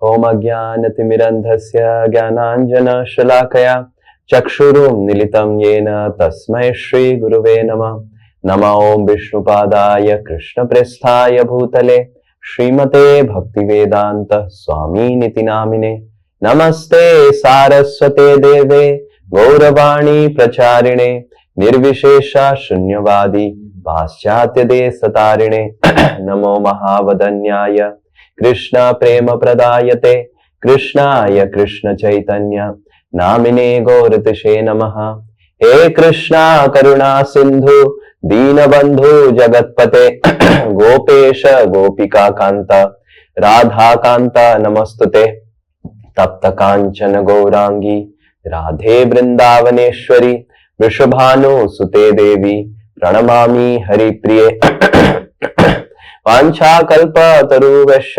ओम अज्ञानतिमिरन्धस्य ज्ञानाञ्जनशलाकया चक्षुरुन्मीलितं येन तस्मै श्रीगुरुवे नमः। नमो ओम विष्णुपादाय कृष्णप्रेष्ठाय भूतले श्रीमते भक्तिवेदांत स्वामिनिति नामिने। नमस्ते सारस्वते देवे गौरवाणी प्रचारिणे निर्विशेष शून्यवादी पाश्चात्य देशतारिणे। नमो महावदन्याय कृष्ण प्रेम प्रदायते कृष्णाय कृष्ण चैतन्य नामिने गौरतिशे नमः। हे कृष्णा करुणा सिंधु दीनबंधु जगत्पते गोपेश गोपिका कांत राधा कांत नमस्तुते। तप्त कांचन गौरांगी राधे वृंदावनेश्वरी वृषभानुसुते देवी प्रणमामि हरिप्रिये। वाञ्छाकल्पतरुभ्यश्च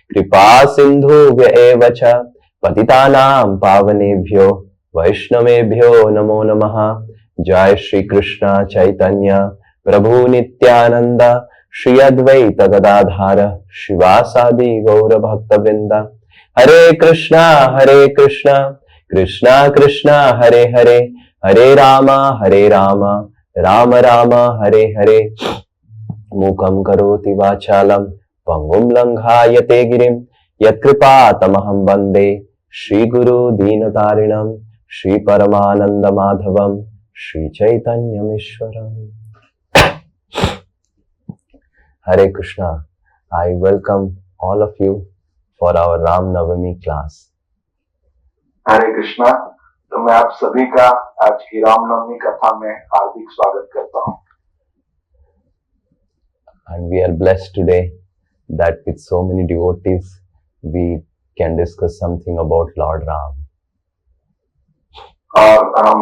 कृपा सिन्धुभ्य एव च पतितानां पावनेभ्यो वैष्णवेभ्यो नमो नमः। जय श्री कृष्ण चैतन्य प्रभु नित्यानंद श्री अद्वैत गदाधार शिवासादि गौर भक्तवृंद। हरे कृष्णा कृष्णा कृष्णा हरे हरे हरे राम राम राम हरे हरे। मूकं करोति वाचालं पंगुं लंघायते गिरिं यत्कृपातमहं वन्दे श्रीगुरु दीनतारिणं श्रीपरमानन्दमाधवं श्रीचैतन्यमीश्वरम्। Hare Krishna, I welcome all of you for our Ram Navami class. हरे कृष्णा, तो मैं आप सभी का आज की रामनवमी कथा में हार्दिक स्वागत करता हूँ। And we are blessed today that with so many devotees we can discuss something about Lord Ram. और हम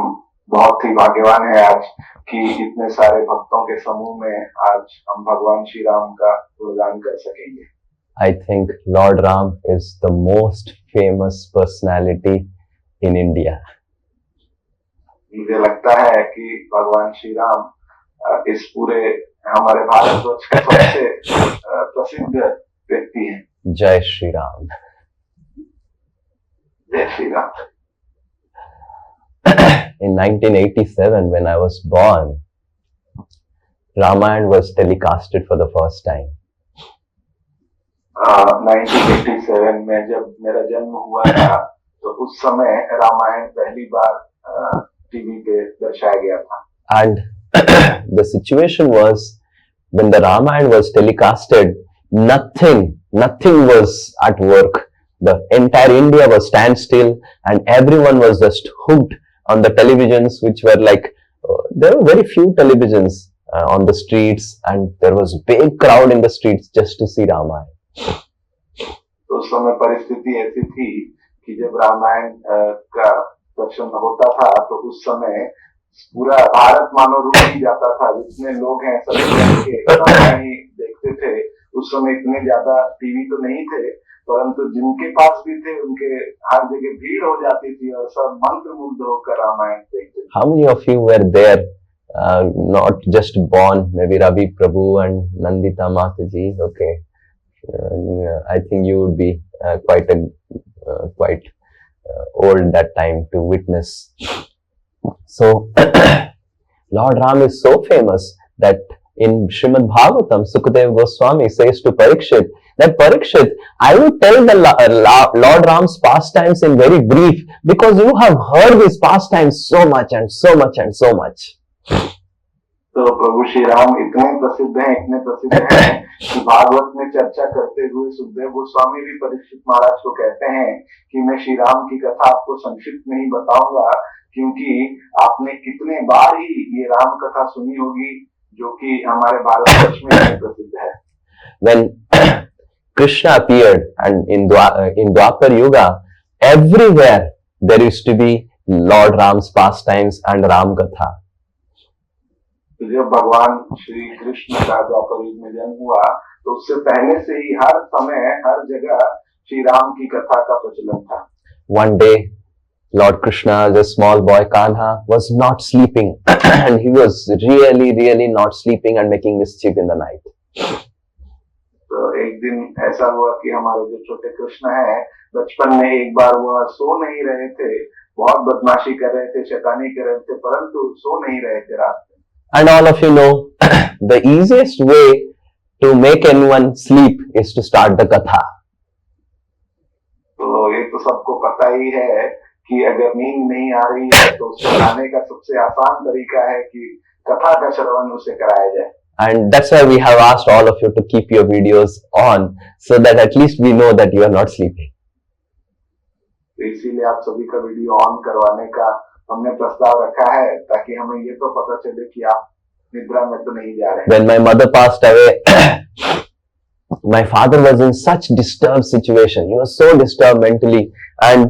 बहुत ही भाग्यवान हैं आज कि इतने सारे भक्तों के समूह में आज हम भगवान श्री राम का गुणगान कर सकेंगे। I think Lord Ram is the most famous personality in India. मुझे लगता है कि भगवान श्री राम इस पूरे हमारे भारतवर्ष के सबसे प्रसिद्ध व्यक्ति हैं। जय श्री राम। जय Shri Ram. In 1987, when I was born, Ramayana was telecasted for the first time. 1987 में जब मेरा जन्म हुआ था, तो उस समय रामायण पहली बार टीवी पे दर्शाया गया था। And the situation was, when the Ramayana was telecasted, nothing was at work. The entire India was standstill, and everyone was just hooked on the televisions, which were like, there were very few televisions on the streets, and there was a big crowd in the streets just to see Ramayana. तो उस समय परिस्थिति ऐसी थी कि जब रामायण का दर्शन होता था, तो उस समय पूरा भारत मानो रुक ही जाता था। जितने लोग हैं सभी रामायण ही देखते थे। उस समय इतने ज्यादा टीवी तो नहीं थे, परंतु जिनके पास भी थे उनके हर जगह भीड़ हो जाती थी और सब मंत्रमुग्ध होकर रामायण देखते थे। How many of you were there? Not just born, maybe Ravi Prabhu and Nandita Mataji. Okay, I think you would be quite old that time to witness. So Lord Ram is so famous that in Srimad Bhagavatam, Sukadeva Goswami says to Parikshit that Parikshit, I will tell the Lord Ram's pastimes in very brief, because you have heard his pastimes so much and so much and so much. तो प्रभु श्री राम इतने प्रसिद्ध हैं कि भागवत में चर्चा करते हुए सुखदेव गोस्वामी भी परीक्षित महाराज को कहते हैं कि मैं श्री राम की कथा आपको संक्षिप्त नहीं बताऊंगा, क्योंकि आपने कितने बार ही ये राम कथा सुनी होगी, जो कि हमारे भारतवर्ष में प्रसिद्ध है। When Krishna appeared, and in Dwapar Yuga, everywhere there used to be Lord Ram's pastimes and Ram Katha. जब भगवान श्री कृष्ण का द्वापर युग में जन्म हुआ, तो उससे पहले से ही हर समय हर जगह श्री राम की कथा का प्रचलन था। One day, Lord Krishna, the small boy Kanha, was not sleeping, and he was really not sleeping and making mischief in the night. तो एक दिन ऐसा हुआ कि हमारे जो छोटे कृष्ण हैं, बचपन में एक बार वह सो नहीं रहे थे, बहुत बदमाशी कर रहे थे, शैतानी कर रहे थे, परंतु सो नहीं रहे थे रात में। And all of you know, the easiest way to make anyone sleep is to start the katha. तो ये तो सबको पता ही है कि अगर नींद नहीं आ रही है तो उसको लाने का सबसे आसान तरीका है कि कथा का श्रवण उसे कराया जाए। And that's why we have asked all of you to keep your videos on, so that at least we know that you are not sleeping. तो इसीलिए आप सभी का वीडियो ऑन करवाने का हमने प्रस्ताव रखा है, ताकि हमें ये तो पता चले कि आप निद्रा में तो नहीं जा रहे। When my mother passed away, my father was in such disturbed situation. He was so disturbed mentally, and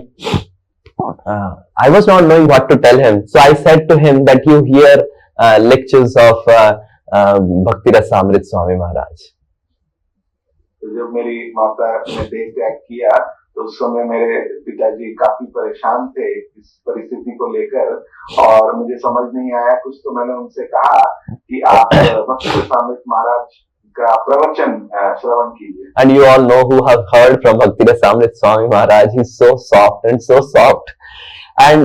I was not knowing what to tell him. So I said to him that you hear lectures of Bhakti Rasamrit Swami Maharaj. तो जब मेरी माता ने देह त्याग किया तो उस समय मेरे पिताजी काफी परेशान थे इस परिस्थिति को लेकर, और मुझे समझ नहीं आया कुछ, तो मैंने उनसे कहा कि आप भक्ति रसामृत महाराज का प्रवचन श्रवण कीजिए। And you all know who have heard from Bhakti Rasamrit Swami Maharaj. He's so soft and so soft. And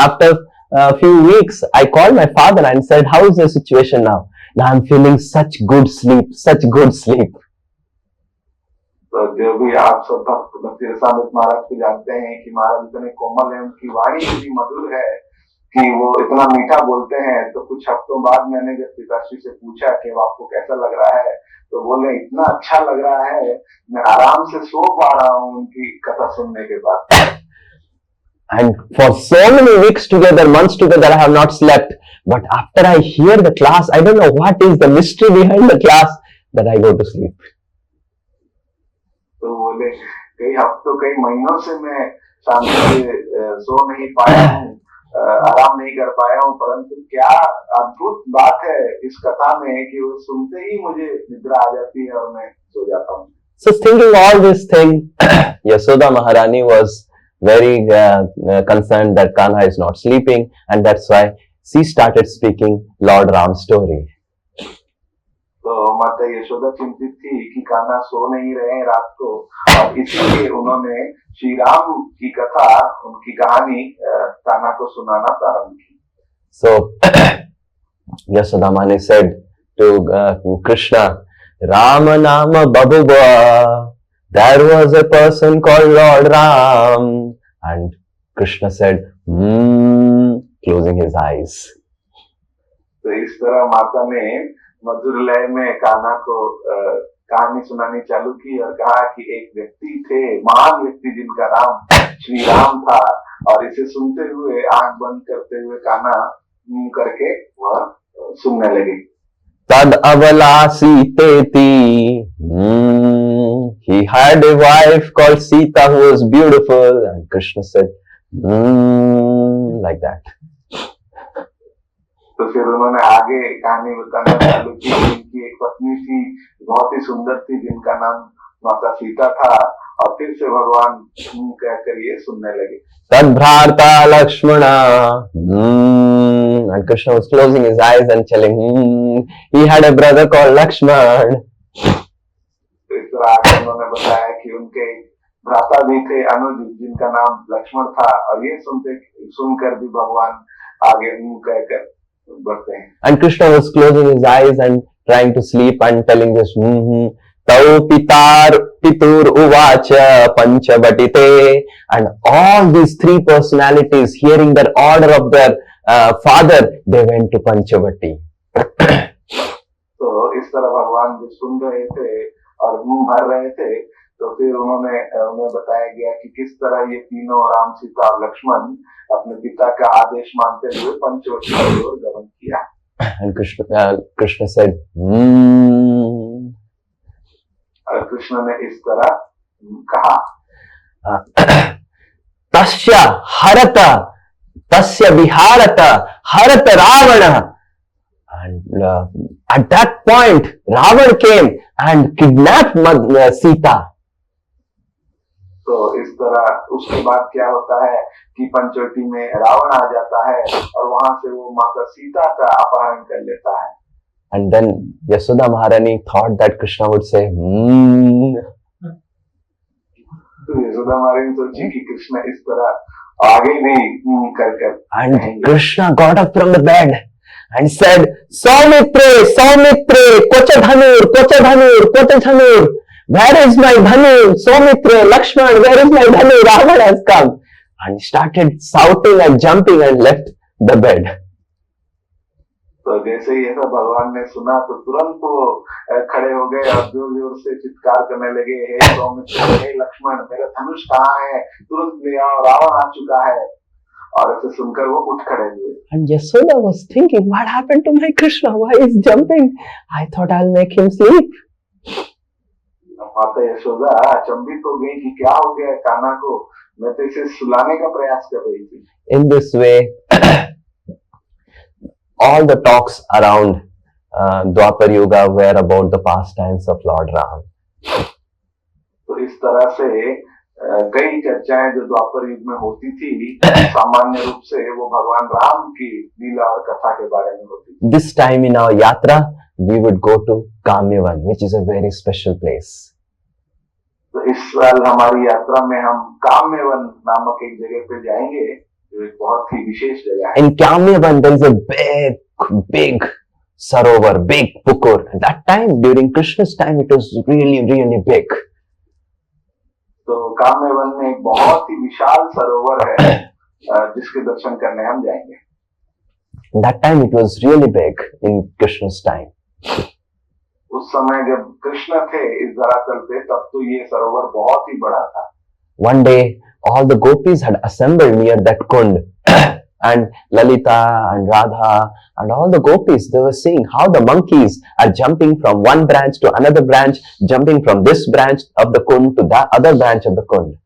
after a few weeks, I called my father and said, "How is the situation now?" Now I'm feeling such good sleep, such good sleep. तो जो भी आप सब भक्त भक्ति रसामृत महाराज को जानते हैं कि महाराज इतने कोमल हैं, उनकी वाणी इतनी मधुर है कि वो इतना मीठा बोलते हैं। तो कुछ हफ्तों बाद मैंने जब पिताश्री से पूछा कि आपको कैसा लग रहा है, तो बोले इतना अच्छा लग रहा है, मैं आराम से सो पा रहा हूँ उनकी कथा सुनने के बाद। And for so many weeks together, months together, I have not slept. But after I hear the class, I don't know what is the mystery behind the class, that I go to sleep. तो बोले कई हफ्तों कई महीनों से मैं शांति से सो नहीं पाया हूँ, आराम नहीं कर पाया हूँ, परंतु क्या अद्भुत बात है इस कथा में कि वो सुनते ही मुझे निद्रा आ जाती है और मैं सो जाता हूँ। So thinking all this thing, Yasoda Maharani was very concerned that Kanha is not sleeping, and that's why she started speaking Lord Ram's story. तो माता यशोदा चिंतित थी कि कान्हा सो नहीं रहे हैं रात को, और इसीलिए उन्होंने श्री राम की कथा, उनकी कहानी कान्हा को सुनाना प्रारंभ की। So Yasoda Mani said to Krishna, "Rama Nama Babuba, there was a person called Lord Ram." And Krishna said, closing his eyes. तो इस तरह माता ने मधुर लय में कान्हा को कहानी सुनानी चालू की और कहा कि एक व्यक्ति थे, महान व्यक्ति जिनका नाम श्री राम था, और इसे सुनते हुए आंख बंद करते हुए कान्हा करके वह सुनने लगे। Tad avala Siteti. He had a wife called Sita who was beautiful, and Krishna said, like that. तो फिर उन्होंने आगे कहानी बताना चालू की। उनकी एक पत्नी थी, बहुत ही सुंदर थी, जिनका नाम माता सीता था, और फिर से भगवान कहकर ये सुनने लगे। Tadbhrata Lakshmana. And Krishna was closing his eyes and telling, he had a brother called Lakshman. तो इस तरह आगे उन्होंने बताया कि उनके भ्राता भी थे अनुज, जिनका नाम लक्ष्मण था, और ये सुनकर भी भगवान आगे कहकर बढ़ते हैं। And Krishna was closing his eyes and trying to sleep and telling this, Tau Pitur Uvacha Panchavatite. And all these three personalities, hearing the order of their father, they went to Panchavati. तो इस तरह भगवान जो सुन रहे थे और मुंह भर रहे थे, तो फिर उन्हें बताया गया कि किस तरह ये तीनों राम, सीता और लक्ष्मण अपने पिता का आदेश मानते हुए पंचवटी की ओर गमन किया। And Krishna said, और कृष्ण ने इस तरह कहा, Tasya Harata Tasya Viharata Harata Ravana. And at that point, Ravan came and kidnapped Sita. तो इस तरह उसके बाद क्या होता है कि पंचवटी में रावण आ जाता है और वहां से वो माता सीता का अपहरण कर लेता है। And then Yashoda Maharani thought that Krishna would say, तो यशोदा महारानी ने सोची कि कृष्ण इस तरह आगे भी कर And Krishna got up from the bed and said, Saumitre, Saumitre, Kocha Dhanur, Kocha Dhanur, Kocha Dhanur. Where is my Dhanu? Saumitre, Lakshman, where is my Dhanu? Ravan has come. And he started shouting and jumping and left the bed. तो जैसे ही ऐसा भगवान ने सुना तो तुरंत वो खड़े हो गए और जोर जोर से चित्कार करने लगे, हे सौमित्र, हे लक्ष्मण, मेरा धनुष कहाँ है, तुरंत ले आओ, रावण आ चुका है। और ऐसे सुनकर वो उठ खड़े हुए। And Yashoda was thinking, what happened to my Krishna? Why is jumping? I thought I'll make him sleep. माता यशोदा अचंभित हो गई कि क्या हो गया कान्हा को, मैं तो इसे सुलाने का प्रयास कर रही थी। In this way, all the talks around Dwapar Yuga were about the pastimes of Lord Ram. तो इस तरह से कई चर्चाएं जो द्वापर युग में होती थी, सामान्य रूप से वो भगवान राम की लीला और कथा के बारे में होती थी। This time in our yatra, we would go to Kamyavan, which is a very special place. तो इस साल हमारी यात्रा में हम काम्यवन नामक एक जगह पे जाएंगे, जो एक बहुत ही विशेष जगह है। In Kamyavan, there is a big sarovar, big pukur. At that time, during Krishna's time, it was really big. तो काम्यवन में एक बहुत ही विशाल सरोवर है, जिसके दर्शन करने हम जाएंगे। That time, it was really big in Krishna's time. उस समय जब कृष्ण थे इस धरातल पे, तब तो ये सरोवर बहुत ही बड़ा था। One day, all the gopis had assembled near that kund, and Lalita and Radha and all the gopis, they were seeing how the monkeys are jumping from one branch to another branch, jumping from this branch of the kund to that other branch of the kund.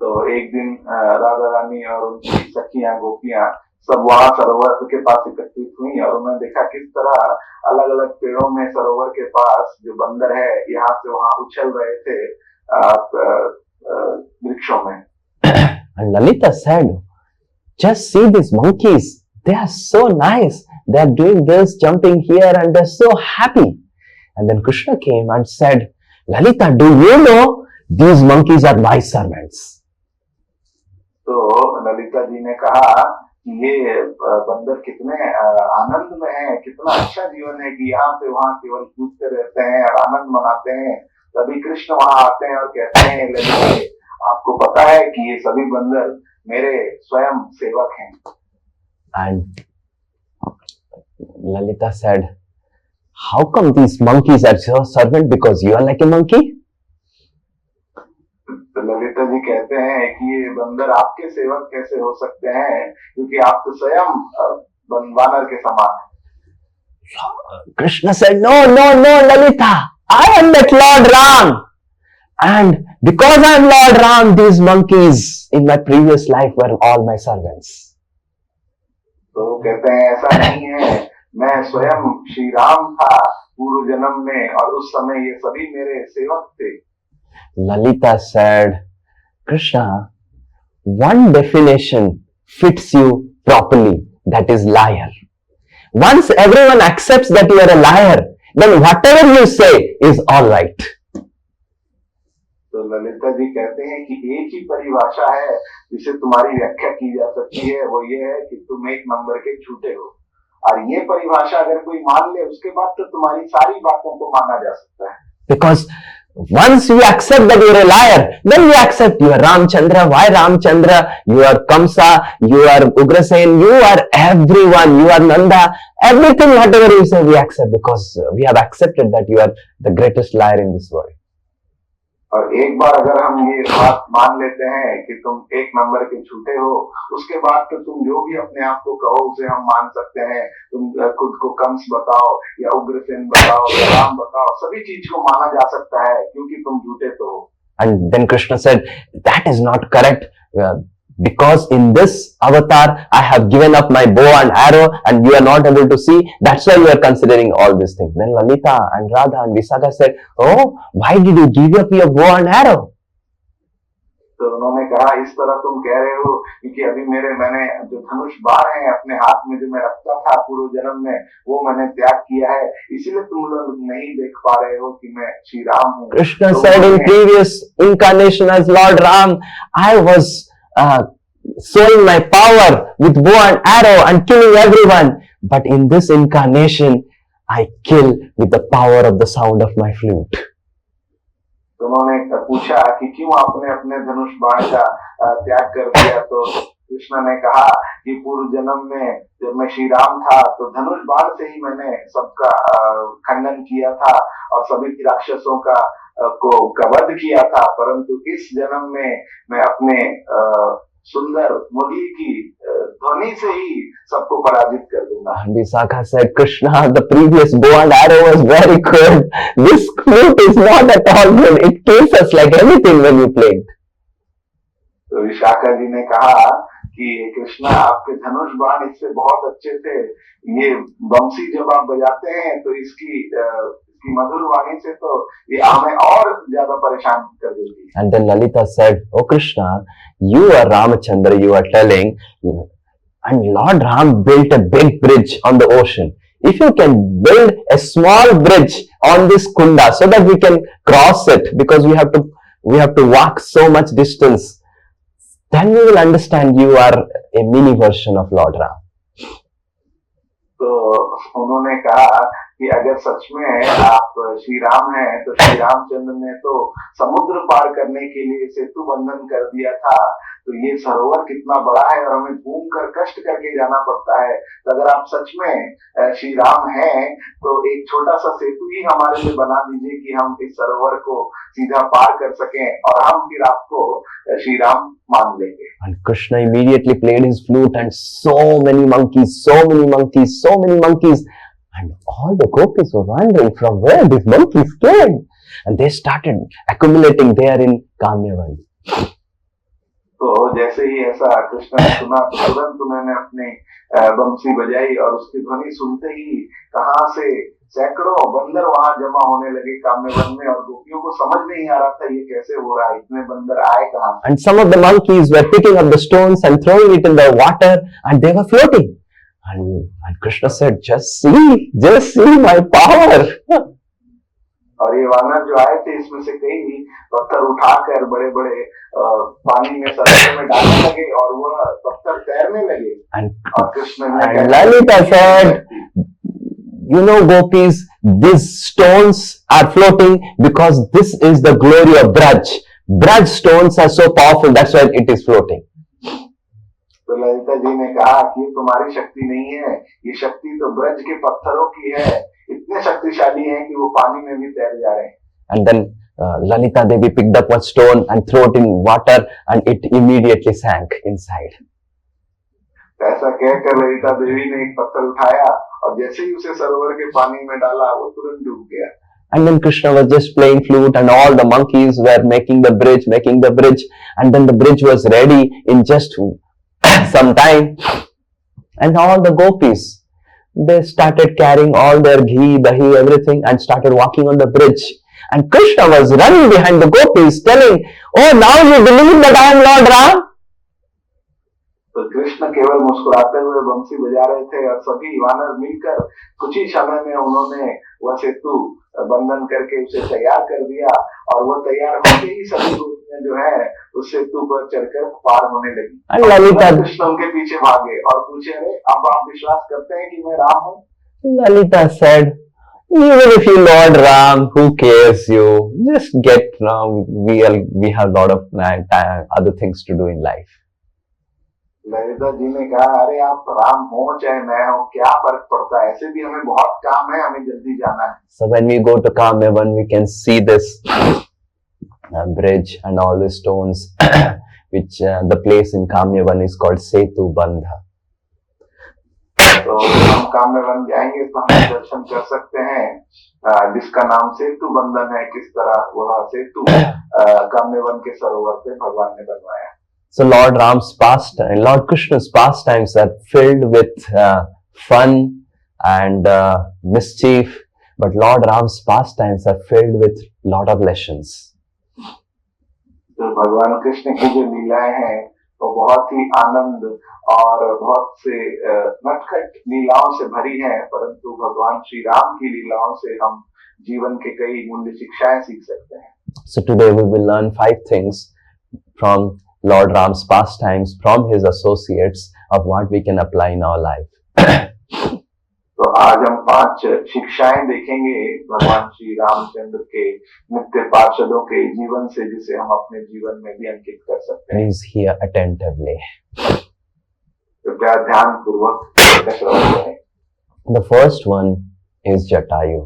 तो एक दिन राधा रानी और उनकी सखियां गोपियां सब वहां सरोवर के पास एकत्रित हुई और उन्होंने देखा किस तरह अलग अलग पेड़ों में सरोवर के पास जो बंदर है यहाँ से वहां उछल रहे थे वृक्षों में। And Lalita said, just see these monkeys, they are so nice, they are doing this, jumping here, and they're so happy. And then Krishna came and said, Lalita, do you know these monkeys are my servants? तो ललिता जी ने कहा कि ये बंदर कितने आनंद में हैं, कितना अच्छा जीवन है कि यहाँ से वहाँ केवल कूदते रहते हैं और आनंद मनाते हैं। तभी कृष्ण वहाँ आते हैं और कहते हैं, ललिता आपको पता है कि ये सभी बंदर मेरे स्वयं सेवक हैं। And Lalita said, how come these monkeys are your servant? Because you are like a monkey? तो ललिता जी कहते हैं कि ये बंदर आपके सेवक कैसे हो सकते हैं, क्योंकि आप तो स्वयं वानर के समान हैं। Krishna said, no, Lalita, I am that Lord Ram. And because I am Lord Ram, these monkeys in my previous life were all my servants. तो कहते हैं ऐसा नहीं है, मैं स्वयं श्री राम था पूर्व जन्म में और उस समय ये सभी मेरे सेवक थे। Lalita said, Krishna, one definition fits you properly, that is liar. Once everyone accepts that you are a liar, then whatever you say is all right. तो ललिता जी कहते हैं कि एक ही परिभाषा है जिसे तुम्हारी व्याख्या की जा सकती है, वो ये है कि तुम एक नंबर के झूठे हो, और ये परिभाषा अगर कोई मान ले उसके बाद तो तुम्हारी सारी बातों को माना जा सकता है। Because once you accept that you are a liar, then you accept you are Ramchandra. Why Ramchandra? You are Kamsa, you are Ugrasen, you are everyone, you are Nanda. Everything, whatever you say, we accept because we have accepted that you are the greatest liar in this world. और एक बार अगर हम ये बात मान लेते हैं कि तुम एक नंबर के झूठे हो, उसके बाद तो तुम जो भी अपने आप को कहो उसे हम मान सकते हैं। तुम खुद को कंस बताओ या उग्रसेन बताओ या राम बताओ, सभी चीज को माना जा सकता है क्योंकि तुम झूठे तो हो। And then Krishna said, that is not correct. Because in this avatar, I have given up my bow and arrow and you are not able to see. That's why you are considering all these things. Then Lalita and Radha and Visakha said, oh, why did you give up your bow and arrow? तो उन्होंने कहा इस तरह तुम कह रहे हो क्योंकि अभी मैंने जो धनुष बाण है अपने हाथ में जो मैं रखता था पूर्व जन्म में वो मैंने त्याग किया है, इसीलिए तुम लोग नहीं देख पा रहे हो कि मैं श्री राम हूँ। Krishna तो said in उन्होंने previous incarnation as Lord Ram, I was showing my power with bow and arrow and killing everyone. But in this incarnation, I kill with the power of the sound of my flute. तो उन्होंने पूछा कि क्यों आपने अपने धनुष बाण का त्याग कर दिया, तो कृष्ण ने कहा कि पूर्व जन्म में जब मैं श्री राम था तो धनुष बाण से ही मैंने सबका खंडन किया था और सभी राक्षसों का को वध किया था, परंतु इस जन्म में मैं अपने सुंदर मुरली की ध्वनि से ही सबको पराजित कर दूंगा। And Visakha said, Krishna, the previous bow and arrow was very good. This flute is not at all good. It kills us like anything when you play it. तो विशाखा जी ने कहा कि कृष्णा आपके धनुष बाण इससे बहुत अच्छे थे, ये बंसी जब आप बजाते हैं तो इसकी मधुर वाणी से तो ये हमें और ज्यादा परेशान कर देती है। And then Lalita said, Oh Krishna, you are Ramachandra, you are telling, and Lord Ram built a big bridge on the ocean. If you can build a small bridge on this kunda so that we can cross it, because we have to walk so much distance, then we will understand you are a mini version of Lord Ram. तो उन्होंने कहा कि अगर सच में आप श्री राम हैं तो श्री रामचंद्र ने तो समुद्र पार करने के लिए सेतु बंधन कर दिया था, तो ये सरोवर कितना बड़ा है और हमें घूम कर कष्ट करके जाना पड़ता है, तो अगर आप सच में श्री राम हैं तो एक छोटा सा सेतु ही हमारे लिए बना दीजिए कि हम इस सरोवर को सीधा पार कर सकें और हम फिर आपको श्री राम मान लेंगे। And Krishna immediately played his flute and so many monkeys, and all the gopis were wondering from where these monkeys came, and they started accumulating there in Kamyavani. तो जैसे ही ऐसा कृष्ण ने सुना तो तुरंत उन्होंने अपनी बंसी बजाई और उसकी ध्वनि सुनते ही कहां से सैकड़ों बंदर वहां जमा होने लगे काम्यवन में, और गोपियों को समझ नहीं आ रहा था ये कैसे हो रहा है, इतने बंदर आए कहां से। And some of the monkeys were picking up the stones and throwing it in the water, and they were floating. And Krishna said, just see my power. और ये वानर जो आए थे इसमें से कई पत्थर उठाकर बड़े बड़े पानी में सरोवर में डालने लगे और वह पत्थर तैरने लगे। और कृष्ण ने Lalita said, you know gopis, these stones are floating because this is the glory of Braj. Braj stones are so powerful, that's why it is floating. तो ललिता जी ने कहा कि तुम्हारी शक्ति नहीं है, ये शक्ति तो ब्रज के पत्थरों की है, इतने शक्तिशाली हैं कि वो पानी में भी तैर जा रहे हैं। And then Lalita Devi picked up one stone and threw it in water, and it immediately sank inside. ऐसा कहकर ललिता देवी ने एक पत्थर उठाया और जैसे ही उसे सरोवर के पानी में डाला वो तुरंत डूब गया। And then Krishna was just playing flute, and all the monkeys were making the bridge, and then the bridge was ready in just some time, and all the gopis, they started carrying all their ghee, dahi, everything, and started walking on the bridge. And Krishna was running behind the gopis, telling, "Oh, now you believe that I am Lord Ram?" तो कृष्ण केवल मुस्कुराते हुए बंसी बजा रहे थे और सभी वानर मिलकर कुछ ही समय में उन्होंने वह सेतु बंधन करके उसे तैयार कर दिया, और वह तैयार होते ही सभी गोपियां जो है उस सेतु पर चढ़कर पार होने लगी। कृष्ण उनके पीछे भागे और पूछे, अरे अब आप विश्वास करते हैं कि मैं राम हूँ? Lalita said, even if you Lord Ram, who cares you? Just get now. We have a lot of other things to do in life. Lalita ji ने कहा, अरे आप राम हो चाहे मैं हो, क्या फर्क पड़ता है, ऐसे भी हमें बहुत काम है, हमें जल्दी जाना है। So when we go to Kamyavan, we can see this bridge and all the stones, which the place in Kamyavan is called Setu Bandha. तो हम काम्यवन जाएंगे तो हम दर्शन कर सकते हैं जिसका नाम सेतु बंधन है, किस तरह वह सेतु काम्यवन के सरोवर पे भगवान ने बनवाया। So Lord Krishna's pastimes are filled with fun and mischief, but Lord Ram's pastimes are filled with lot of lessons. तो तो भगवान कृष्ण की जो लीलाएं हैं वो बहुत ही आनंद और बहुत से नटखट लीलाओं से भरी हैं, परंतु भगवान श्री राम की लीलाओं से हम जीवन के कई मूल्य शिक्षाएं सीख सकते हैं. So today we will learn 5 things from Lord Ram's pastimes, from his associates, of what we can apply in our life. तो आज हम 5 शिक्षाएं देखेंगे भगवान श्री रामचंद्र के नित्य पार्षदों के जीवन से, जिसे हम अपने जीवन में भी अंकित कर सकते हैं. Please hear attentively. कृपया ध्यान पूर्वक श्रवण करें. The first one is Jatayu.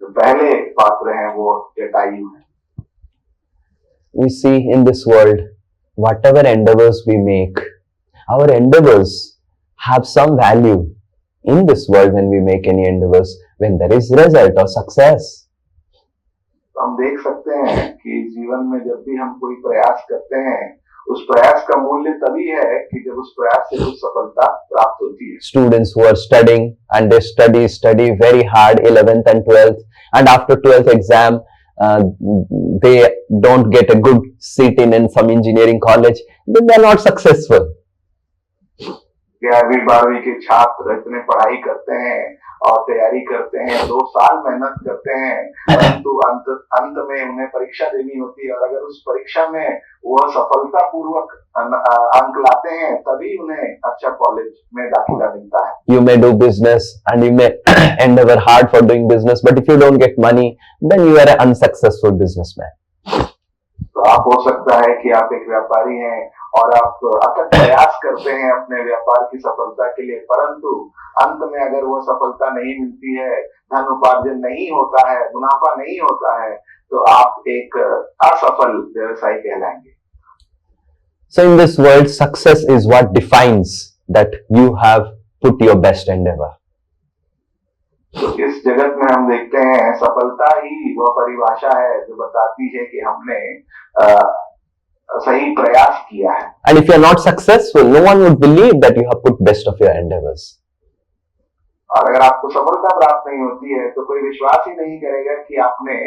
तो पहले पात्र हैं वो जटायु हैं. We see in this world, whatever endeavors we make, our endeavors have some value in this world when we make any endeavors, when there is result or success. तो हम देख सकते हैं कि जीवन में जब भी हम कोई प्रयास करते हैं, उस प्रयास का मूल्य तभी है कि जब उस प्रयास से कुछ सफलता प्राप्त होती है. Students who are studying and they study very hard 11th and 12th, and after 12th exam they don't get a good seat in some engineering college, then they are not successful. 11वीं 12वीं के छात्र इतने पढ़ाई करते हैं और तैयारी करते हैं, 2 साल मेहनत करते हैं, परंतु अंत में उन्हें परीक्षा देनी होती है, और अगर उस परीक्षा में वह सफलता पूर्वक अंक लाते हैं तभी उन्हें अच्छा कॉलेज में दाखिला मिलता है. You may do business and you may endeavor hard for doing business, but if you don't get money, then you are an unsuccessful businessman. तो आप हो सकता है कि आप एक व्यापारी हैं और आप अथक प्रयास करते हैं अपने व्यापार की सफलता के लिए, परंतु अंत में अगर वो सफलता नहीं मिलती है, धन उपार्जन नहीं होता है, मुनाफा नहीं होता है, तो आप एक असफल व्यवसायी कहलाएंगे. So in this world, success is what defines that you have put your best endeavor. तो इस जगत में हम देखते हैं सफलता ही वह परिभाषा है जो बताती है कि हमने सही प्रयास किया है. And if you are not successful, no one would believe that you have put best of your endeavors. और अगर आपको सफलता प्राप्त नहीं होती है तो कोई विश्वास ही नहीं करेगा कि आपने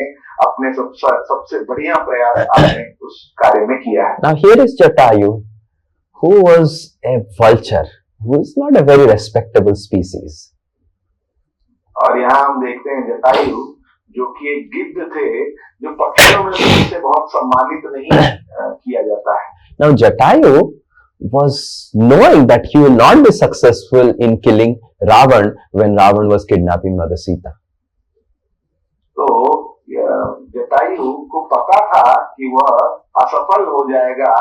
अपने सबसे बढ़िया प्रयास आपने उस कार्य में किया है. Now here is Jatayu, who was a vulture, who is not a very respectable species. और यहाँ हम देखते हैं जटायु जो कि एक गिद्ध थे, जो पक्षियों में से बहुत सम्मानित नहीं किया जाता है. Now Jatayu was knowing that he will not be successful in killing Ravan when Ravan was kidnapping Mother Sita. तो जटायु को पता था कि वह असफल हो जाएगा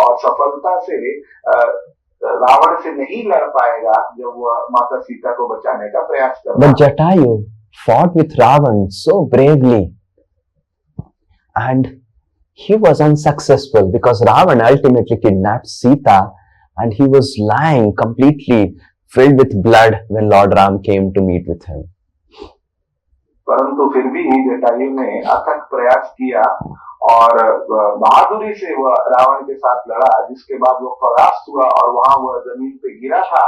और सफलता से रावण से नहीं लड़ पाएगा जब वह माता सीता को बचाने का प्रयास कर. But Jatayu fought with Ravan so bravely, and he was unsuccessful because Ravan ultimately kidnapped Sita, and he was lying completely filled with blood when Lord Ram came to meet with him. परंतु फिर भी जटायु ने अथक प्रयास किया और बहादुरी से वह रावण के साथ लड़ा, जिसके बाद वह परास्त हुआ और वहां वह जमीन पे गिरा था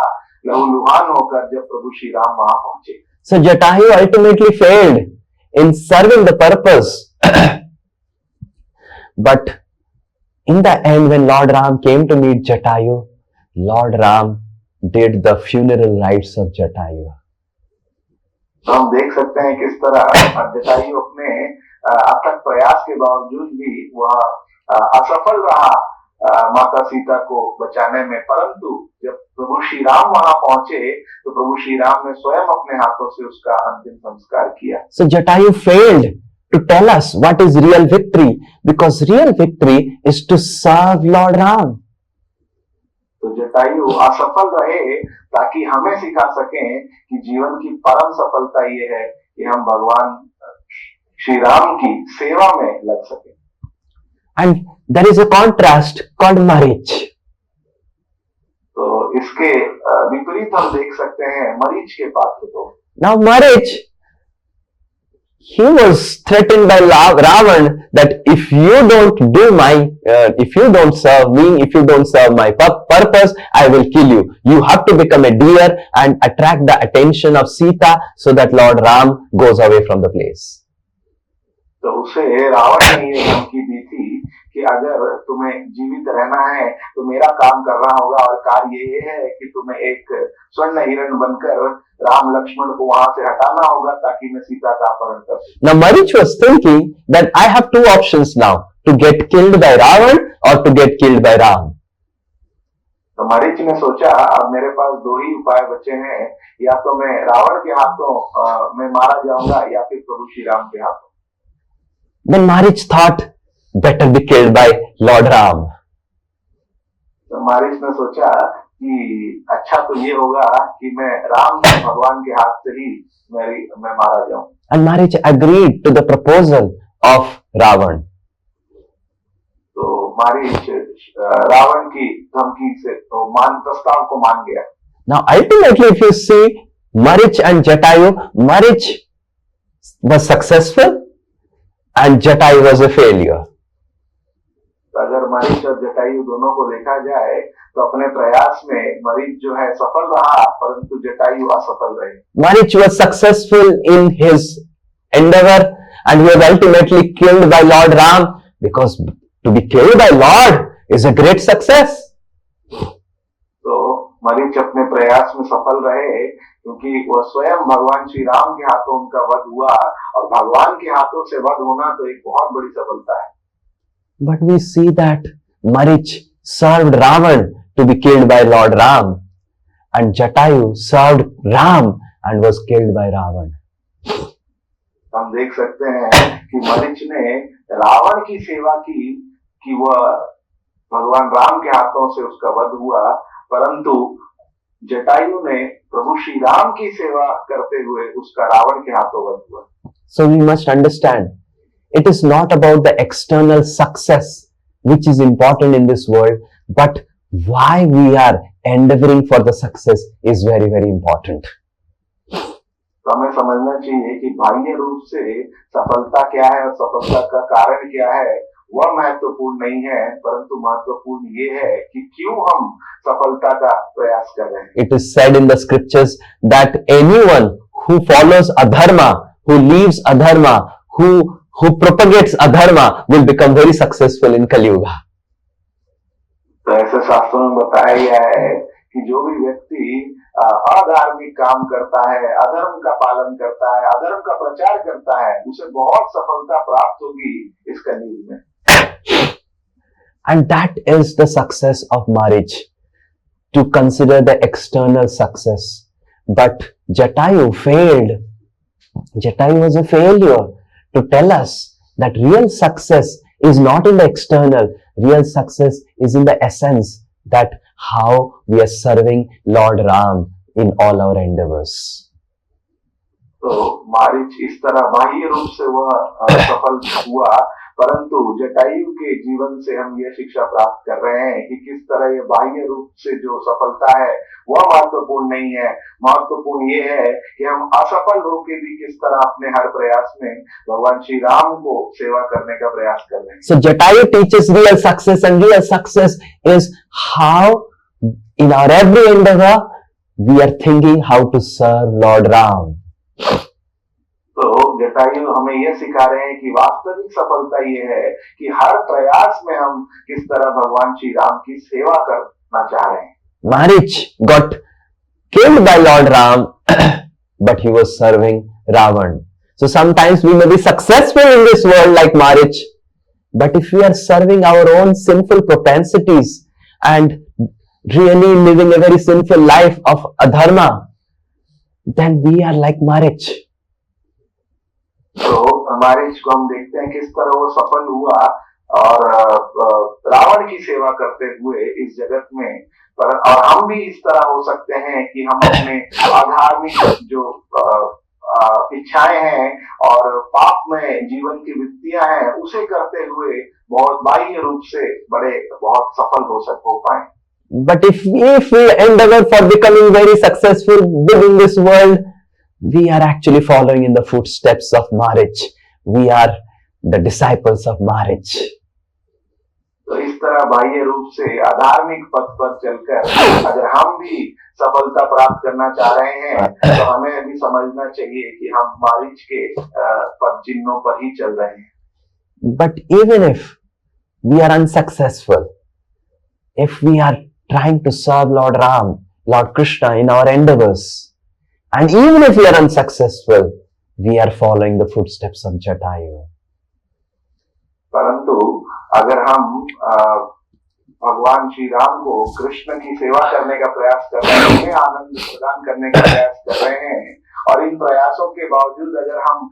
लहूलुहान होकर जब प्रभु श्री राम वहां पहुंचे. So Jatayu ultimately failed in serving the purpose. But in the end, when Lord Ram came to meet Jatayu, Lord Ram did the funeral rites of Jatayu. तो हम देख सकते हैं किस तरह जटायु अपने अथक प्रयास के बावजूद भी वह असफल रहा माता सीता को बचाने में, परंतु जब प्रभु श्री राम वहां पहुंचे तो प्रभु श्री राम ने स्वयं अपने हाथों से उसका अंतिम संस्कार किया. So Jatayu failed to tell us what is real victory, because real victory is to serve Lord Ram. तो जटायु असफल रहे ताकि हमें सिखा सकें कि जीवन की परम सफलता ये है कि हम भगवान श्री राम की सेवा में लग सकें. And there is a contrast called Marich. तो इसके विपरीत हम देख सकते हैं मरीच के पात्र को. Now Marich, he was threatened by Ravan that if you don't serve me, if you don't serve my purpose, I will kill you. You have to become a deer and attract the attention of Sita so that Lord Ram goes away from the place. तो उसे रावण ने ये धमकी दी थी कि अगर तुम्हें जीवित रहना है तो मेरा काम करना होगा, और कार्य ये है कि तुम्हें एक स्वर्ण हिरण बनकर राम लक्ष्मण को वहां से हटाना होगा ताकि मैं सीता का अपहरण कर सकूं। Now Marich was thinking that I have two options now, to get killed by Ravan or to get killed by Ram. तो मरीच ने सोचा अब मेरे पास दो ही उपाय बचे हैं, या तो मैं रावण के हाथों में मारा जाऊंगा या फिर प्रभु श्री राम के हाथों। Then Marich thought, better be killed by Lord Ram. तो मारिच ने सोचा कि अच्छा तो ये होगा कि मैं राम भगवान के हाथ से ही मैं मारा जाऊं। And Marich agreed to the proposal of Ravan. तो मारिच रावण की धमकी से तो प्रस्ताव को मान गया। Now ultimately if you see Marich and Jatayu, Marich was successful and Jatayu was a failure. अगर मरीच और जटायु दोनों को देखा जाए तो अपने प्रयास में मरीच जो है सफल रहा, परंतु जटायु असफल रहे। Marich was successful in his endeavor and he was ultimately killed by Lord Ram, because to be killed by Lord is a great success. तो मरीच अपने प्रयास में सफल रहे क्योंकि वह स्वयं भगवान श्री राम के हाथों उनका वध हुआ, और भगवान के हाथों से वध होना तो एक बहुत बड़ी सफलता है। But we see that Marich served Ravan to be killed by Lord Ram, and Jatayu served Ram and was killed by Ravan. हम देख सकते हैं कि मरीच ने रावण की सेवा की कि वह भगवान राम के हाथों से उसका वध हुआ, परंतु जटायु ने प्रभु श्री राम की सेवा करते हुए उसका रावण के हाथों वध हुआ। So we must understand, it is not about the external success which is important in this world, but why we are endeavoring for the success is very, very important. तो हमें समझना चाहिए कि बाह्य रूप से सफलता क्या है और सफलता का कारण क्या है, वह महत्वपूर्ण नहीं है, परंतु महत्वपूर्ण ये है कि क्यों हम सफलता का प्रयास कर रहे हैं। It is said in the scriptures that anyone who follows adharma, who leaves adharma, who propagates adharma will become very successful in Kali Yuga. तो ऐसे शास्त्रों में बताया गया है कि जो भी व्यक्ति अधार्मिक काम करता है, अधर्म का पालन करता है, अधर्म का प्रचार करता है, उसे बहुत सफलता प्राप्त होगी इस कलयुग में। And that is the success of marriage, to consider the external success. But Jatayu failed. Jatayu was a failure to tell us that real success is not in the external. Real success is in the essence, that how we are serving Lord Ram in all our endeavors. तो मारीच इस तरह बाह्य रूप से वह सफल हुआ, परंतु जटायु के जीवन से हम ये शिक्षा प्राप्त कर रहे हैं कि किस तरह ये बाह्य रूप से जो सफलता है वह महत्वपूर्ण नहीं है। महत्वपूर्ण ये है कि हम असफल होकर भी किस तरह अपने हर प्रयास में भगवान श्री राम को सेवा करने का प्रयास कर रहे हैं। So Jatayu teaches real success, and real success is how in our every endeavor we are thinking how to serve Lord Ram. तो जटायु हमें यह सिखा रहे हैं कि वास्तविक सफलता ये है कि हर प्रयास में हम किस तरह भगवान श्री राम की सेवा करना चाह रहे हैं। Marich got killed by Lord Ram, but he was serving Ravan. So sometimes we may be successful in this world like Marich, but if we are serving our own sinful propensities and really living a very sinful life of adharma, then we are like Marich. तो मारीच को हम देखते हैं किस तरह वो सफल हुआ और रावण की सेवा करते हुए इस जगत में, पर और हम भी इस तरह हो सकते हैं कि हम अपने आधार्मिक जो इच्छाएं हैं और पाप में जीवन की वृत्तियां हैं उसे करते हुए बहुत बाह्य रूप से बहुत सफल हो पाए। But if we endeavor for becoming very successful within this world, we are actually following in the footsteps of Marich. We are the disciples of Marich. तो इस तरह बाह्य रूप से अधार्मिक पथ पर चलकर अगर हम भी सफलता प्राप्त करना चाह रहे हैं तो हमें भी समझना चाहिए कि हम मारीच के पद चिन्हों पर ही चल रहे हैं। But even if we are unsuccessful, if we are trying to serve Lord Ram, Lord Krishna in our endeavors, and even if we are unsuccessful, we are following the footsteps of Jatayu. परंतु अगर हम भगवान श्री राम को कृष्ण की सेवा करने का प्रयास कर रहे हैं, उन्हें आनंद प्रदान करने का प्रयास कर रहे हैं, और इन प्रयासों के बावजूद अगर हम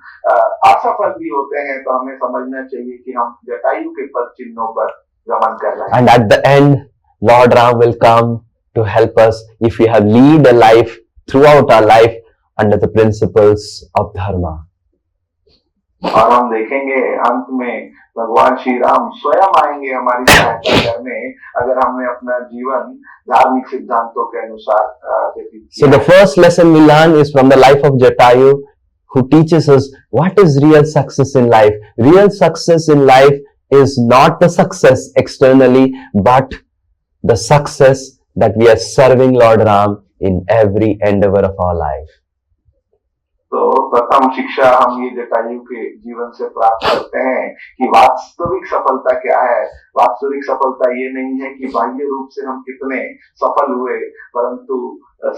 असफल भी होते हैं, तो हमें समझना चाहिए कि हम जटायु के पद चिन्हों पर गमन कर रहे हैं. And at the end, Lord Ram will come to help us if we have lead a life throughout our life under the principles of dharma. और हम देखेंगे अंत में भगवान श्री राम स्वयं आएंगे हमारी सहायता करने, अगर हमने अपना जीवन धार्मिक सिद्धांतों के अनुसार व्यतीत किया. So the first lesson we learn is from the life of Jatayu, who teaches us what is real success in life. Real success in life is not the success externally, but the success that we are serving Lord Ram in every endeavor of our life. तो प्रथम शिक्षा हम ये जटायु के जीवन से प्राप्त करते हैं कि वास्तविक सफलता क्या है. वास्तविक सफलता ये नहीं है कि बाह्य रूप से हम कितने सफल हुए, परंतु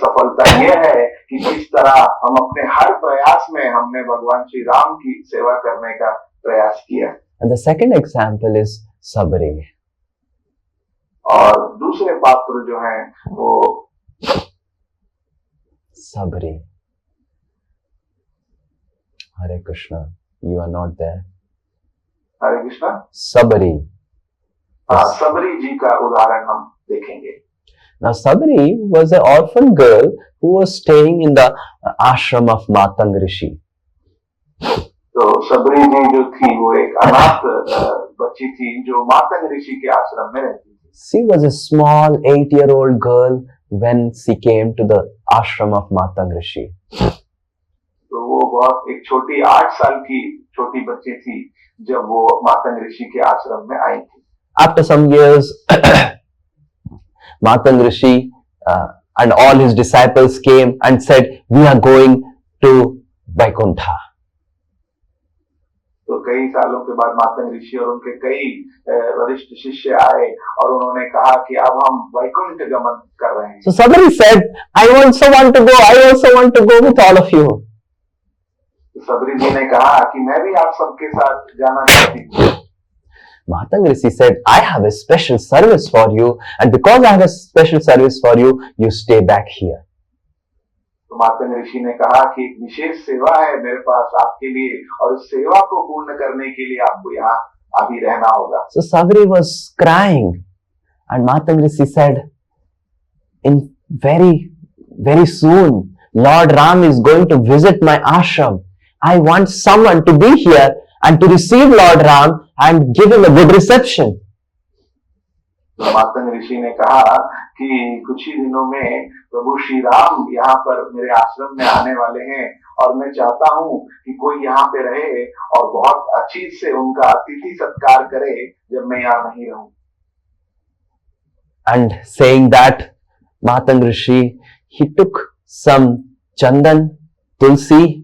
सफलता ये है कि किस तरह हम अपने हर प्रयास में हमने भगवान श्री राम की सेवा करने का प्रयास किया. And the second example is Sabri. और दूसरे पात्र जो हैं वो Sabri. Hare Krishna, you are not there. Hare Krishna. Sabri. सबरी जी का उदाहरण हम देखेंगे. Now Sabri was an orphan girl who was staying in the ashram of Matang Rishi. तो सबरी जी जो थी वो एक अनाथ बच्ची थी जो मातंग ऋषि के आश्रम में रहती थी. She was a small 8-year-old girl when she came to the ashram of Matang Rishi. तो वो बहुत एक छोटी 8 साल की छोटी बच्ची थी जब वो मातंग ऋषि के आश्रम में आई थी. After some years, Matang Rishi and all his disciples came and said, "We are going to Vaikuntha." तो कई सालों के बाद मातंग ऋषि और उनके कई वरिष्ठ शिष्य आए और उन्होंने कहा कि अब हम वैकुंठ गमन कर रहे हैं. So Sabri said, "I also want to go. I also want to go with all of you." सबरी जी ने कहा कि मैं भी आप सबके साथ जाना चाहती हूँ. Matang Rishi said, "I have a special service for you, and because I have a special service for you, you stay back here." तो मातंग ऋषि ने कहा कि एक विशेष सेवा है मेरे पास आपके लिए, और उस सेवा को पूर्ण करने के लिए आपको यहाँ अभी रहना होगा. So Sabri was crying, and Matang Rishi said, "In very soon, Lord Ram is going to visit my ashram. I want someone to be here and to receive Lord Ram and give him a good reception." तो मातंग ऋषि ने कहा कि कुछ ही दिनों में प्रभु श्री राम यहाँ पर मेरे आश्रम में आने वाले हैं, और मैं चाहता हूँ कि कोई यहाँ पे रहे और बहुत अच्छी से उनका अतिथि सत्कार करे जब मैं यहाँ नहीं रहूं. And saying that, Matang Rishi, he took some chandan, tulsi,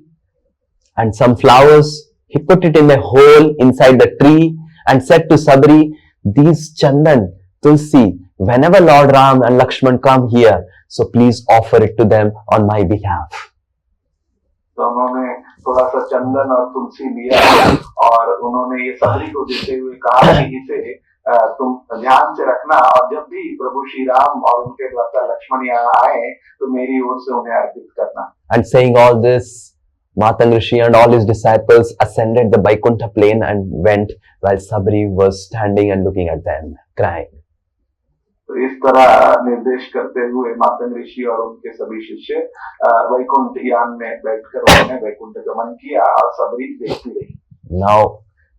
and some flowers. He put it in a hole inside the tree and said to Sabri, "These chandan, tulsi, whenever Lord Ram and Lakshman come here, so please offer it to them on my behalf." तो उन्होंने थोड़ा सा चंदन और तुलसी लिया और उन्होंने ये सबरी को देते हुए कहा कि इसे तुम ध्यान से रखना, और जब भी प्रभु श्री राम और उनके भ्राता लक्ष्मण यहाँ आए तो मेरी ओर से उन्हें अर्पित करना. And saying all this, Matang Rishi and all his disciples ascended the Vaikuntha plain and went, while Sabri was standing and looking at them, crying. तो इस तरह निर्देश करते हुए मातंग ऋषि और उनके सभी शिष्य वैकुंठ यान में बैठकर उन्होंने वैकुंठ गमन किया और सबरी देखती रही. Now,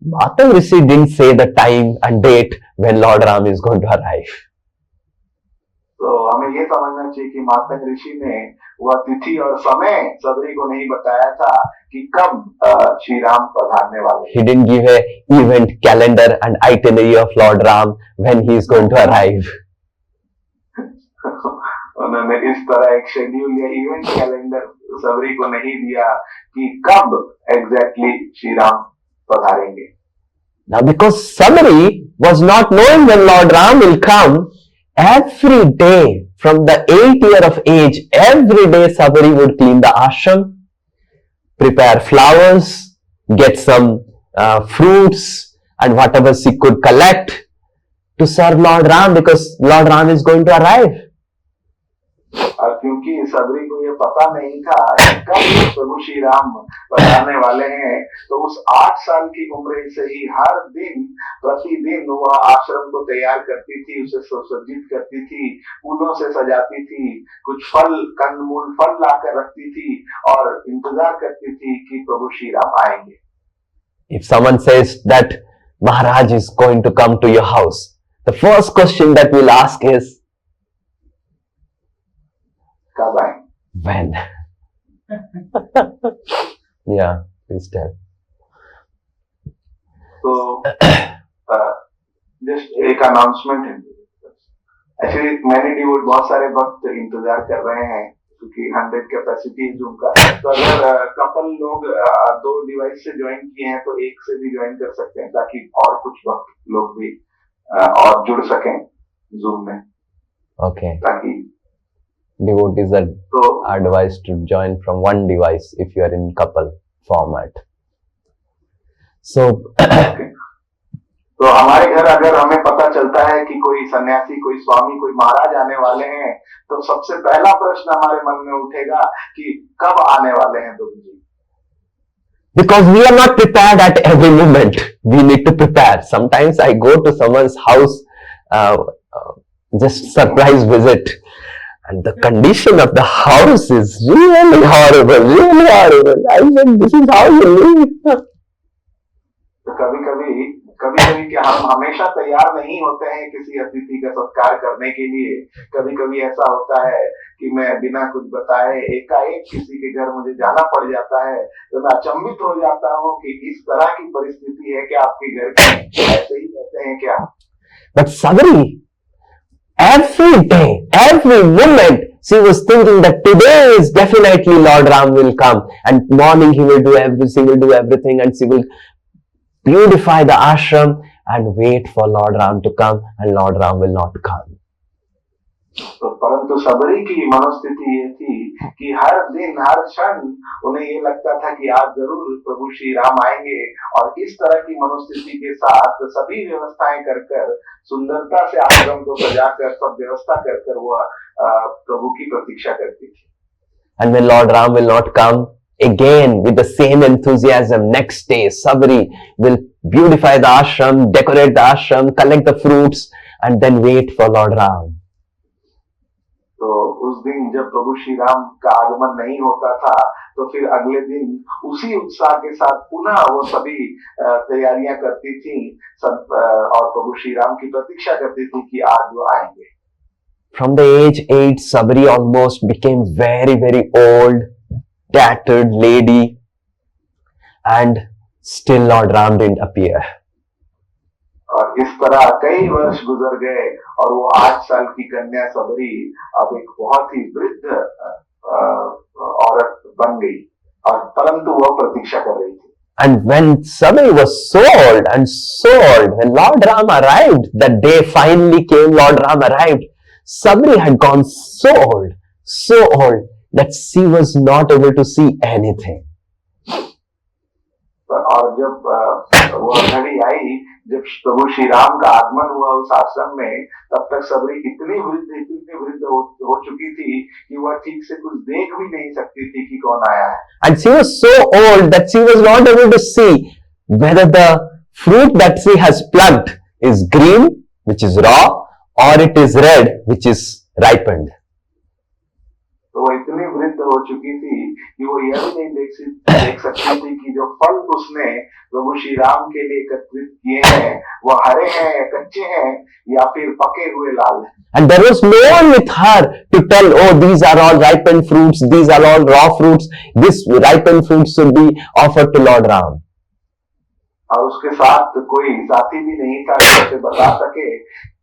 Matang Rishi didn't say the time and date when Lord Ram is going to arrive. तो हमें ये समझना चाहिए कि मातंग ऋषि ने वह तिथि और समय सबरी को नहीं बताया था कि कब श्री राम पधारने वाले. He didn't give a event calendar and itinerary of Lord Ram when he is going to arrive. उन्होंने इस तरह एक शेड्यूल या इवेंट कैलेंडर सबरी को नहीं दिया कि कब एग्जैक्टली श्री राम पधारेंगे. Now, because Sabri was not knowing when Lord Ram will come. Every day, from the 8 year of age, every day Sabari would clean the ashram, prepare flowers, get some fruits and whatever she could collect to serve Lord Ram, because Lord Ram is going to arrive. और क्योंकि सबरी को ये पता नहीं था कि कब प्रभु श्री राम पधारने वाले हैं, तो उस 8 साल की उम्र से ही हर दिन प्रतिदिन वह आश्रम को तैयार करती थी, उसे सुसज्जित करती थी, फूलों से सजाती थी, कुछ फल कंदमूल फल लाकर रखती थी और इंतजार करती थी कि प्रभु श्री राम आएंगे. If someone says that Maharaj is going to come to your house, the first question that we'll ask is, कब आएंगे? when? Yeah, please tell. तो जस्ट एक अनाउंसमेंट है. एक्चुअली मैंने डिवोट बहुत सारे वक्त इंतजार कर रहे हैं क्योंकि 100 कैपेसिटी है जूम का. तो अगर कपल लोग 2 डिवाइस से ज्वाइन किए हैं तो एक से भी ज्वाइन कर सकते हैं ताकि और कुछ वक्त लोग भी और जुड़ सकें जूम में. Okay. ताकि Devotees are advised to join from one device if you are in couple format. So, तो हमारे घर अगर हमें पता चलता है कि कोई सन्यासी, कोई स्वामी, कोई महाराज आने वाले हैं, तो सबसे पहला प्रश्न हमारे मन में उठेगा कि कब आने वाले हैं प्रभु जी. because we are not prepared at every moment, we need to prepare. Sometimes I go to someone's house, just surprise visit. And the condition of the house is really horrible, really horrible. I said, this is how you live. तो कभी क्या हम हमेशा तैयार नहीं होते हैं किसी अतिथि का सत्कार करने के लिए. कभी कभी ऐसा होता है कि मैं बिना कुछ बताए एकाएक किसी के घर मुझे जाना पड़ जाता है, तो मैं अचंभित हो जाता हूँ कि इस तरह की परिस्थिति है कि आपके घर के ऐसे ही रहते हैं क्या. But Sabari, every day, every moment, she was thinking that today is definitely Lord Ram will come, and morning she will do everything, and she will beautify the ashram and wait for Lord Ram to come, and Lord Ram will not come. तो परंतु सबरी की मनोस्थिति ये थी कि हर दिन हर क्षण उन्हें ये लगता था कि आज जरूर प्रभु श्री राम आएंगे, और इस तरह की मनोस्थिति के साथ सभी व्यवस्थाएं कर सुंदरता से आश्रम को सजाकर सब व्यवस्था कर वह प्रभु की प्रतीक्षा करती थी. And when Lord Ram will not come, again with the same enthusiasm, next day Sabari will beautify the ashram, decorate the ashram, collect the fruits, and then wait for Lord Ram. तो उस दिन जब प्रभु श्री राम का आगमन नहीं होता था, तो फिर अगले दिन उसी उत्साह के साथ पुनः वो सभी तैयारियां करती थी सब, और प्रभु श्री राम की प्रतीक्षा करती थी कि आज वो आएंगे. From the age 8, Sabari almost became very, very old, tattered lady, and still Lord Ram didn't appear. और इस तरह कई वर्ष गुजर गए और वो 8 साल की कन्या सबरी अब एक बहुत ही वृद्ध औरत बन गई, और परंतु वह प्रतीक्षा कर रही थी. And when Sabari was so old, when Lord Ram arrived, that day finally came, Lord Ram arrived, Sabari had gone so old that she was not able to see anything. और जब वह घड़ी आई, जब प्रभु श्री राम का आगमन हुआ उस आश्रम में, तब तक सबरी इतनी वृद्ध हो चुकी थी कि वह ठीक से कुछ देख भी नहीं सकती थी कि कौन आया है. And she was so old that she was not able to see whether the fruit that she has plucked is green, which is raw, or it is red, which is ripened. तो वो इतनी वृद्ध हो चुकी थी कि वो यह भी नहीं देख सकती थी कि जो फल उसने प्रभु श्री राम के लिए एकत्रित किए हैं वो हरे हैं, कच्चे हैं, या फिर पके हुए लाल हैं. And there was no one with her to tell, oh, these are all ripened fruits, these are all raw fruits, this ripened fruits should be offered to Lord Ram. और उसके साथ कोई साथी भी नहीं था जो उसे बता सके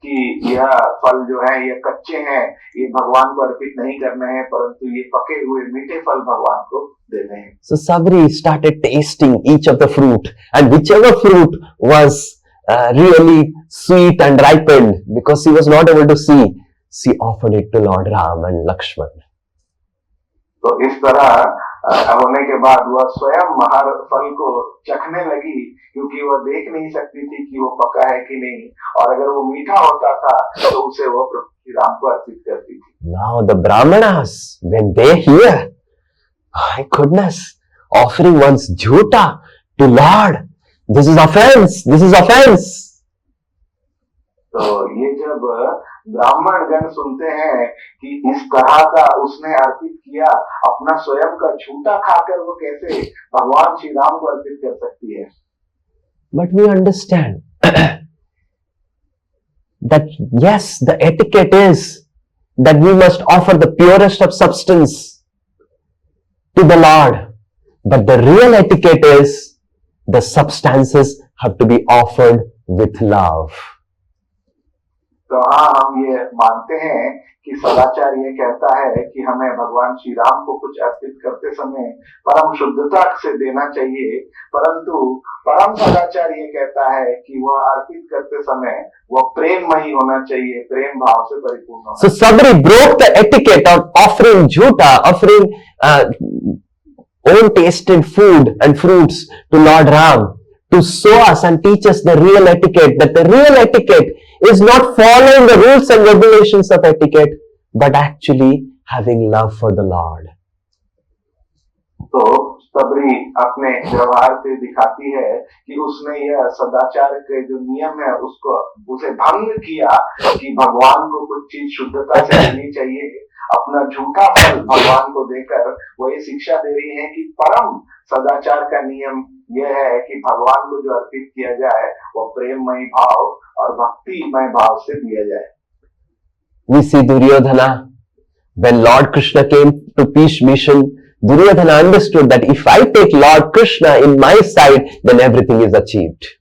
कि यह फल जो है ये कच्चे हैं, ये भगवान को अर्पित नहीं करने हैं, परंतु ये पके हुए मीठे फल भगवान को देने हैं. So Sabari started tasting each of the fruit, and whichever fruit was really sweet and ripened because she was not able to see. She offered it to Lord Ram and Lakshman. तो इस तरह होने के बाद वह स्वयं हर फल को चखने लगी, क्योंकि वह देख नहीं सकती थी कि वो पका है कि नहीं, और अगर वो मीठा होता था तो उसे वो प्रभु श्री राम को अर्पित करती थी. Now the Brahmanas, when they hear, my goodness, offering one's jhuta to Lord, this is offense, this is offense. तो ये जब ब्राह्मण गण सुनते हैं कि इस तरह का उसने अर्पित किया, अपना स्वयं का झूठा खाकर वो कैसे भगवान श्री राम को अर्पित कर सकती है. But we understand that yes, the etiquette is that we must offer the purest of substance to the Lord. But the real etiquette is the substances have to be offered with love. तो हाँ, हम ये मानते हैं कि सदाचार ये कहता है कि हमें भगवान श्री राम को कुछ अर्पित करते समय परम शुद्धता से देना चाहिए, परंतु परम सदाचार ये कहता है कि वह अर्पित करते समय वह प्रेममयी होना चाहिए, प्रेम भाव से परिपूर्ण होना. So somebody broke the etiquette of offering jhuta, offering own tasted food and fruits to Lord Ram to show us and teach us the real etiquette, that the real etiquette is not following the rules and regulations of etiquette, but actually having love for the Lord. तो सबरी अपने व्यवहार से दिखाती है कि उसने यह सदाचार के जो नियम है उसे भंग किया कि भगवान को कुछ चीज शुद्धता से देनी चाहिए, अपना झूठा फल भगवान को देकर वो ये शिक्षा दे रही है कि परम सदाचार का नियम यह है कि भगवान को जो अर्पित किया जाए वो प्रेममय भाव और भक्तिमय भाव से दिया जाए. We see Duryodhana, when Lord Krishna came to peace mission, Duryodhana understood that if I take Lord Krishna in my side, then everything is achieved.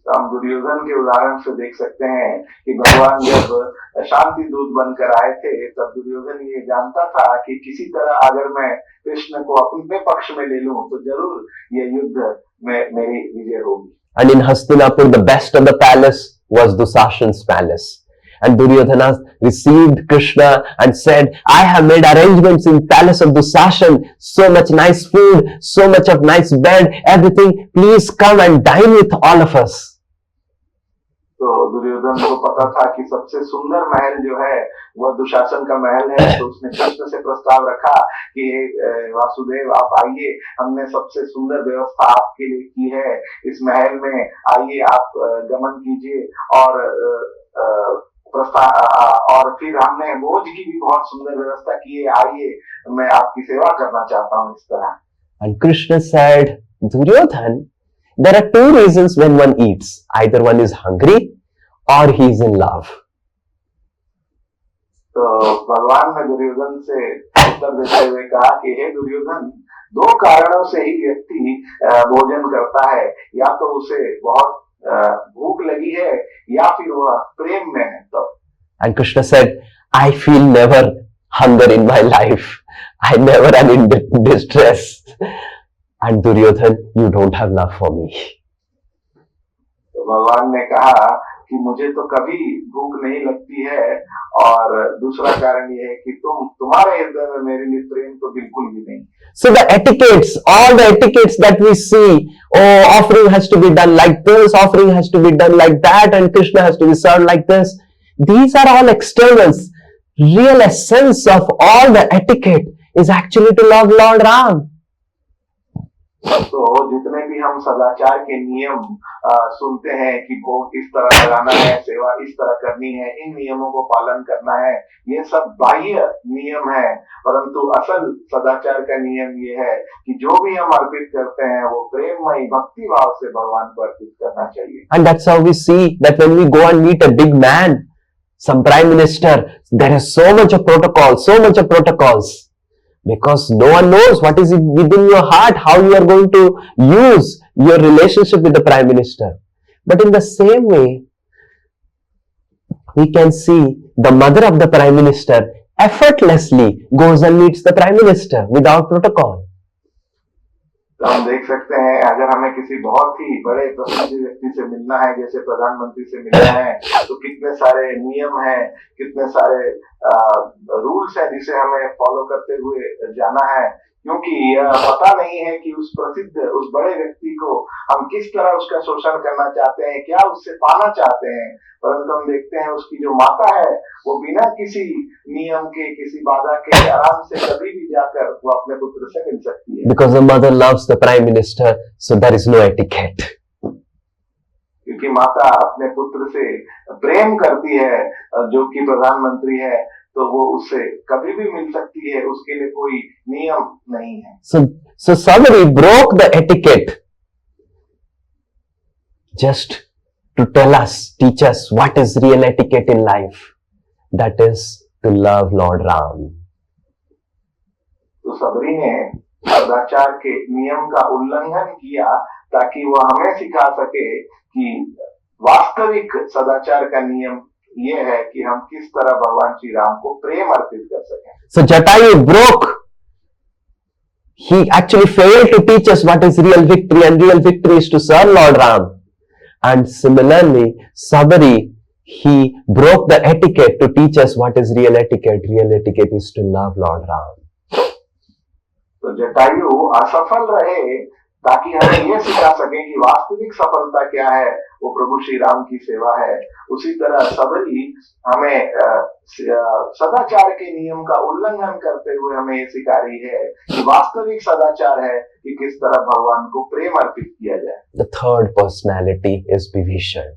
हम दुर्योधन के उदाहरण से देख सकते हैं कि भगवान जब शांति दूत बनकर आए थे, तब दुर्योधन ये जानता था कि किसी तरह अगर मैं कृष्ण को अपने पक्ष में ले लूं तो जरूर ये युद्ध में मेरी विजय होगी. And in Hastinapur, the best of the palace was Dusashan's palace. And Duryodhana received Krishna and said, I have made arrangements in palace of Dusashan, so much nice food, so much of nice bed, everything. Please come and dine with all of us. तो दुर्योधन को पता था कि सबसे सुंदर महल जो है वह दुशासन का महल है, तो उसने कृष्ण से प्रस्ताव रखा कि वासुदेव आप आइए, हमने सबसे सुंदर व्यवस्था आपके लिए की है, इस महल में आइए, आप गमन कीजिए, और फिर हमने भोज की भी बहुत सुंदर व्यवस्था की है, आइए मैं आपकी सेवा करना चाहता हूँ, इस तरह. And Krishna said, Duryodhan, there are two reasons when one eats. Either one is hungry or he is in love. तो भगवान ने दुर्योधन से उत्तर देते हुए कहा कि हे दुर्योधन, दो कारणों से ही व्यक्ति भोजन करता है, या तो उसे बहुत भूख लगी है या फिर वह प्रेम में है. तो And Krishna said, I feel never hunger in my life. I never am in distress. And Duryodhan, you don't have love for me. तो भगवान ने कहा कि मुझे तो कभी भूख नहीं लगती है, और दूसरा कारण यह है कि तुम्हारे हृदय में मेरे लिए प्रेम तो बिल्कुल भी नहीं. So the etiquettes, all the etiquettes that we see, oh, offering has to be done like this, offering has to be done like that, and Krishna has to be served like this. These are all externals. Real essence of all the etiquette is actually to love Lord Ram. तो जितने भी हम सदाचार के नियम सुनते हैं कि भोग इस तरह लगाना है, सेवा इस तरह करनी है, इन नियमों को पालन करना है, ये सब बाह्य नियम है, परंतु असल सदाचार का नियम ये है कि जो भी हम अर्पित करते हैं वो प्रेममय भक्ति भाव से भगवान को अर्पित करना चाहिए. And that's how we see that when we go and meet a big man, some prime minister, there is so much of protocol, so much of protocols. Because no one knows what is within your heart, how you are going to use your relationship with the Prime Minister. But in the same way, we can see the mother of the Prime Minister effortlessly goes and meets the Prime Minister without protocol. तो हम देख सकते हैं अगर हमें किसी बहुत ही बड़े प्रसिद्ध व्यक्ति से मिलना है, जैसे प्रधानमंत्री से मिलना है, तो कितने सारे नियम हैं, कितने सारे रूल्स हैं जिसे हमें फॉलो करते हुए जाना है, क्योंकि यह पता नहीं है कि उस प्रसिद्ध, उस बड़े व्यक्ति को हम किस तरह उसका शोषण करना चाहते हैं, क्या उससे पाना चाहते हैं। परंतु हम देखते हैं उसकी जो माता है वो बिना किसी नियम के, किसी बाधा के आराम से कभी भी जाकर वो अपने पुत्र से मिल सकती है। Because the mother loves the prime minister, so there is no etiquette. क्योंकि माता अपने पुत्र से प्रेम करती है, जो कि प्रधानमंत्री है, तो वो उससे कभी भी मिल सकती है, उसके लिए कोई नियम नहीं है। So somebody broke the etiquette just to tell us, teach us what is real etiquette in life. That is to love Lord Ram. तो सबरी ने सदाचार के नियम का उल्लंघन किया ताकि वह हमें सिखा सके कि वास्तविक सदाचार का नियम ये है कि हम किस तरह भगवान श्री राम को प्रेम अर्पित कर सकें। So Jatayu broke. He actually failed to teach us what is real victory, and real victory is to serve Lord Ram. And similarly, Sabari, he broke the etiquette to teach us what is real etiquette. Real etiquette is to love Lord Ram. तो जटायु असफल रहे ताकि हमें यह सिखा सके कि वास्तविक सफलता क्या है, वो प्रभु श्री राम की सेवा है। उसी तरह सबरी हमें सदाचार के नियम का उल्लंघन करते हुए हमें ये सिखा रही है कि वास्तविक सदाचार है कि किस तरह भगवान को प्रेम अर्पित किया जाए। The third personality is Vibhishan.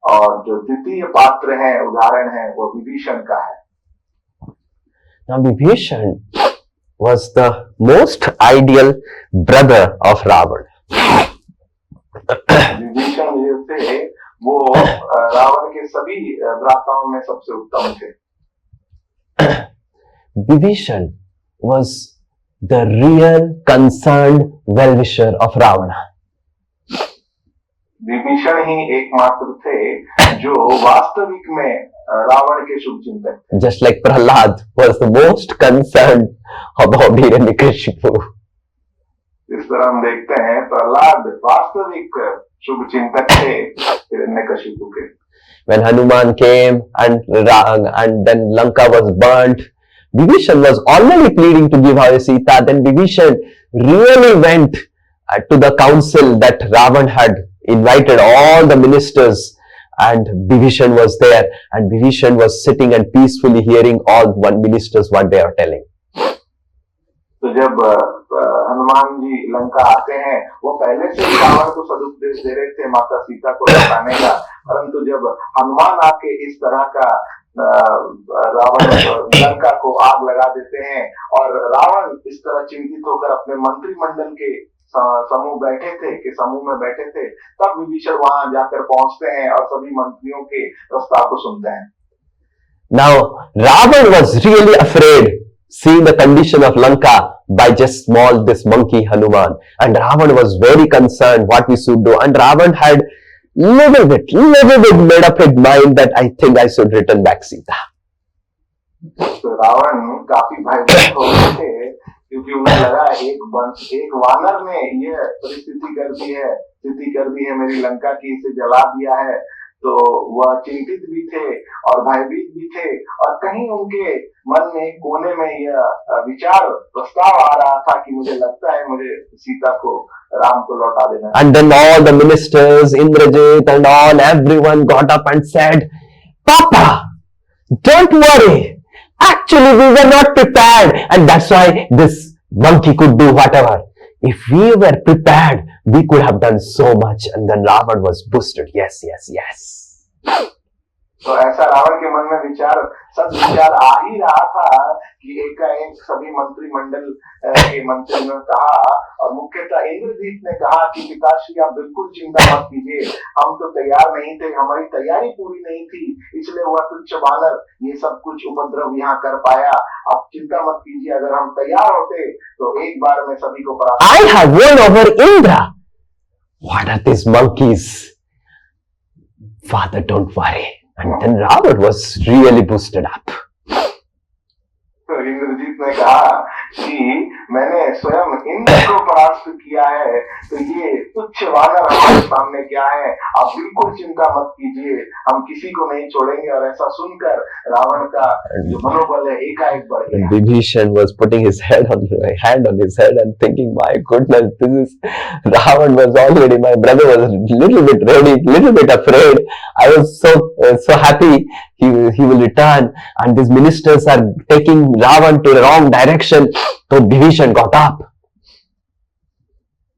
और जो द्वितीय पात्र है, उदाहरण है, वो विभीषण का है। Now Vibhishan was the most ideal brother of Ravan. Vibhishan जो थे वो रावण के सभी भ्राताओं में सबसे उत्तम थे। Vibhishan was the real concerned well-wisher of Ravana. Vibhishan ही एकमात्र थे जो वास्तविक में रावण के शुभ चिंतक थे। Just like Prahlad was the most concerned about Hiranyakashipu. इस तरह हम देखते हैं प्रहलाद वास्तविक शुभ चिंतक थे हिरण्यकशिपु के। When Hanuman came and then Lanka was burnt, Vibhishan was already pleading to give away Sita. Then Vibhishan really went to the council that Ravan had invited all the ministers, and Vibhishan was there, and Vibhishan was sitting and peacefully hearing all one ministers what they are telling. तो जब हनुमान जी लंका आते हैं, वो पहले से ही रावण को सदुपदेश दे रहे थे माता सीता को लौटाने का, परंतु जब हनुमान आके इस तरह का रावण लंका को आग लगा देते हैं और रावण इस तरह चिंतित होकर अपने मंत्रिमंडल के समूह में बैठे थे, तब विभीषण वहां जाकर पहुंचते हैं और सभी मंत्रियों के प्रस्ताव को सुनते हैं। Now Ravan was really afraid seeing the condition of Lanka by just this monkey Hanuman, and Ravan was very concerned what we should do, and Ravan had little bit made up his mind that I think I should return back Sita. तो रावण काफी भयभीत हो गए थे क्योंकि उन्हें लगा एक वानर ने ये परिस्थिति कर दी है मेरी लंका की, इसे जला दिया है। तो वह चिंतित भी थे और भयभीत भी थे, और कहीं उनके मन में कोने में यह विचार प्रस्ताव आ रहा था कि मुझे लगता है मुझे सीता को राम को लौटा देना। And then all the ministers, Indrajit and all, everyone got up and said, Papa, don't worry. Actually, we were not prepared, and that's why this monkey could do whatever. If we were prepared, we could have done so much. And then Ravan was boosted. Yes. तो ऐसा रावण के मन में विचार आ ही रहा था कि एकाएक सभी मंत्रिमंडल के मंत्रियों ने कहा, और मुख्यतः इंद्रजीत ने कहा कि पिताश्री आप बिल्कुल चिंता मत कीजिए, हम तो तैयार नहीं थे, हमारी तैयारी पूरी नहीं थी, इसलिए वह तुच्छ वानर ये सब कुछ उपद्रव यहाँ कर पाया। आप चिंता मत कीजिए, अगर हम तैयार होते तो एक बार में सभी को परास्त। I have won over Indra. What are these monkeys? Father, don't worry. And then Ravan was really boosted up. तो इंद्रजीत ने कहा कि मैंने स्वयं इंद्र को परास्त किया है, तो ये तुच्छ वानर हमारे सामने क्या है? आप बिल्कुल चिंता मत कीजिए, हम किसी को नहीं छोड़ेंगे। और ऐसा सुनकर रावण का जो मनोबल है एकाएक बढ़ गया। Vibhishan was putting his hand on his head and thinking, my goodness, this is Ravan was already, my brother was a little bit ready, little bit afraid. I was so happy he will return, and these ministers are taking Ravan to the wrong direction. So Vibhishan got up.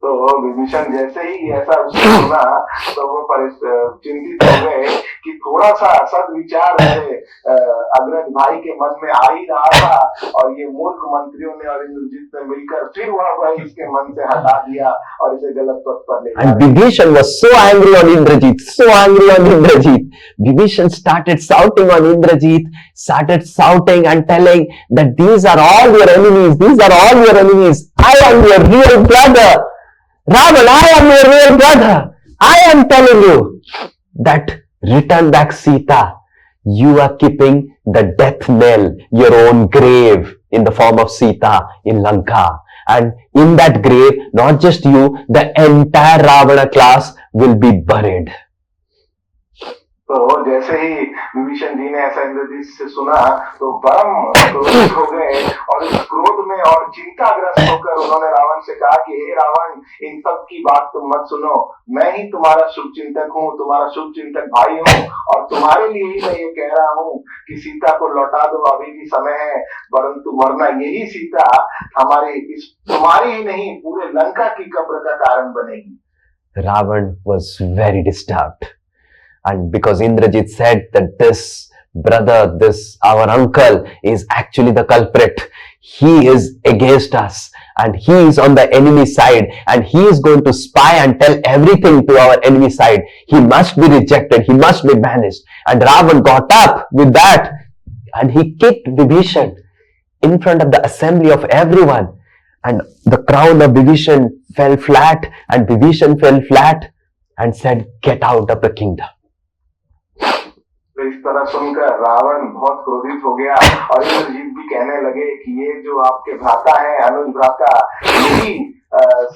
तो विभीषण जैसे ही ऐसा उसने सुना तो वो चिंतित हो गए कि थोड़ा सा सद्विचार मेरे अग्रज भाई के मन में आ ही रहा था, और ये मूर्ख मंत्रियों ने और इंद्रजीत ने मिलकर फिर वह भाई इसके मन से हटा दिया और इसे गलत पथ पर ले गए। And Vibhishan was so angry on Indrajit, so angry on Indrajit. Vibhishan started shouting on Indrajit, started shouting and telling that these are all your enemies, these are all your enemies. I am your real brother. Ravan, I am your real brother. I am telling you that return back Sita. You are keeping the death knell, your own grave in the form of Sita in Lanka. And in that grave, not just you, the entire Ravana class will be buried. तो जैसे ही विभीषण जी ने ऐसा इंद्रजीत से सुना तो परम क्रोधित हो गए, और इस क्रोध में और चिंताग्रस्त होकर उन्होंने रावण से कहा कि हे रावण, इन सब की बात तुम मत सुनो, मैं ही तुम्हारा शुभचिंतक हूँ, तुम्हारा शुभचिंतक भाई हूँ, और तुम्हारे लिए ही मैं ये कह रहा हूँ कि सीता को लौटा दो, अभी भी समय है, परंतु वरना यही सीता हमारे इस तुम्हारी ही नहीं पूरे लंका की कब्र का कारण बनेगी। Ravan was very disturbed. And because Indrajit said that this brother, this our uncle is actually the culprit, he is against us and he is on the enemy side and he is going to spy and tell everything to our enemy side. He must be rejected, he must be banished. And Ravan got up with that and he kicked Vibhishan in front of the assembly of everyone. And the crown of Vibhishan fell flat and Vibhishan fell flat and said, get out of the kingdom. तो इस तरह सुनकर रावण बहुत क्रोधित हो गया, और इंद्रजीत भी कहने लगे कि ये जो आपके भ्राता हैं, अनुज भ्राता, यही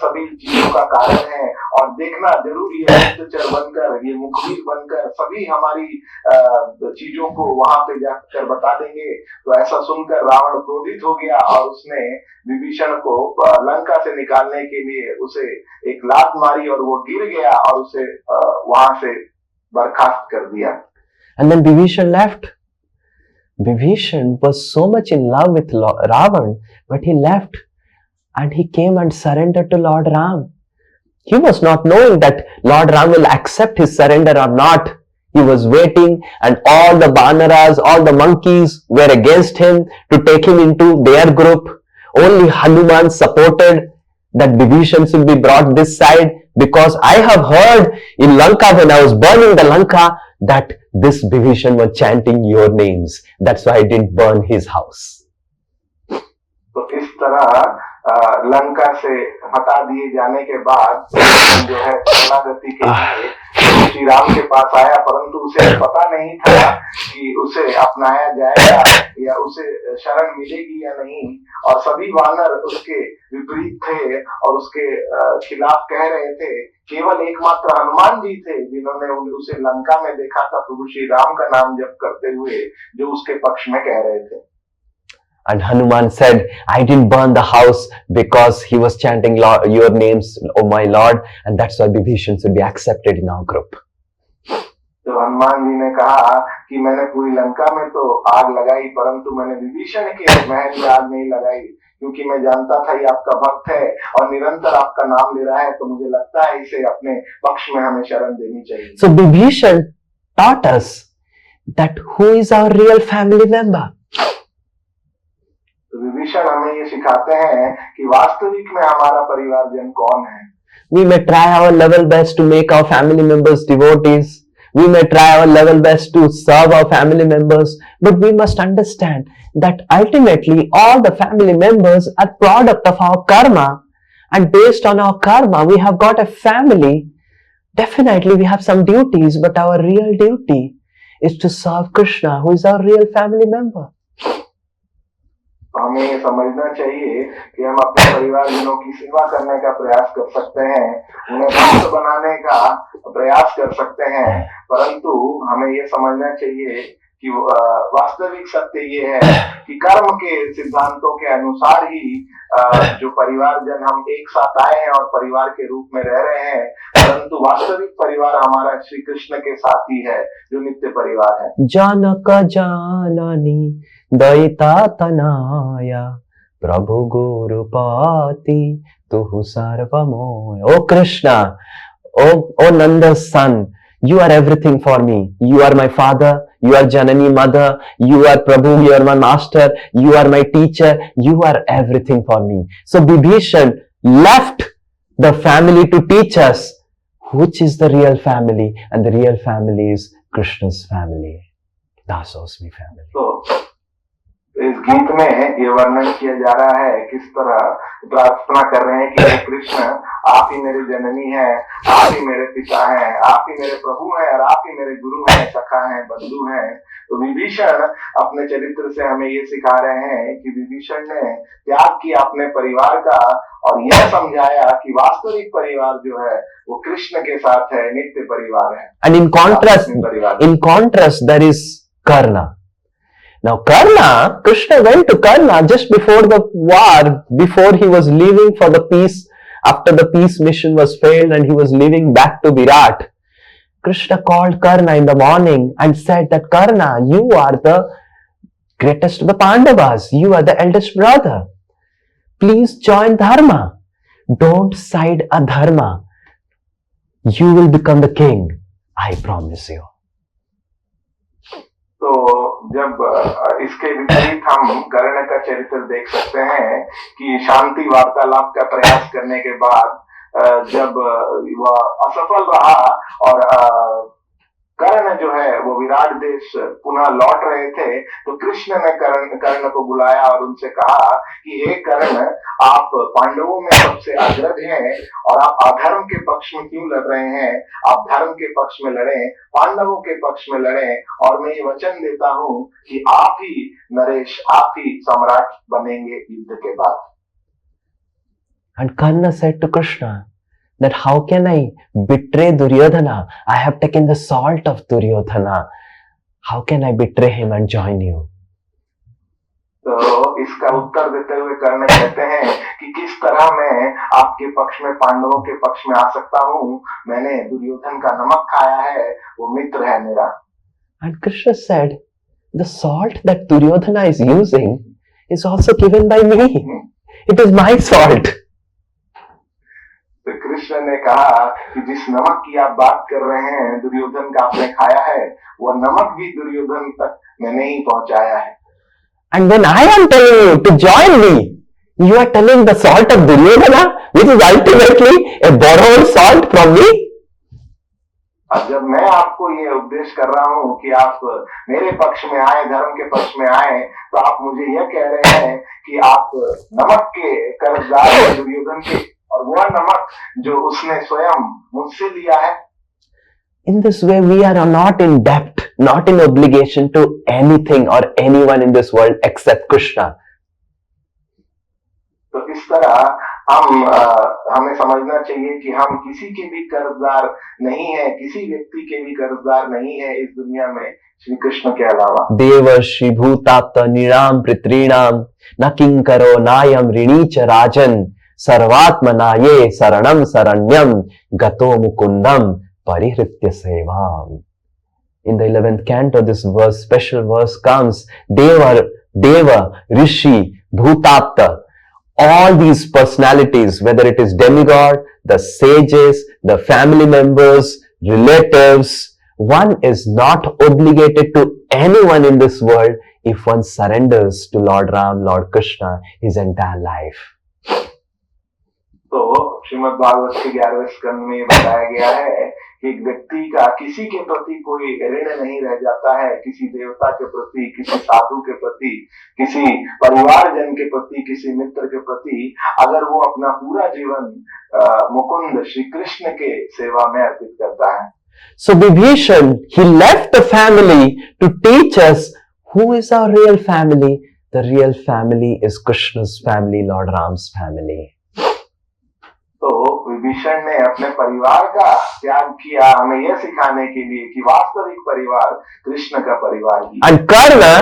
सभी चीजों का कारण है, और देखना जरूरी है गुप्तचर बनकर, ये मुखबिर बनकर सभी हमारी चीजों को वहां पे जाकर बता देंगे। तो ऐसा सुनकर रावण क्रोधित हो गया और उसने विभीषण को लंका से निकालने के लिए उसे एक लात मारी और वो गिर गया और उसे वहां से बर्खास्त कर दिया। And then Vibhishan left. Vibhishan was so much in love with Ravan, but he left and he came and surrendered to Lord Ram. He was not knowing that Lord Ram will accept his surrender or not. He was waiting, and all the Banaras, all the monkeys were against him to take him into their group. Only Hanuman supported that Vibhishan should be brought this side, because I have heard in Lanka, when I was burning the Lanka, that this Vibhishan was chanting your names. That's why I didn't burn his house. तो इस तरह लंका से हटा दिए जाने के बाद जो है शरणागति के लिए श्री राम के पास आया, परंतु उसे पता नहीं था कि उसे अपनाया जाएगा या उसे शरण मिलेगी या नहीं, और सभी वानर उसके विपरीत थे और उसके खिलाफ कह रहे थे। केवल एकमात्र हनुमान जी थे जिन्होंने उसे लंका में देखा था प्रभु श्री राम का नाम जप करते हुए, जो उसके पक्ष में कह रहे थे। And Hanuman said, I didn't burn the house because he was chanting your names, oh my Lord, and that's why Vibhishan should be accepted in our group. तो हनुमान जी ने कहा कि मैंने पूरी लंका में तो आग लगाई, परंतु मैंने विभीषण के महल में आग नहीं लगाई, क्योंकि मैं जानता था ये आपका भक्त है और निरंतर आपका नाम ले रहा है, तो मुझे लगता है इसे अपने पक्ष में हमें शरण देनी चाहिए। So Vibhishan taught us that who is our real family member. Vibhishan हमें ये सिखाते हैं कि वास्तविक में हमारा परिवारजन कौन है। We may try our level best to make our family members devotees. We may try our level best to serve our family members, but we must understand that ultimately all the family members are product of our karma, and based on our karma we have got a family. Definitely we have some duties, but our real duty is to serve Krishna, who is our real family member. हमें ये समझना चाहिए कि हम अपने परिवारजनों की सेवा करने का प्रयास कर सकते हैं, उन्हें भक्त बनाने का प्रयास कर सकते हैं, परंतु हमें ये समझना चाहिए कि वास्तविक सत्य ये है कि कर्म के सिद्धांतों के अनुसार ही जो परिवारजन हम एक साथ आए हैं और परिवार के रूप में रह रहे हैं, परंतु वास्तविक परिवार हमारा श्री कृष्ण के साथ ही है, जो नित्य परिवार है। जनक जननी दयिता तनया प्रभु गुरुपति तुहु सर्वमोय। ओ कृष्णा, ओ Nanda's son, you are everything for me. You are my father, you are Janani mother, you are Prabhu, you are my master, you are my teacher, you are everything for me. So Bibhishan left the family to teach us which is the real family, and the real family is Krishna's family, Dasosmi family. तो इस गीत में ये वर्णन किया जा रहा है किस तरह प्रार्थना कर रहे हैं कि हे कृष्ण, आप ही मेरे जननी हैं, आप ही मेरे पिता हैं, आप ही मेरे प्रभु हैं और आप ही मेरे गुरु हैं, सखा हैं, बंधु हैं। तो विभीषण अपने चरित्र से हमें ये सिखा रहे हैं कि विभीषण ने त्याग किया अपने परिवार का और यह समझाया कि वास्तविक परिवार जो है वो कृष्ण के साथ है, नित्य परिवार है। And in contrast, there is Karna. Now Karna, Krishna went to Karna just before the war, before he was leaving for the peace, after the peace mission was failed and he was leaving back to Virat. Krishna called Karna in the morning and said that Karna, you are the greatest of the Pandavas, you are the eldest brother. Please join Dharma. Don't side Adharma. You will become the king. I promise you. तो जब इसके विपरीत हम कर्ण का चरित्र देख सकते हैं कि शांति वार्तालाप का प्रयास करने के बाद जब वह असफल रहा और कर्ण जो है वो विराट देश पुनः लौट रहे थे, तो कृष्ण ने कर्ण को बुलाया और उनसे कहा कि हे कर्ण, आप पांडवों में सबसे अग्रज हैं और आप अधर्म के पक्ष में क्यों लड़ रहे हैं? आप धर्म के पक्ष में लड़ें, पांडवों के पक्ष में लड़ें, और मैं ये वचन देता हूं कि आप ही नरेश, आप ही सम्राट बनेंगे युद्ध के बाद। And Karna said to Krishna that how can I betray Duryodhana? I have taken the salt of Duryodhana. How can I betray him and join you? तो इसका उत्तर देते हुए कर्ण कहते हैं कि किस तरह मैं आपके पक्ष में, पांडवों के पक्ष में आ सकता हूँ? मैंने दुर्योधन का नमक खाया है, वो मित्र है मेरा। And Krishna said, the salt that Duryodhana is using is also given by me. It is my salt. तो कृष्ण ने कहा कि जिस नमक की आप बात कर रहे हैं, दुर्योधन का आपने खाया है, वह नमक भी दुर्योधन तक मैंने ही पहुंचाया है। And when I am telling you to join me, you are telling the salt of Duryodhana, which is ultimately a borrowed salt from me. अब जब मैं आपको ये उपदेश कर रहा हूँ कि आप मेरे पक्ष में आए, धर्म के पक्ष में आए, तो आप मुझे यह कह रहे हैं कि आप नमक के कर्जदार हैं दुर्योधन के, और वह नमक जो उसने स्वयं मुझसे लिया है। In this way, we are not in debt, not in obligation to anything or anyone in this world except Krishna. तो इस तरह हमें समझना चाहिए कि हम किसी के भी कर्जदार नहीं है, किसी व्यक्ति के भी कर्जदार नहीं है इस दुनिया में श्री कृष्ण के अलावा। देवर्षि भूतात्म निराम पितॄणाम न किंकरो नायम ऋणी च राजन सर्वात्मना ये शरणम शरण्यम गतो Mukundan परिहृत्य सेवाम. In the 11th canto, this verse, special verse comes. Deva, Rishi, Bhutatta, all these personalities, whether it is demigod, the sages, the family members, relatives, one is not obligated to anyone in this world if one surrenders to Lord Ram, Lord Krishna, his entire life. तो श्रीमद् भागवत के 11वें स्कंद में बताया गया है कि एक व्यक्ति का किसी के प्रति कोई ऋण नहीं रह जाता है, किसी देवता के प्रति, किसी साधु के प्रति, किसी परिवारजन के प्रति, किसी मित्र के प्रति, अगर वो अपना पूरा जीवन मुकुंद श्री कृष्ण के सेवा में अर्पित करता है। So Vibhishan, he left the family to teach us who is our real family, The real family is Krishna's family, Lord Ram's family. तो विभीषण ने अपने परिवार का त्याग किया हमें यह सिखाने के लिए कि वास्तविक परिवार कृष्ण का परिवार ही है। And Karna,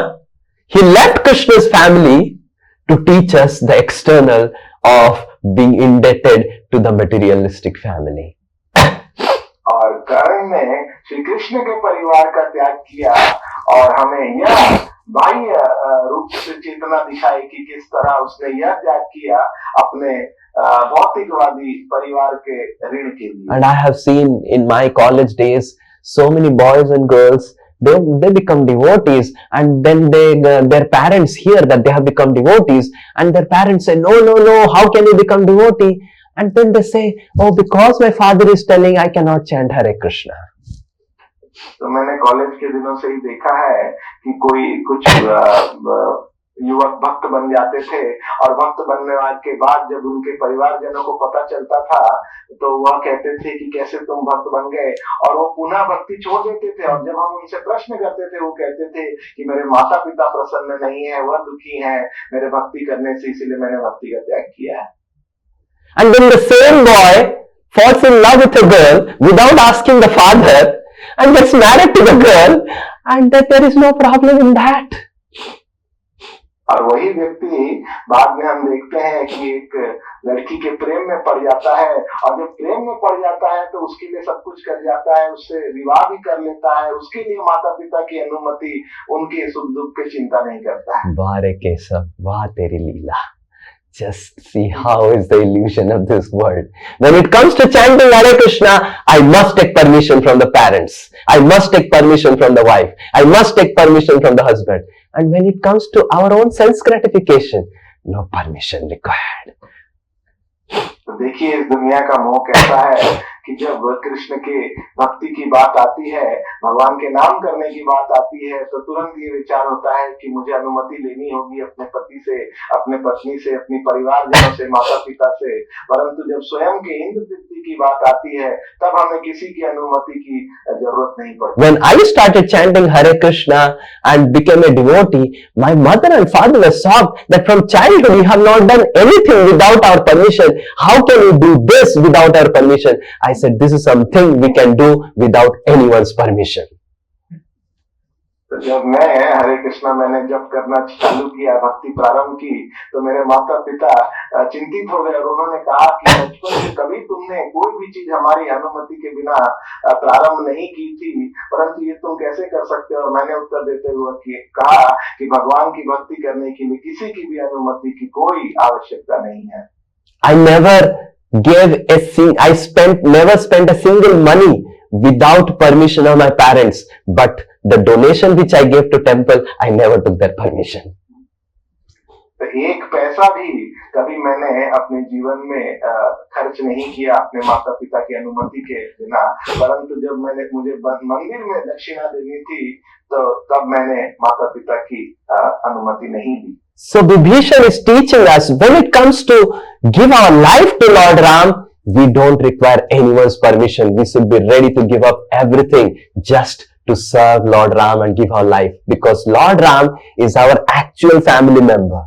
he left Krishna's family to teach us the external of being indebted to the materialistic family. और कर्ण ने श्री कृष्ण के परिवार का त्याग किया और हमें यह बाह्य रूप से चेतना दिखाई कि किस तरह उसने यह त्याग किया अपने भौतिकवादी परिवार के ऋण के लिए। And I have seen in my college days so many boys and girls, they become devotees, and then their parents hear that they have become devotees, and their parents say, no, how can you become devotee? And then they say, oh, because my father is telling I cannot chant Hare Krishna. तो मैंने college के दिनों से ही देखा है कि कुछ युवक भक्त बन जाते थे और भक्त बनने के बाद जब उनके परिवारजनों को पता चलता था तो वह कहते थे कि कैसे तुम भक्त बन गए, और वो पुनः भक्ति छोड़ देते थे। और जब हम उनसे प्रश्न करते थे वो कहते थे कि मेरे माता पिता प्रसन्न नहीं है, वह दुखी हैं मेरे भक्ति करने से, इसीलिए मैंने भक्ति का त्याग किया है। And then the same boy falls in love with a girl without asking the father and gets married to the girl, and that there is no problem in that. और वही व्यक्ति बाद में हम देखते हैं कि एक लड़की के प्रेम में पड़ जाता है, और जब प्रेम में पड़ जाता है तो उसके लिए सब कुछ कर जाता है, उससे विवाह भी कर लेता है, उसके लिए माता पिता की अनुमति, उनके सुख दुख की चिंता नहीं करता है। वाह रे केशव, वाह तेरी लीला. Just see how is the illusion of this world. When it comes to chanting Hare Krishna, I must take permission from the parents. I must take permission from the wife. I must take permission from the husband. And when it comes to our own sense gratification, no permission required. तो देखिए इस दुनिया का मोह कैसा है कि जब कृष्ण के भक्ति की बात आती है, भगवान के नाम करने की बात आती है, तो तुरंत ये विचार होता है कि मुझे अनुमति लेनी होगी अपने पति से, अपने पत्नी से, अपनी परिवारजनों से, माता पिता से। परंतु जब स्वयं के इंद्र तृप्ति की बात आती है तब हमें किसी की अनुमति की जरूरत नहीं पड़ती। When I started chanting Hare Krishna and became a devotee, my mother and father were shocked that from childhood we have not done anything without our permission. How can you do this without our permission? I said, this is something we can do without anyone's permission. तो जब मैं हरे कृष्णा मैंने जब करना चालू किया, भक्ति प्रारंभ की, तो मेरे माता पिता चिंतित हो गए और उन्होंने कहा कि बचपन से कभी तुमने कोई भी चीज हमारी अनुमति के बिना प्रारंभ नहीं की थी, परंतु ये तुम कैसे कर सकते हो? और मैंने उत्तर देते हुए कहा कि भगवान की भक्ति करने के लिए किसी की भी अनुमति की कोई आवश्यकता नहीं है। I never never spent a single money without permission of my parents, but the donation which I gave to temple, I never took their permission. तो एक पैसा भी कभी मैंने अपने जीवन में खर्च नहीं किया अपने माता पिता की अनुमति के बिना, परंतु जब मुझे मंदिर में दक्षिणा देनी थी तो तब मैंने माता पिता की अनुमति नहीं दी। So Vibhishan is teaching us, when it comes to give our life to Lord Ram, we don't require anyone's permission. We should be ready to give up everything just to serve Lord Ram and give our life, because Lord Ram is our actual family member.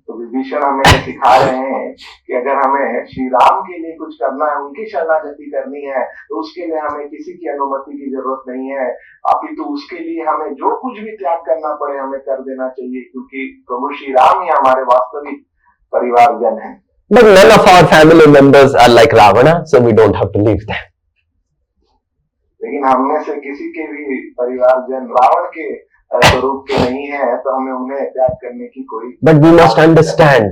तो विभीषण हमें सिखा रहे हैं कि अगर हमें श्री राम के लिए कुछ करना है, उनकी शरणागति करनी है, तो उसके लिए हमें किसी की अनुमति की जरूरत नहीं है, अपितु उसके लिए हमें जो कुछ भी त्याग करना पड़े हमें कर देना चाहिए, क्योंकि प्रभु श्री राम ही हमारे वास्तविक परिवारजन हैं। But none of our family members are like Ravana, so we don't have to leave them. लेकिन हमने से किसी के भी परिवारजन रावण के स्वरूप के नहीं है, तो हमें उन्हें त्याग करने की कोई। But we must understand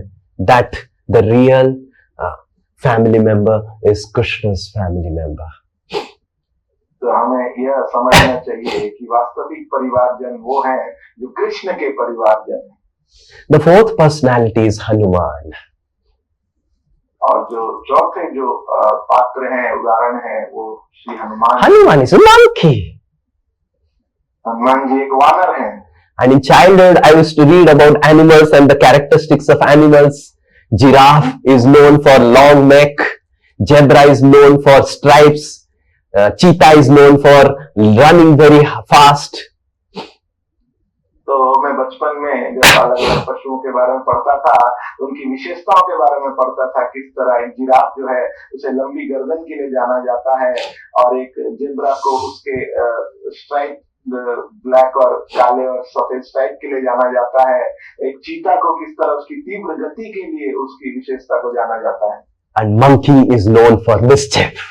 that the real family member is Krishna's family member. तो हमें यह समझना चाहिए कि वास्तविक परिवारजन वो हैं जो कृष्ण के परिवारजन हैं। The fourth personality is Hanuman. और जो चौथे जो पात्र हैं, उदाहरण है, वो Shri Hanuman. Hanuman is a monkey. Hanuman ji एक वानर हैं। And in childhood, I used to read about animals and the characteristics of animals. Giraffe is known for long neck. Zebra is known for stripes. Cheetah is known for running very fast. तो मैं बचपन में जब अलग अलग पशुओं के बारे में पढ़ता था, उनकी विशेषताओं के बारे में पढ़ता था, किस तरह एक जिराफ जो है उसे लंबी गर्दन के लिए जाना जाता है, और एक जेब्रा को उसके स्ट्राइप ब्लैक और काले और सफेद स्ट्राइप के लिए जाना जाता है, एक चीता को किस तरह उसकी तीव्र गति के लिए उसकी विशेषता को जाना जाता है, And monkey is known for mischief.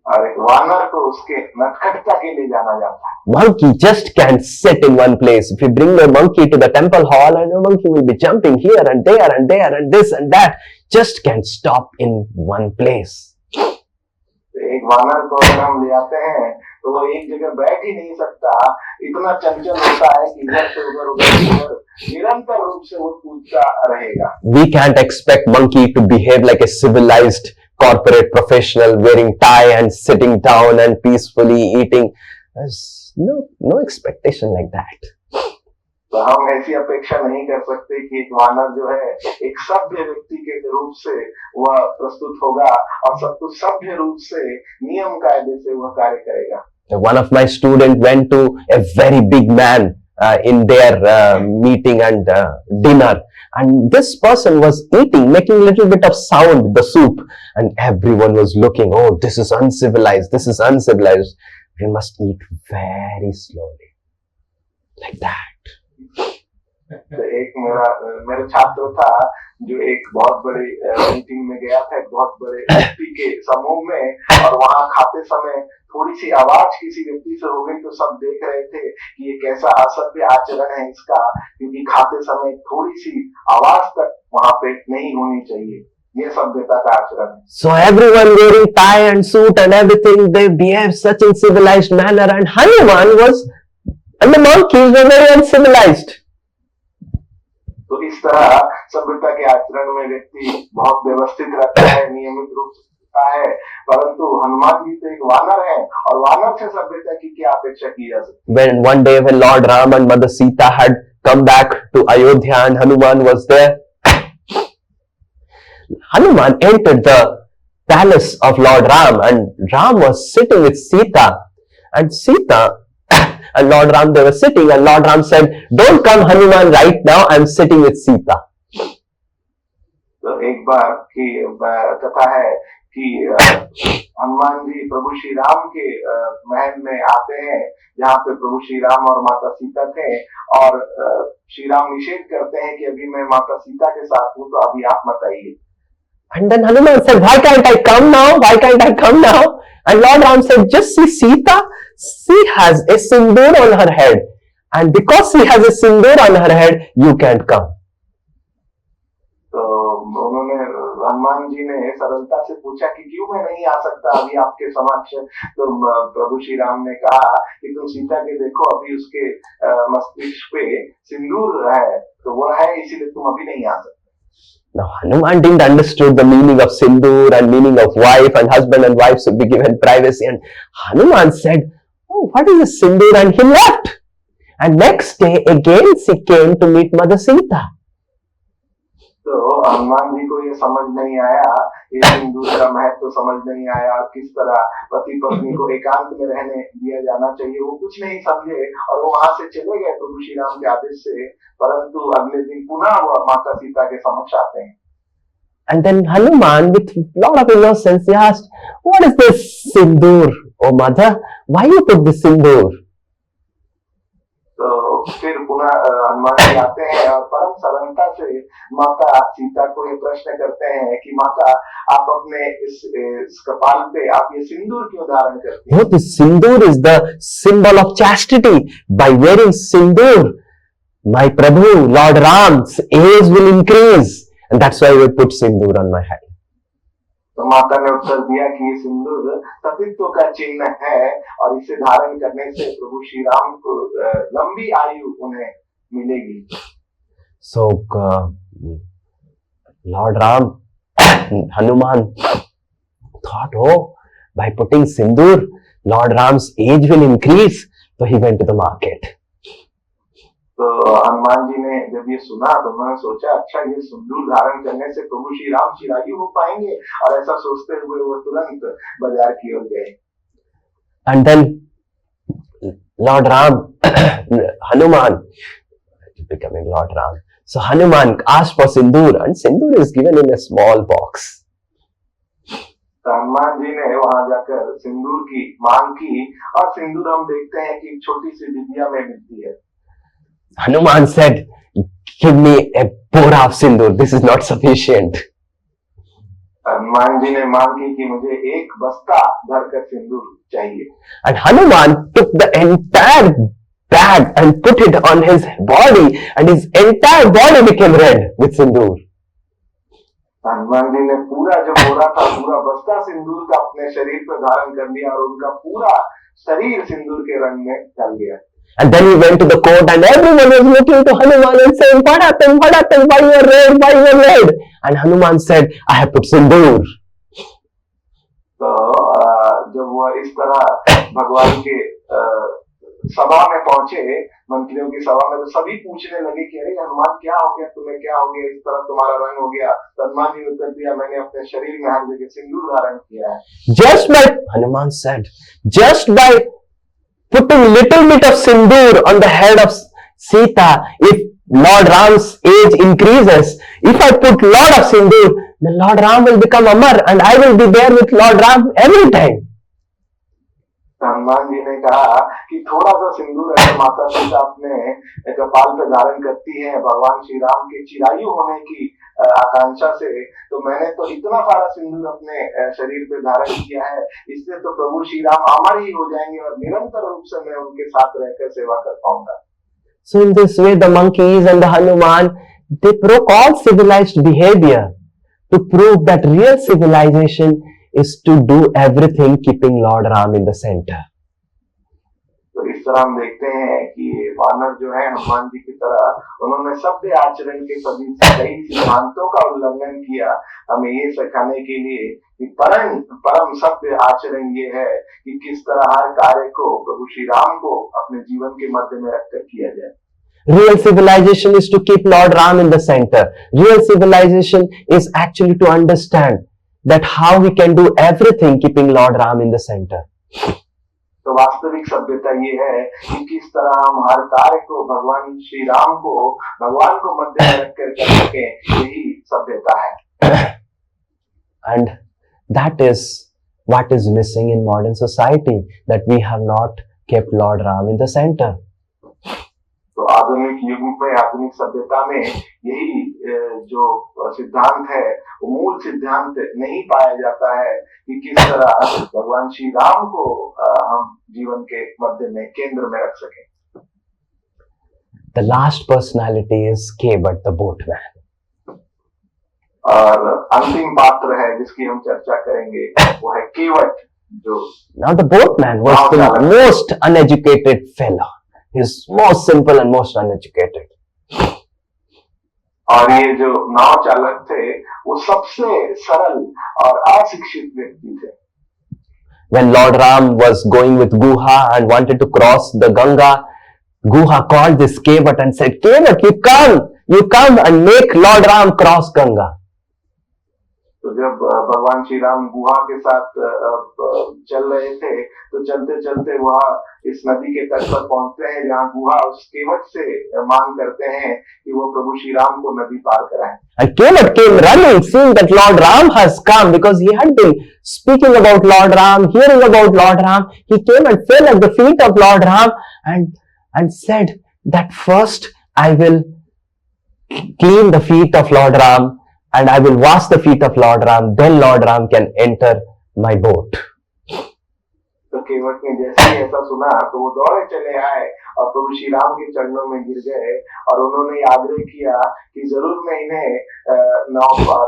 और एक वानर को उसके नटखटता के लिए जाना जाता है। Monkey just can't sit in one place. If you bring a monkey to the temple hall, and a monkey will be jumping here and there and there and this and that, just can't stop in one place. एक वानर को अगर हम ले आते हैं तो वो एक जगह बैठ ही नहीं सकता, इतना चंचल होता है कि इधर से उधर उधर से उधर निरंतर रूप से वो कूदता रहेगा। We can't expect monkey to behave like a civilized corporate professional wearing tie and sitting down and peacefully eating. There's no expectation like that. तो हम ऐसी अपेक्षा नहीं कर सकते कि एक वानर जो है एक सभ्य व्यक्ति के रूप से वह प्रस्तुत होगा और सब कुछ सभ्य रूप से नियम कायदे से वह कार्य करेगा। One of my students went to a very big man in their meeting and dinner, and this person was eating, making a little bit of sound, the soup, and everyone was looking, oh, this is uncivilized, this is uncivilized. We must eat very slowly, like that. तो एक मेरा छात्र था जो एक बहुत बड़े meeting में गया था, एक बहुत बड़े व्यक्ति के समूह में, और वहां खाते समय थोड़ी सी आवाज किसी व्यक्ति से हो गई तो सब देख रहे थे कि ये कैसा असभ्य आचरण है इसका, क्योंकि खाते समय थोड़ी सी आवाज तक वहां पे नहीं होनी चाहिए, ये सभ्यता का आचरण है। So everyone wearing tie and suit and everything, they behave such in civilized manner, and Hanuman and the monkeys were very uncivilized. तो इस तरह सभ्यता के आचरण में व्यक्ति बहुत व्यवस्थित रहता है, नियमित रूप से रहता है, परंतु हनुमान जी तो एक वानर है, और वानर से सभ्यता की क्या अपेक्षा की जा सकती है? When one day when Lord Ram and Mother Sita had come back to Ayodhya and Hanuman was there, Hanuman entered the palace of Lord Ram, and Ram was sitting with Sita, and Sita and Lord Ram, they were sitting, and Lord Ram said, don't come Hanuman right now, I'm sitting with Sita. तो एक बार की कथा है कि हनुमान जी प्रभु श्री राम के महल में आते हैं, जहाँ पे प्रभु श्री राम और माता सीता थे, और श्री राम निषेध करते हैं कि अभी मैं माता सीता के साथ हूँ, तो अभी आप मत आइए। And then Hanuman said, why can't I come now? Why can't I come now? And Lord Ram said, just see Sita, she has a sindoor on her head. And because she has a sindoor on her head, you can't come. तो उन्होंने हनुमान जी ने सरलता से पूछा कि क्यों मैं नहीं आ सकता अभी आपके समक्ष, तो प्रभु श्री राम ने कहा कि तुम सीता के देखो, अभी उसके मस्तिष्क पे सिंदूर है, तो वो है, इसीलिए तुम अभी नहीं आ सकते। Now Hanuman didn't understood the meaning of sindoor and meaning of wife, and husband and wife should be given privacy. And Hanuman said, oh, what is a sindoor? And he left. And next day again she came to meet Mother Sita. तो हनुमान जी को ये समझ नहीं आया, ये सिंदूर का महत्व समझ नहीं आया, किस तरह पति पत्नी को एकांत में रहने दिया जाना चाहिए, वो कुछ नहीं समझे, और वो वहां से चले गए प्रभु श्री राम के आदेश से। परंतु अगले दिन पुनः वो माता सीता के समक्ष आते हैं। And then Hanuman, with a lot of innocence, he asked, what is this sindoor, oh mother? Why you put this sindoor? तो फिर पुनः हनुमान जी आते हैं और परम सरलता से माता सीता को ये प्रश्न करते हैं कि माता, आप अपने इस कपाल पे आप ये सिंदूर क्यों धारण करती हैं? Oh, this sindoor is the symbol of chastity. By wearing sindoor, my Prabhu, Lord Ram's age will increase. And that's why we put sindoor on my head. तो माता ने उत्तर दिया कि ये सिंदूर सतीत्व का चिन्ह है, और इसे धारण करने से प्रभु श्री राम को लंबी आयु उन्हें मिलेगी। So Lord Ram, Hanuman thought, oh, by putting sindoor, Lord Ram's age will increase. So he went to the market. तो हनुमान जी ने जब ये सुना तो उन्होंने सोचा, अच्छा ये सिंदूर धारण करने से प्रभु श्री राम चिरायु हो पाएंगे, और ऐसा सोचते हुए वो तुरंत बाजार की ओर गए। And then Lord Ram Hanuman becoming Lord Ram. So Hanuman asked for sindoor, and sindoor is given in a small box. Hanuman ji ने वहां जाकर सिंदूर की मांग की और सिंदूर हम देखते हैं कि एक छोटी सी डिबिया में मिलती है। Hanuman said, "Give me a bora of sindoor. This is not sufficient." Hanuman ji ने मांग की कि मुझे एक बस्ता भरकर सिंदूर चाहिए। And Hanuman took the entire bag and put it on his body, and his entire body became red with sindoor. Hanuman ji ने पूरा जो बोरा था पूरा बस्ता सिंदूर का अपने शरीर पर धारण कर लिया और उनका पूरा शरीर सिंदूर के रंग में ढल गया। And then he went to the court, and everyone was looking to Hanuman and saying, "What happened? What happened? Why you are red? Why you are red?" And Hanuman said, "I have put sindoor." तो जब वह इस तरह भगवान के सभा में पहुंचे, मंत्रियों की सभा में, तो सभी पूछने लगे कि अरे हनुमान क्या हो गया, तुम्हें क्या हो गया, इस तरह तुम्हारा रंग हो गया। तो हनुमान जी ने उत्तर दिया, मैंने अपने शरीर में हर जगह सिंदूर धारण किया है। Hanuman said, just by putting little bit of sindoor on the head of Sita, if Lord Ram's age increases, if I put lot of sindoor, then Lord Ram will become Amar, and I will be there with Lord Ram every time. Hanuman ji ने कहा कि थोड़ा सा सिंदूर अगर माता सीता अपने कपाल पे धारण करती हैं भगवान श्री राम के चिरायु होने की आकांक्षा से, तो मैंने तो इतना सारा सिंदूर अपने शरीर पे धारण किया है, इससे तो प्रभु श्री राम अमर ही हो जाएंगे और निरंतर रूप से मैं उनके साथ रहकर सेवा कर पाऊंगा। So in this way, the monkeys and the Hanuman, they broke all civilized behavior to prove that real civilization is to do everything keeping Lord Ram in the center. तो इस तरह हम देखते हैं कि वानर जो है हनुमान जी की तरह उन्होंने सभ्य आचरण के सभी कई सिद्धांतों का उल्लंघन किया, हमें ये सिखाने के लिए कि परम सभ्य आचरण ये है कि किस तरह हर कार्य को प्रभु श्री राम को अपने जीवन के मध्य में रखकर किया जाए। Real civilization is to keep Lord Ram in the center. Real civilization is actually to understand that how we can do everything keeping Lord Ram in the center. तो वास्तविक सभ्यता ये है कि किस तरह हम हर कार्य को भगवान श्री राम को भगवान को मध्य में रखकर कर सके, यही सभ्यता है। And that is what is missing in modern society, that we have not kept Lord Ram in the center. तो आधुनिक युग में आधुनिक सभ्यता में यही जो सिद्धांत है वो मूल सिद्धांत नहीं पाया जाता है कि किस तरह भगवान श्री राम को हम जीवन के मध्य में केंद्र में रख सकें। The last personality is Kevat, the boatman. और अंतिम पात्र है जिसकी हम चर्चा करेंगे वो है केवट, जो Now the boatman was the most uneducated fellow. He is most simple and most uneducated. और ये जो नाव चालक थे वो सबसे सरल और अशिक्षित व्यक्ति थे। When Lord Ram was going with Guha and wanted to cross the Ganga, Guha called this Kevat and said, "Kevat, you come and make Lord Ram cross Ganga." तो जब भगवान श्री राम गुहा के साथ चल रहे थे तो चलते चलते वह इस नदी के तट पर पहुंचते हैं जहाँ गुहा उस केवट से मांग करते हैं कि वो प्रभु श्री राम को नदी पार कराएं। And Kevat came running, seeing that Lord Ram has come, because he had been speaking about Lord Ram, hearing about Lord Ram. He came and fell at the feet of Lord Ram and said that first I will clean the feet of Lord Ram and I will wash the feet of Lord Ram, then Lord Ram can enter my boat. तो केवट ने जैसे ही ऐसा सुना तो वो दौड़े चले आए और प्रभु श्री राम के चरणों में गिर गए और उन्होंने आग्रह किया कि जरूर मैं इन्हें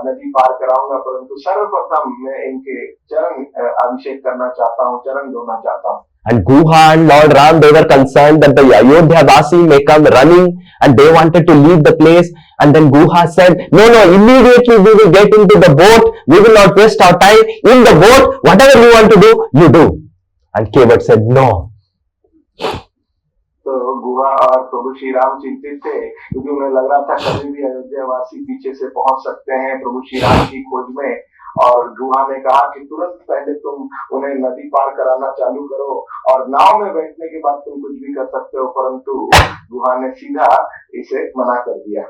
नदी पार कराऊंगा, परंतु सर्वप्रथम मैं इनके चरण अभिषेक करना चाहता हूँ, चरण धोना चाहता हूँ। And Guha and Lord Ram, they were concerned that the Ayodhya Vasi may come running and they wanted to leave the place. And then Guha said, no, immediately we will get into the boat. We will not waste our time. In the boat, whatever you want to do, you do. And Kevat said, no. तो गुहा और प्रभु श्री राम चिंतित थे क्योंकि उन्हें लग रहा था कभी भी अयोध्या वासी पीछे से पहुंच सकते हैं प्रभु श्री राम की खोज में, और गुहा ने कहा कि तुरंत पहले तुम उन्हें नदी पार कराना चालू करो और नाव में बैठने के बाद तुम कुछ भी कर सकते हो, परंतु गुहा ने सीधा इसे मना कर दिया।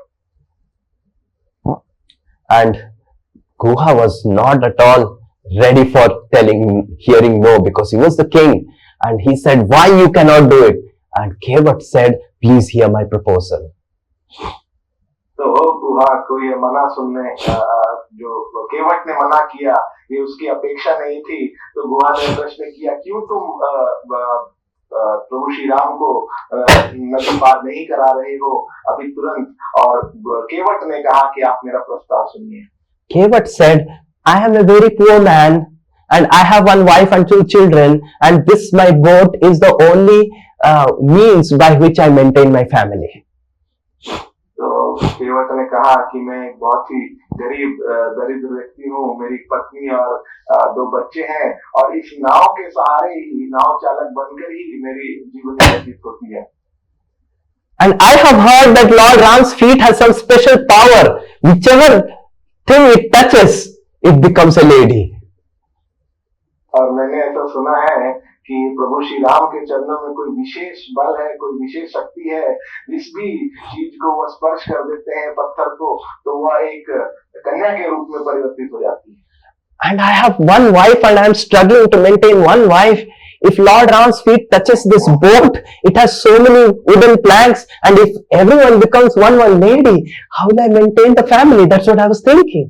And Guha was not at all ready for hearing no, because he was the king, and he said, why you cannot do it? And Kevat said, please hear my proposal. तो गुहा को ये मना सुनने जो केवट ने मना किया, ये उसकी अपेक्षा नहीं थी। तो गुहा ने प्रश्न किया, क्यों तुम प्रभु श्री राम को नदी पार नहीं करा रहे हो अभी तुरंत? और केवट ने कहा कि आप मेरा प्रस्ताव सुनिए। Kevat said, I am a very poor man and I have one wife and 2 children, and this my boat is the only means by which I maintain my family. तो केवट ने कहा कि मैं एक बहुत ही गरीब दरिद्र व्यक्ति हूँ, मेरी पत्नी और 2 बच्चे हैं, और इस नाव के सहारे ही, नाव चालक बनकर ही मेरी जीवन व्यतीत होती है। And I have heard that Lord Ram's feet has some special power. Whichever thing it touches, it becomes a lady. और मैंने ऐसा सुना है कि प्रभु श्री राम के चरणों में कोई विशेष बल है, कोई विशेष शक्ति है। जिस भी चीज को वह स्पर्श कर देते हैं, पत्थर को, तो वह एक कन्या के रूप में परिवर्तित हो जाती है। And I have one wife and I am struggling to maintain one wife. If Lord Ram's feet touches this boat, it has so many wooden planks, and if everyone becomes one lady, how will I maintain the family? That's what I was thinking.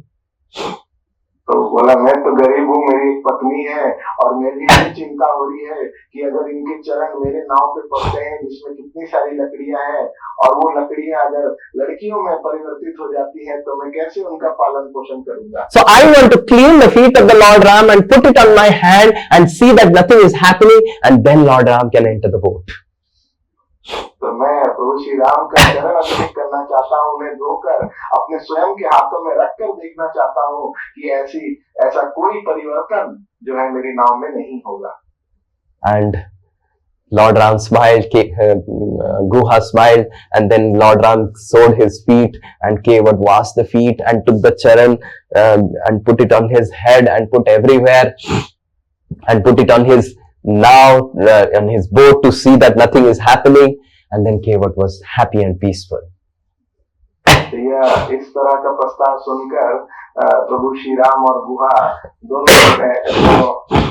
तो बोला, मैं तो गरीब हूँ, मेरी एक पत्नी है, और मेरी भी चिंता हो रही है कि अगर इनके चरण मेरे नाव पे पड़ते हैं जिसमें कितनी सारी लकड़ियां हैं, और वो लकड़ियां अगर लड़कियों में परिवर्तित हो जाती हैं, तो मैं कैसे उनका पालन पोषण करूंगा? So I want to clean the feet of the Lord Ram and put it on my hand and see that nothing is happening, and then Lord Ram can enter the boat. तो मैं प्रभु श्री राम का चरण अभिषेक करना चाहता हूँ, उन्हें धोकर अपने स्वयं के हाथों में रखकर देखना चाहता हूँ कि ऐसा कोई परिवर्तन जो है मेरी नाव में नहीं होगा। And Lord Ram smiled, Guha smiled, and then Lord Ram sewed his feet, and Kevat washed the feet and took the charan and put it on his head and put everywhere, and put it on his now on his boat to see that nothing is happening, and then Kevat was happy and peaceful. इस तरह का प्रस्ताव सुनकर प्रभु श्री राम और गुहा दोनों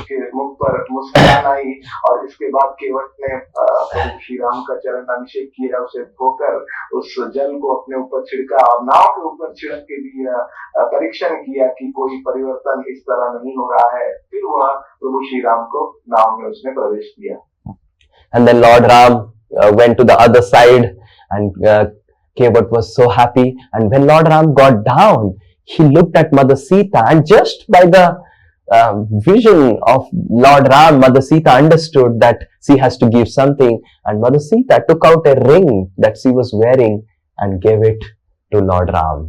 के मुख पर मुस्कान आई, और इसके बाद केवट ने प्रभु श्री राम का चरण अभिषेक किया, उसे धोकर उस जल को अपने ऊपर छिड़का और नाव के ऊपर छिड़क के भी परीक्षण किया कि कोई परिवर्तन इस तरह नहीं हो रहा है। फिर वह प्रभु श्री राम को नाव में उसने प्रवेश किया। And then Lord Ram went to the other side, and Kevat was so happy. And when Lord Ram got down, he looked at Mother Sita, and just by the vision of Lord Ram, Mother Sita understood that she has to give something, and Mother Sita took out a ring that she was wearing and gave it to Lord Ram.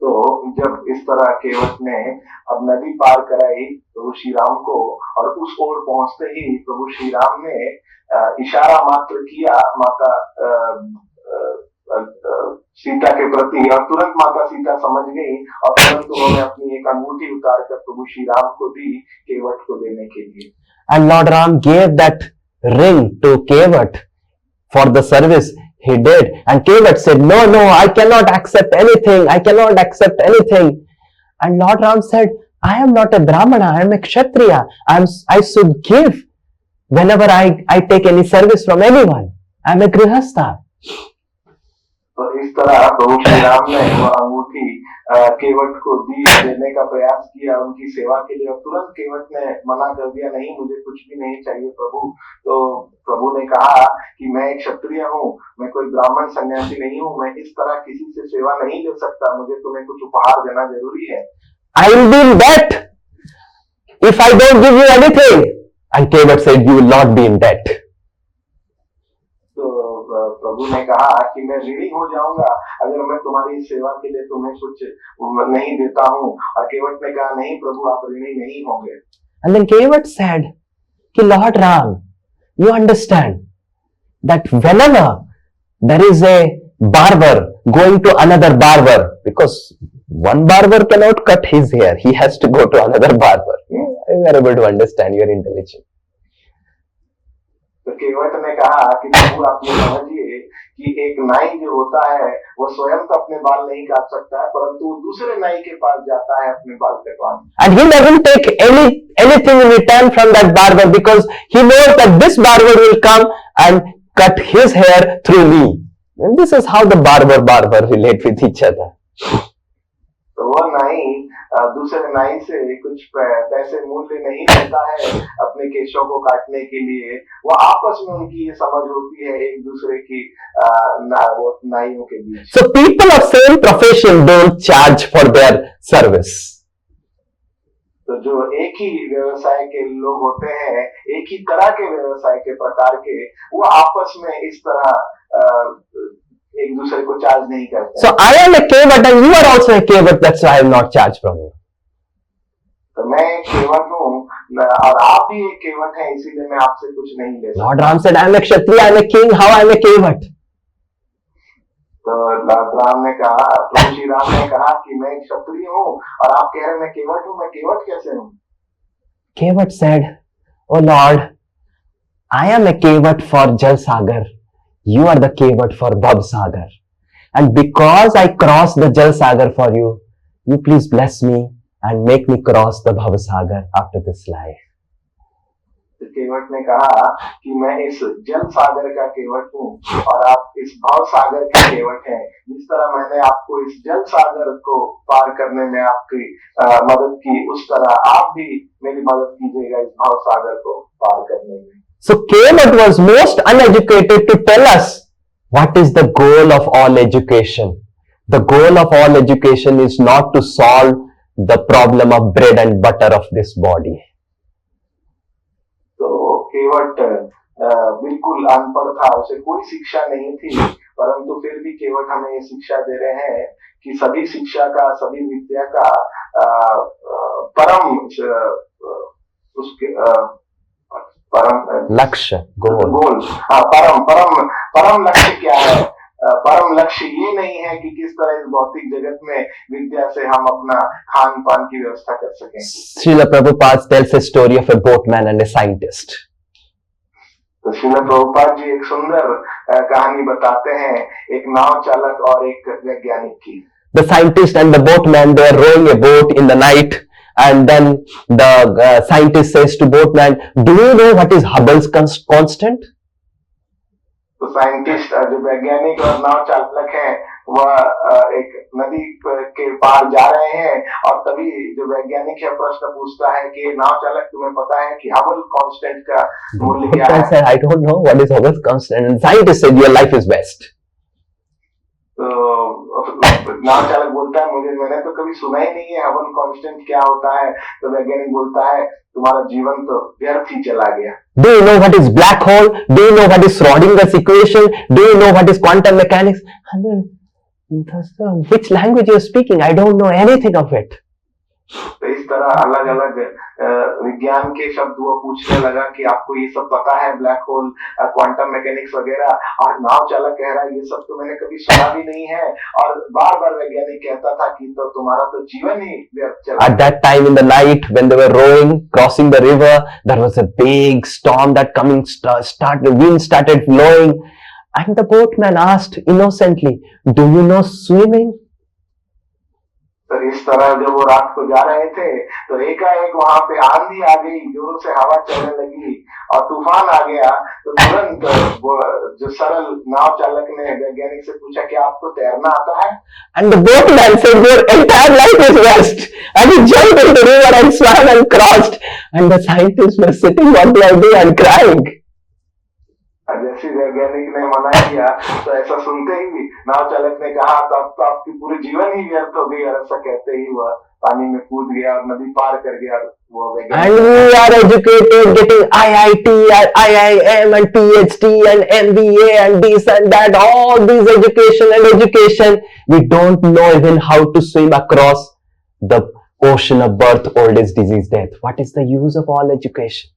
तो जब इस तरह केवट ने अब नदी पार कराई प्रभु श्री राम को, और उस ओर पहुंचते ही प्रभु श्री राम ने इशारा मात्र किया माता सीता के प्रति, और तुरंत माता सीता समझ गई, और तुरंत उन्होंने अपनी एक अंगूठी उतार कर प्रभु श्री राम को दी केवट को देने के लिए। And Lord Ram gave that ring to Kevat for the service he did, and Kevat said, no, I cannot accept anything, I cannot accept anything. And Lord Ram said, I am not a Brahmana, I am a Kshatriya, I should give whenever I take any service from anyone, I am a Grihastha. तो इस तरह प्रभु श्री राम ने वह अंगूठी केवट को देने का प्रयास किया उनकी सेवा के लिए, और तुरंत केवट ने मना कर दिया, नहीं, मुझे कुछ भी नहीं चाहिए प्रभु। तो प्रभु ने कहा कि मैं एक क्षत्रिय हूँ, मैं कोई ब्राह्मण सन्यासी नहीं हूँ, मैं इस तरह किसी से सेवा नहीं ले सकता, मुझे तुम्हें कुछ उपहार देना जरूरी है। I will be in debt if I don't give you anything. And Kevat said, you will not be in debt. प्रभु ने कहा कि मैं ऋणी हो जाऊंगा अगर मैं तुम्हारी सेवा के लिए तुम्हें कुछ नहीं देता हूँ, और केवट ने कहा, नहीं प्रभु, आप ऋणी नहीं होंगे। And then Kevat said, कि Lord Ram, you understand that whenever there is a barber going to another barber, because One barber cannot cut his hair. He has to go to another barber. You are able to understand. You are intelligent. तो केवट ने कहा कि प्रभु आप ये समझिए कि एक नाई जो होता है वो स्वयं तो अपने बाल नहीं काट सकता है, परंतु वो दूसरे नाई के पास जाता है अपने बाल कटवाने। And he doesn't take anything in return from that barber because he knows that this barber will come and cut his hair through me. And this is how the barber relate with each other. तो वो नाई दूसरे नाई से कुछ पैसे मूल्य नहीं लेता है अपने केशों को काटने के लिए, वो आपस में उनकी ये समझ होती है एक दूसरे की वो नाइयों के बीच। So people of same profession don't charge for their service. तो जो एक ही व्यवसाय के लोग होते हैं, एक ही तरह के व्यवसाय के प्रकार के, वो आपस में इस तरह एक दूसरे को चार्ज नहीं करते। So I am a kevat and you are also a kevat. That's why I am not charged from you. तो मैं केवट हूँ और आप भी एक केवट हैं, इसीलिए मैं आपसे कुछ नहीं ले सकता। Lord Ram said, I am a kshatriya, I am a king. How I am a kevat? तो लॉर्ड राम ने कहा, प्रभु श्री राम ने कहा कि मैं एक क्षत्रिय हूँ और आप कह रहे हैं मैं केवट हूँ, मैं केवट कैसे हूँ? Kevat said, Oh Lord, I am a kevat for Jal Sagar. You are the kevat for Bhav Sagar. And because I cross the Jal Sagar for you, you please bless me and make me cross the Bhav Sagar after this life. केवट ने कहा कि मैं इस जल सागर का केवट हूँ और आप इस भाव सागर के केवट हैं। जिस तरह मैंने आपको इस जल सागर को पार करने में आपकी मदद की, उस तरह आप भी मेरी मदद कीजिएगा इस भाव सागर को पार करने में। So Kevat was most uneducated to tell us what is the goal of all education. The goal of all education is not to solve the problem of bread and butter of this body. तो केवट बिल्कुल अनपढ़ था, उसे कोई शिक्षा नहीं थी, परंतु फिर भी केवट हमें ये शिक्षा दे रहे हैं कि सभी शिक्षा का, सभी विद्या का परम उसके परम लक्ष्य गोल परम लक्ष्य क्या है? परम लक्ष्य ये नहीं है कि किस तरह इस भौतिक जगत में विद्या से हम अपना खान पान की व्यवस्था कर सकें। Srila Prabhupada tells a story of a boatman and a scientist. तो श्रील प्रभुपाद जी एक सुंदर कहानी बताते हैं एक नाव चालक और एक वैज्ञानिक की। The scientist and the boatman, they are rowing a boat in the night, and then the scientist says to boatman, "Do you know what is Hubble's constant?" तो साइंटिस्ट जो वैज्ञानिक और नाव चालक हैं वह एक नदी के पार जा रहे हैं और तभी जो वैज्ञानिक है प्रश्न पूछता है कि नाव चालक तुम्हें पता है कि हबल कांस्टेंट का मूल्य क्या है? I don't know what is Hubble's constant. And scientist said, "Your life is best." तो नाव चालक बोलता है मैंने तो कभी सुना ही नहीं है हबल कांस्टेंट क्या होता है। तो वैज्ञानिक बोलता है तुम्हारा जीवन तो व्यर्थ ही चला गया। Do you know what is black hole? Do you know what is Schrodinger's equation? Do you know what is quantum mechanics? And then, which language you are speaking? I don't know anything of it. तो इस तरह अलग अलग विज्ञान के शब्द वो पूछने लगा कि आपको ये सब पता है, ब्लैक होल, क्वांटम मैकेनिक्स वगैरह। और नाव चालक कह रहा है ये सब तो मैंने कभी सुना भी नहीं है। और बार बार वैज्ञानिक कहता था कि तो तुम्हारा तो जीवन ही व्यर्थ चला। At that time in the night when they were rowing, crossing the river, there was a big storm that coming the wind started blowing, and the boatman asked innocently, "Do you know swimming?" तो इस तरह जब वो रात को जा रहे थे तो एकाएक वहां पे आंधी आ गई, जोरों से हवा चलने लगी और तूफान आ गया। तो तुरंत जो सरल नाव चालक ने वैज्ञानिक से पूछा कि आपको तैरना आता है? And the boatman said, "Your entire life is waste." And he jumped into the river and swam and crossed. And the scientist was sitting, "What do I do?" and crying. जैसे वैज्ञानिक ने मना किया तो ऐसा सुनते ही नाव चालक ने कहा तो अब तो आपकी पूरे जीवन ही व्यर्थ हो गई। और ऐसा कहते ही वह पानी में कूद गया और नदी पार कर गया। वो And we are educated, getting IIT and IIM and PhD and MBA and this and that, all these education. We don't know even how to swim across the ocean of birth, old age, disease, death. What is the use of all education?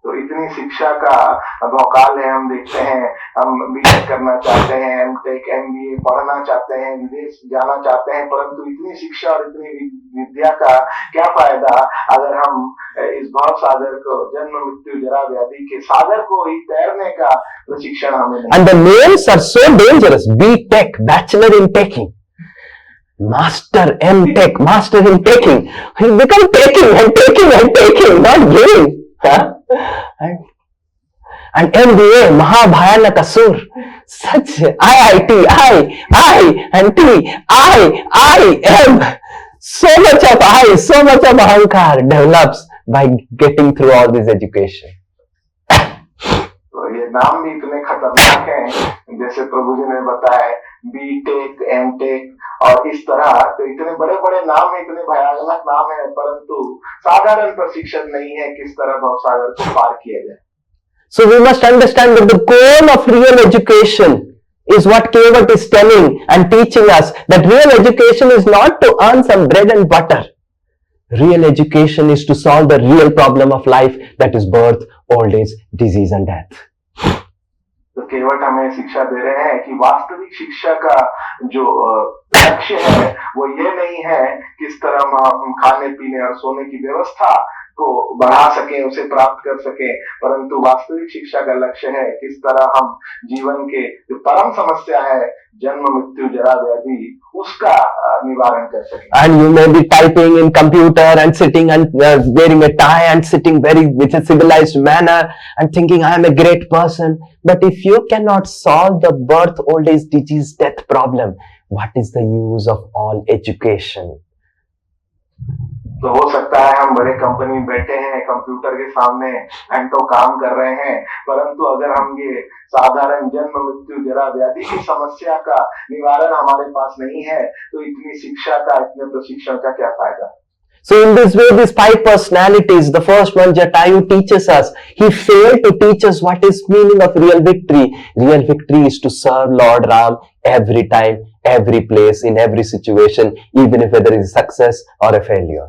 तो इतनी शिक्षा का भौकाल है। हम देखते हैं, हम बीटेक करना चाहते हैं, एमटेक एमबीए पढ़ना चाहते हैं, विदेश जाना चाहते हैं, परंतु इतनी शिक्षा और इतनी विद्या का क्या फायदा अगर हम इस भाव सागर को, जन्म मृत्यु जरा व्याधि के सागर को ही तैरने का प्रशिक्षण हमें नहीं। And the names are so dangerous. B.Tech, Bachelor in Taking. Master M.Tech, Master in Taking. He become taking and taking and taking, not giving. Huh? And MBA, Mahabhayanak Asur. Such IIT, I, and T, I, M. So much of I, so much of ahankar develops by getting through all this education. ये नाम भी इतने खतरनाक हैं, जैसे प्रभु जी ने बताया, BTech MTech और इस तरह, तो इतने बड़े बड़े नाम है, इतने भयानक नाम है, परंतु साधारण प्रशिक्षण नहीं है किस तरह भवसागर को पार किया जाए। So we must understand that the goal of real education is what Kevat is telling and teaching us, that real education is not to earn some bread and butter. Real education is to solve the real problem of life, that is birth, old age, disease and death. तो केवट हमें शिक्षा दे रहे हैं कि वास्तविक शिक्षा का जो लक्ष्य है वो ये नहीं है किस तरह हम खाने पीने और सोने की व्यवस्था को बढ़ा सके, उसे प्राप्त कर सके, परंतु वास्तविक शिक्षा का लक्ष्य है किस तरह हम जीवन के जो परम समस्या है, जन्म मृत्यु जरा व्याधि, उसका निवारण कर सके। And you may be typing in computer and sitting and wearing a tie and sitting with a civilized manner and thinking I am a great person, but if you cannot solve the birth, old age, disease, death problem, what is the use of all education? तो हो सकता है हम बड़े company में बैठे हैं, computer के सामने घंटों काम कर रहे हैं, परंतु अगर हम ये साधारण जन्म मृत्यु जरा व्याधि की समस्या का निवारण हमारे पास नहीं है, तो इतनी शिक्षा का, इतने प्रशिक्षण का क्या फायदा। So in this way, these 5 personalities, the first one, Jatayu, teaches us. He failed to teach us what is meaning of real victory. Real victory is to serve Lord Ram every time, every place, in every situation, even if whether it is success or a failure.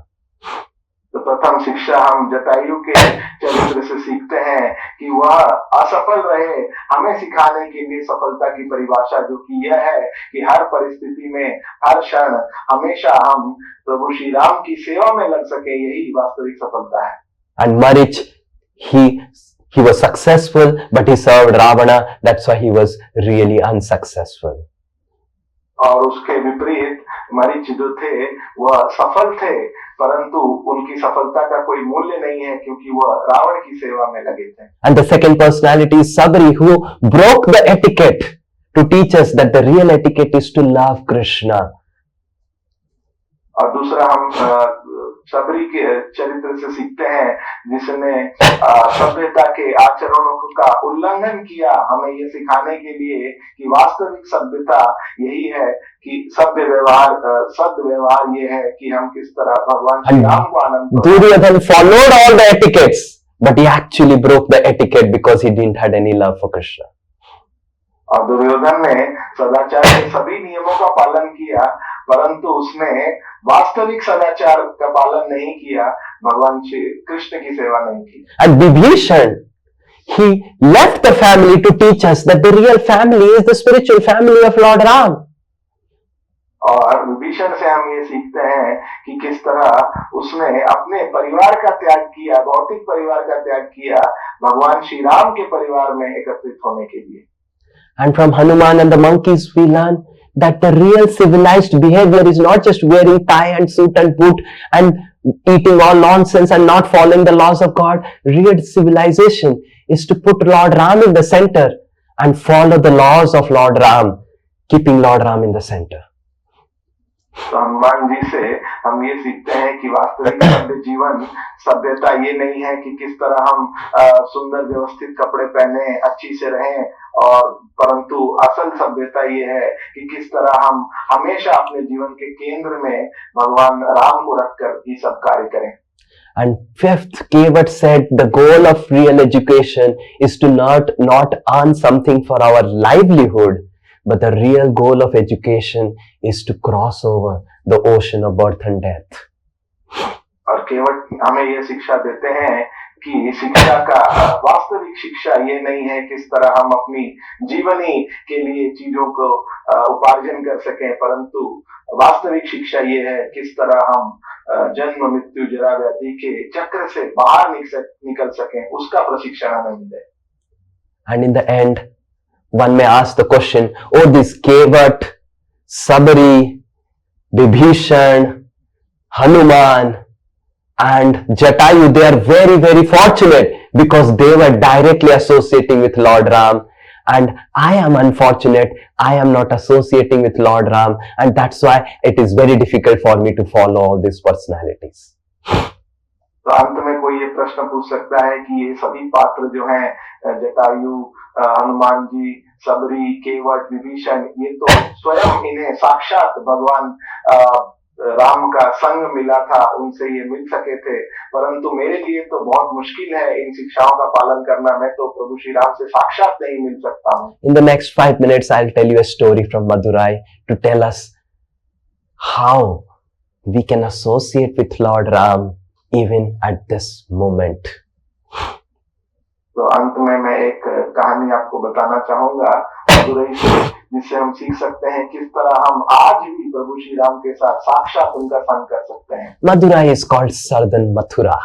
तो प्रथम शिक्षा हम जटायु के चरित्र से सीखते हैं कि वह असफल रहे, हमें सिखाने के लिए सफलता की परिभाषा जो कि यह है कि हर परिस्थिति में, हर क्षण, हमेशा हम प्रभु श्री राम की सेवा में लग सके, यही वास्तविक सफलता है। And Marich, he was successful, but he served Ravana. That's why he was really unsuccessful. और उसके विपरीत मरीच जो थे वह सफल थे, परंतु उनकी सफलता का कोई मूल्य नहीं है क्योंकि वह रावण की सेवा में लगे थे। And the second personality is Sabri, who broke the etiquette to teach us that the real etiquette is to love Krishna. और दूसरा हम सबरी के चरित्र से सीखते हैं जिसने सभ्यता के आचरणों का उल्लंघन किया, हमें ये सिखाने के लिए कि वास्तविक सभ्यता यही है कि सद्व्यवहार ये है कि हम किस तरह भगवान श्री राम को आनंद। Duryodhan followed all the etiquettes, but he actually broke the etiquette because he didn't have any love for Krishna. और दुर्योधन ने सदाचार के सभी नियमों का पालन किया, परंतु उसने वास्तविक सदाचार का पालन नहीं किया, भगवान श्री कृष्ण की सेवा नहीं की। And Vibhishan, he left the family to teach us that the real family is the spiritual family of Lord Ram. और विभीषण से हम ये सीखते हैं कि किस तरह उसने अपने परिवार का त्याग किया, भौतिक परिवार का त्याग किया, भगवान श्री राम के परिवार में एकत्रित होने के लिए। And from Hanuman and the monkeys we learn that the real civilized behavior is not just wearing tie and suit and boot and eating all nonsense and not following the laws of God. Real civilization is to put Lord Ram in the center and follow the laws of Lord Ram, keeping Lord Ram in the center. तो हनुमान जी से हम ये सीखते हैं कि वास्तविक सभ्य जीवन, सभ्यता ये नहीं है कि किस तरह हम सुंदर व्यवस्थित कपड़े पहने, अच्छी से रहें, और परंतु असल सभ्यता ये है कि किस तरह हम हमेशा अपने जीवन के केंद्र में भगवान राम को रखकर ये सब कार्य करें। And fifth, Kevat said the goal of real education is to not earn something for our livelihood, but the real goal of education is to cross over the ocean of birth and death. और केवट हमें ये शिक्षा देते हैं कि शिक्षा का वास्तविक शिक्षा ये नहीं है किस तरह हम अपनी जीवनी के लिए चीजों को उपार्जन कर सकें, परंतु वास्तविक शिक्षा ये है किस तरह हम जन्म मृत्यु जरा व्याधि के चक्र से बाहर निकल सकें, उसका प्रशिक्षण हमें मिले। And in the end, one may ask the question, oh, this Kevat, Sabari, Vibhishan, Hanuman and Jatayu, they are very, very fortunate because they were directly associating with Lord Ram. And I am unfortunate, I am not associating with Lord Ram, and that's why it is very difficult for me to follow all these personalities. तो अंत में कोई ये प्रश्न पूछ सकता है कि ये सभी पात्र जो हैं, जटायु, हनुमान जी, सबरी, केवट, विभीषण, ये तो स्वयं इन्हें साक्षात भगवान राम का संग मिला था, उनसे ये मिल सके थे, परंतु मेरे लिए तो बहुत मुश्किल है इन शिक्षाओं का पालन करना, मैं तो प्रभु श्री राम से साक्षात नहीं मिल सकता हूँ। In the next 5 minutes, I'll tell you a story from Madurai to tell us how we can associate with Lord Ram even at this moment. तो अंत में मैं एक कहानी आपको बताना चाहूंगा मदुरई से, जिससे हम सीख सकते हैं किस तरह हम आज भी प्रभु श्री राम के साथ साक्षात उनका संग कर सकते हैं। Madurai is called Southern Mathura.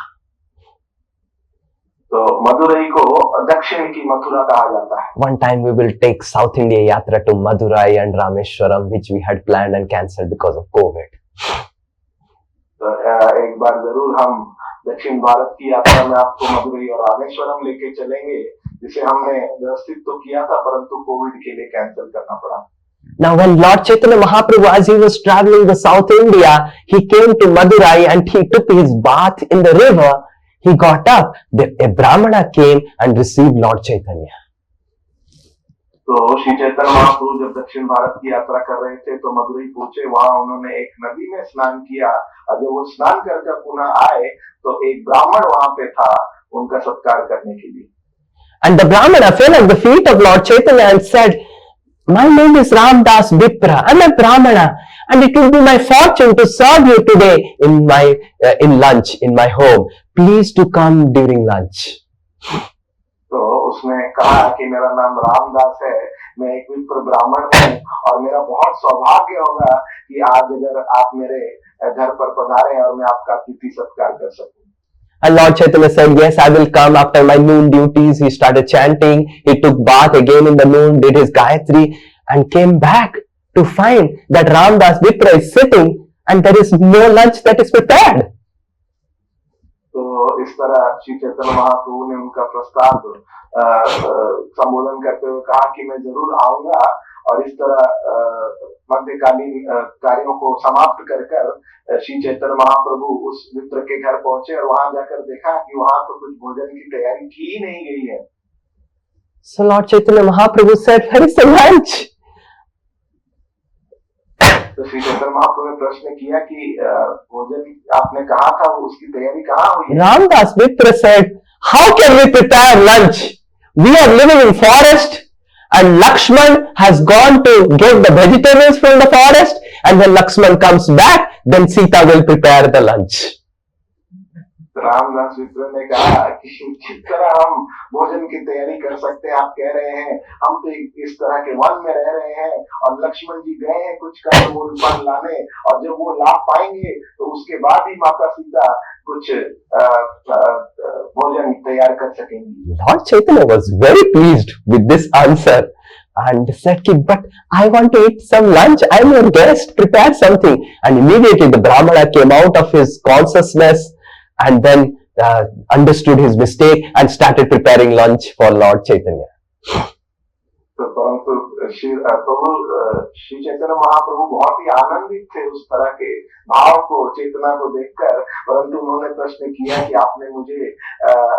तो मदुरई को दक्षिण की मथुरा कहा जाता है। One time we will take South India Yatra to Madurai and Rameshwaram, which we had planned and cancelled because of COVID. तो एक बार जरूर हम दक्षिण भारत की यात्रा में आपको मदुरई और रामेश्वरम लेके चलेंगे, जिसे हमने व्यवस्थित तो किया था, परंतु कोविड के लिए कैंसिल करना पड़ा। Now when Lord Chaitanya Mahaprabhu, as he was traveling the South India, he came to Madurai and he took his bath in the river. He got up, a Brahmana came and received Lord Chaitanya. तो श्री चैतन्य महाप्रभु जब दक्षिण भारत की यात्रा कर रहे थे तो मदुरई पहुंचे, वहां उन्होंने एक नदी में स्नान किया, और जब वो स्नान कर पुनः आए तो एक ब्राह्मण वहां पे था उनका सत्कार करने के लिए। And the Brahmana fell at the feet of Lord Chaitanya and said, my name is Ramdas Vipra, I'm a Brahmana, and it will be my fortune to serve you today in lunch in my home. Please to come during lunch. तो उसने कहा कि मेरा नाम रामदास है, मैं एक विप्र ब्राह्मण हूँ, और मेरा बहुत सौभाग्य होगा कि आज अगर आप मेरे घर पर पधारें और मैं आपका अतिथि सत्कार कर सकूं। And Lord Chaitanya said, yes, I will come after my noon duties. He started chanting. He took bath again in the noon, did his Gayatri, and came back to find that Ramdas Vipra is sitting and there is no lunch that is prepared. तो इस तरह श्री चैतन्य महाप्रभु ने उनका प्रस्ताव संबोधन करते हुए कहा कि मैं जरूर आऊंगा, और इस तरह मध्यकालीन कार्यों को समाप्त कर श्री चैतन्य महाप्रभु उस मित्र के घर पहुंचे, और वहां जाकर देखा कि वहां तो कुछ भोजन की तैयारी की ही नहीं गई है। So Lord Chaitanya Mahaprabhu said, where is the lunch? तो श्री चैतन्य महाप्रभु ने प्रश्न किया कि भोजन आपने कहा था वो उसकी तैयारी कहाँ हुई? Ramdas Vipra said, how can we prepare lunch? We are living in forest and Lakshman has gone to get the vegetables from the forest, and when Lakshman comes back, then Sita will prepare the lunch. Ramdas विप्र ने कहा कि किस तरह हम भोजन की तैयारी कर सकते हैं, आप कह रहे हैं हम तो इस तरह के वन में रह रहे हैं और लक्ष्मण जी गए हैं कुछ कंदमूल फल लाने, और जब वो ला पाएंगे तो उसके बाद ही माता सीता कुछ भोजन तैयार कर सकेंगी। Lord Chaitanya was very pleased with this answer and said, but I want to eat some lunch, I am your guest, prepare something. And immediately the Brahmana came out of his consciousness and then understood his mistake and started preparing lunch for Lord Chaitanya. तो परंतु श्री चैतन्य महाप्रभु बहुत ही आनंदित थे उस तरह के भाव को, चेतना को देखकर, परंतु उन्होंने प्रश्न किया कि आपने मुझे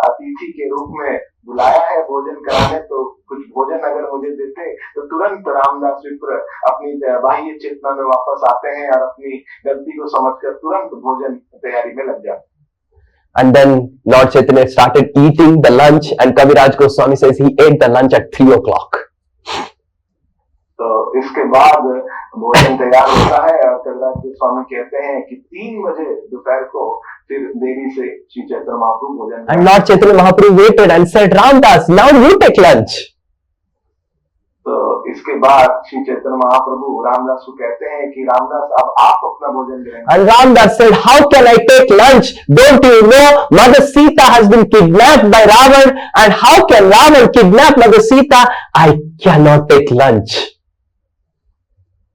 अतिथि के रूप में बुलाया है भोजन कराने, तो कुछ भोजन अगर मुझे देते। तो तुरंत रामदास विप्र अपनी बाह्य चेतना में वापस आते हैं और अपनी गलती को समझकर तुरंत भोजन तैयारी में लग जाते हैं। And then Lord Chaitanya started eating the lunch, and Kaviraj Goswami says he ate the lunch at 3 o'clock. तो इसके बाद भोजन तैयार होता है और कविराज स्वामी कहते हैं कि 3 बजे दोपहर को फिर देरी से श्री चैतन्य महाप्रभु भोजन And Lord Chaitanya Mahaprabhu waited and said, Ramdas, now you take lunch. तो इसके बाद श्री चैतन्य महाप्रभु रामदास को कहते हैं कि रामदास अब आप अपना भोजन ग्रहण करें। And Ramdas said, how can I take lunch? Don't you know Mother Sita has been kidnapped by Ravan? And how can Ravan kidnap Mother Sita? I cannot take lunch.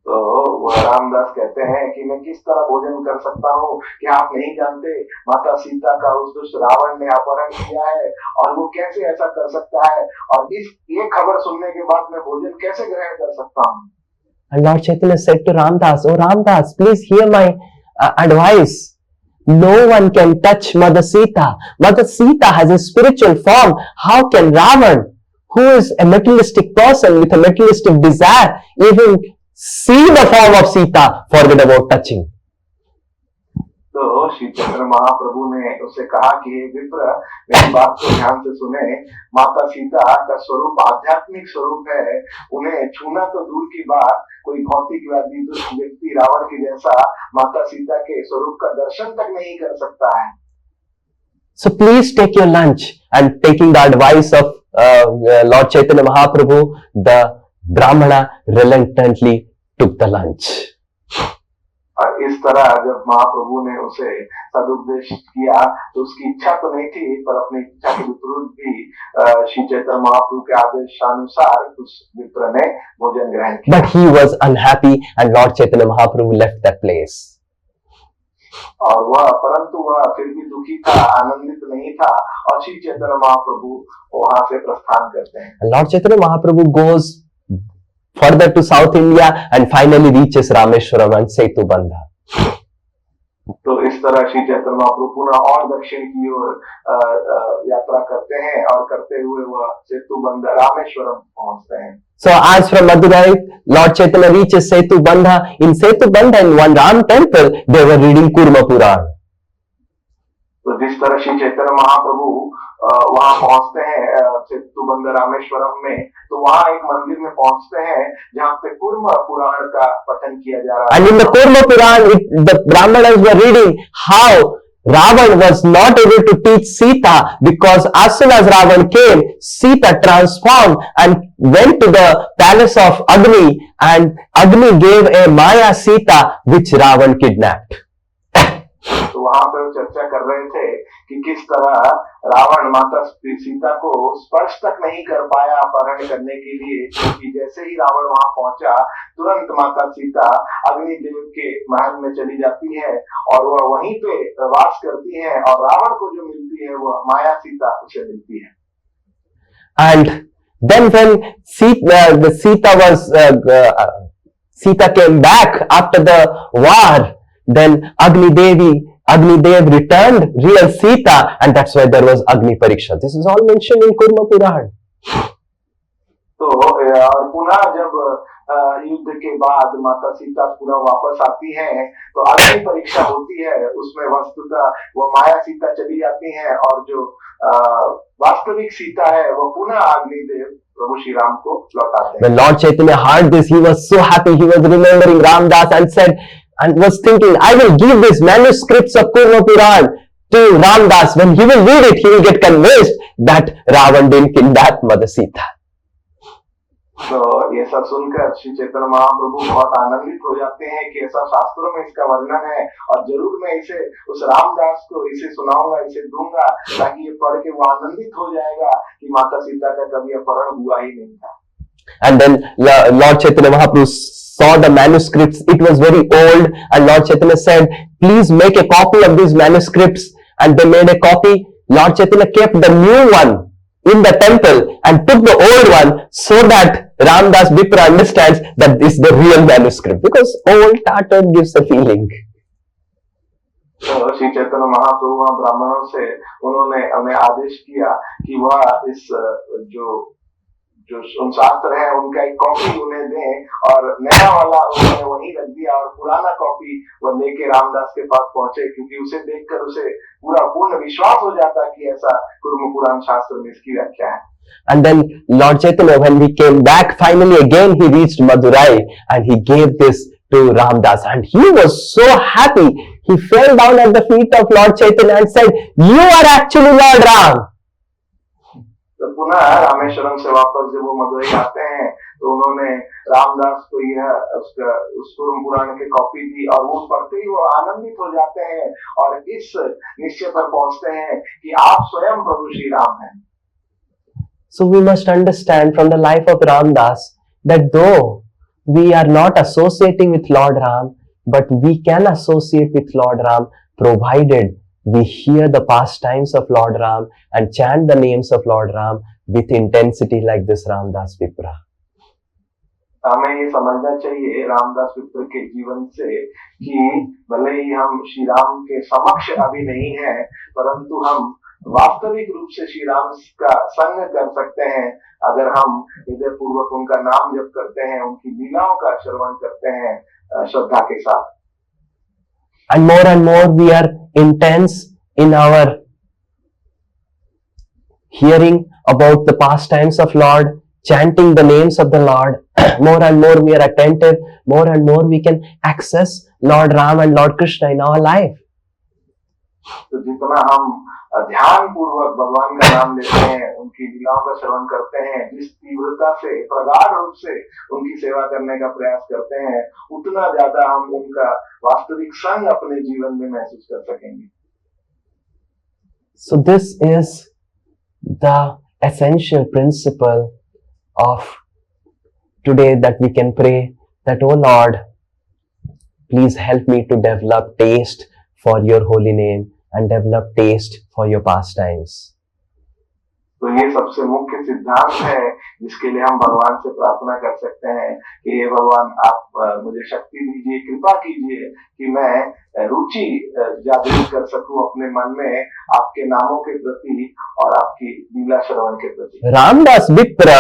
तो वह रामदास कहते हैं कि मैं किस तरह भोजन कर सकता हूँ कि आप नहीं जानते माता सीता का उस दुष्ट रावण ने अपहरण किया है और वो कैसे ऐसा कर सकता है और ये खबर सुनने के बाद मैं भोजन कैसे ग्रहण कर सकता हूँ। And Lord Chaitanya said to Ramdas, oh Ramdas, please hear my advice. No one can touch Mother Sita. Mother Sita has a spiritual form. How can Ravan, who is a materialistic person with a materialistic desire, even see the form of Sita, forget about touching? तो श्री चैतन्य महाप्रभु ने उसे कहा कि हे विप्र, मेरी बात को ध्यान से सुने। माता सीता का स्वरूप आध्यात्मिक स्वरूप है, उन्हें छूना तो दूर की बात, कोई भौतिकवादी दुष्ट व्यक्ति रावण के जैसा माता सीता के स्वरूप का दर्शन तक नहीं कर सकता है। So please take your lunch. And taking the advice of Lord Chaitanya Mahaprabhu, the Brahmana reluctantly took the lunch. और इस तरह जब महाप्रभु ने उसे सदुपदेश किया तो उसकी इच्छा तो नहीं थी, पर अपनी इच्छा के विपरीत भी श्री चैतन्य महाप्रभु के आदेशानुसार उस विप्र ने भोजन ग्रहण किया। But he was unhappy and Lord Chaitanya Mahaprabhu left that place. और परंतु वह फिर भी दुखी था, आनंदित नहीं था और श्री चैतन्य महाप्रभु वहां से प्रस्थान करते हैं। And Lord Chaitanya Mahaprabhu goes further to South India and finally reaches Rameshwaram and Setubandha. तो इस तरह श्री चैतन्य महाप्रभु पुनः और दक्षिण की ओर यात्रा करते हैं और करते हुए वह सेतुबंध रामेश्वरम पहुंचते हैं। So as from Madurai, Lord Chaitanya reaches Setubandha. In Setubandha, in one Ram temple, they were reading Kurma Puran. तो जिस तरह श्री चैतन्य महाप्रभु वहां पहुंचते हैं सेतुबंध रामेश्वरम में, तो वहां एक मंदिर में पहुंचते हैं जहां पे कुर्म पुराण का पठन किया जा रहा है। And in the Kurma Puran, the Brahmanas were reading how Ravan was not able to teach Sita because as soon as Ravan came, Sita transformed and went to the palace of Agni, and Agni gave a Maya Sita which Ravan kidnapped. तो वहां पे चर्चा कर रहे थे कि किस तरह रावण माता सीता को स्पर्श तक नहीं कर पाया अपहरण करने के लिए, क्योंकि जैसे ही रावण वहां पहुंचा तुरंत माता सीता अग्निदेव के महल में चली जाती है और वह वहीं पे वास करती है और रावण को जो मिलती है वह माया सीता उसे मिलती है। And then when Sita came back after the war, then Agnidev returned real Sita, and that's why there was Agni Pariksha. This is all mentioned in Kurma Puran. तो पुनः जब युद्ध के बाद माता सीता पुनः वापस आती हैं तो अग्नि परीक्षा होती है, उसमें वस्तुतः वो माया सीता चली जाती हैं और जो वास्तविक सीता है वो पुनः अग्निदेव प्रभु श्री राम को लौटाते हैं। When Lord Chaitanya heard this, he was so happy. He was remembering Ramdas and said, and was thinking, I will give these manuscripts of Kurma Puran to Ramdas. When he will read it, he will get convinced that Ravan didn't kidnap Mother Sita. तो ये सब सुनकर श्री चैतन्य महाप्रभु बहुत आनंदित हो जाते हैं कि ऐसा शास्त्रों में इसका वर्णन है और जरूर मैं इसे उस रामदास को इसे सुनाऊंगा, इसे दूंगा, ताकि ये पढ़ के वो आनंदित हो जाएगा कि माता सीता का कभी अपहरण हुआ ही नहीं था। And then Lord Chaitanya Mahaprabhu saw the manuscripts. It was very old, and Lord Chaitanya said, please make a copy of these manuscripts. And they made a copy. Lord Chaitanya kept the new one in the temple and took the old one so that Ramdas Vipra understands that this is the real manuscript, because old tattered gives a feeling. तो श्री चैतन्य महाप्रभु ब्राह्मणों से उन्होंने हमें आदेश किया कि वह इस जो शास्त्र है उनका एक कॉपी उन्हें दें और नया वाला उन्होंने वहीं रख दिया और पुराना कॉपी वह लेके रामदास के पास पहुंचे, क्योंकि उसे देखकर उसे पूर्ण विश्वास हो जाता कि ऐसा कुर्म पुराण शास्त्र में इसकी व्याख्या है। And then Lord Chaitanya, when he came back, finally again he reached Madurai and he gave this to Ramdas. And he was so happy. He fell down at the feet of Lord Chaitanya and said, "You are actually Lord Ram." तो पुनः रामेश्वरम से वापस जब वो मदुरई आते हैं तो उन्होंने रामदास को यह उस पुराण की कॉपी दी और वो पढ़ते ही वो आनंदित हो जाते हैं और इस निश्चय पर पहुंचते हैं कि आप स्वयं प्रभु श्री राम हैं. So we must understand from the life of Ramdas that though we are not associating with Lord Ram, but we can associate with Lord Ram provided we hear the pastimes of Lord Ram and chant the names of Lord Ram with intensity like this Ramdas Vipra. हमें ये समझना चाहिए रामदास विप्र के जीवन से कि भले ही हम श्री राम के समक्ष अभी नहीं है, परंतु हम वास्तविक रूप से श्री राम का संग कर सकते हैं अगर हम हृदय पूर्वक उनका नाम जप करते हैं, उनकी लीलाओं का श्रवण करते हैं श्रद्धा के साथ. And more we are intense in our hearing about the pastimes of Lord, chanting the names of the Lord. More and more we are attentive, more and more we can access Lord Ram and Lord Krishna in our life. तो जितना हम ध्यान पूर्वक भगवान का नाम लेते हैं, उनकी लीलाओं का श्रवण करते हैं, जिस तीव्रता से प्रगाढ़ रूप से उनकी सेवा करने का प्रयास करते हैं, उतना ज्यादा हम उनका वास्तविक संग अपने जीवन में महसूस कर सकेंगे. So this is the essential principle of today, that we can pray that, "Oh Lord, please help me to develop taste for your holy name and develop taste for your pastimes." तो ये सबसे मुख्य सिद्धांत है जिसके लिए हम भगवान से प्रार्थना कर सकते हैं कि हे भगवान, आप मुझे शक्ति दीजिए, कृपा कीजिए कि मैं रुचि जागृत कर सकूं अपने मन में आपके नामों के प्रति और आपकी लीला श्रवण के प्रति. Ramdas Vipra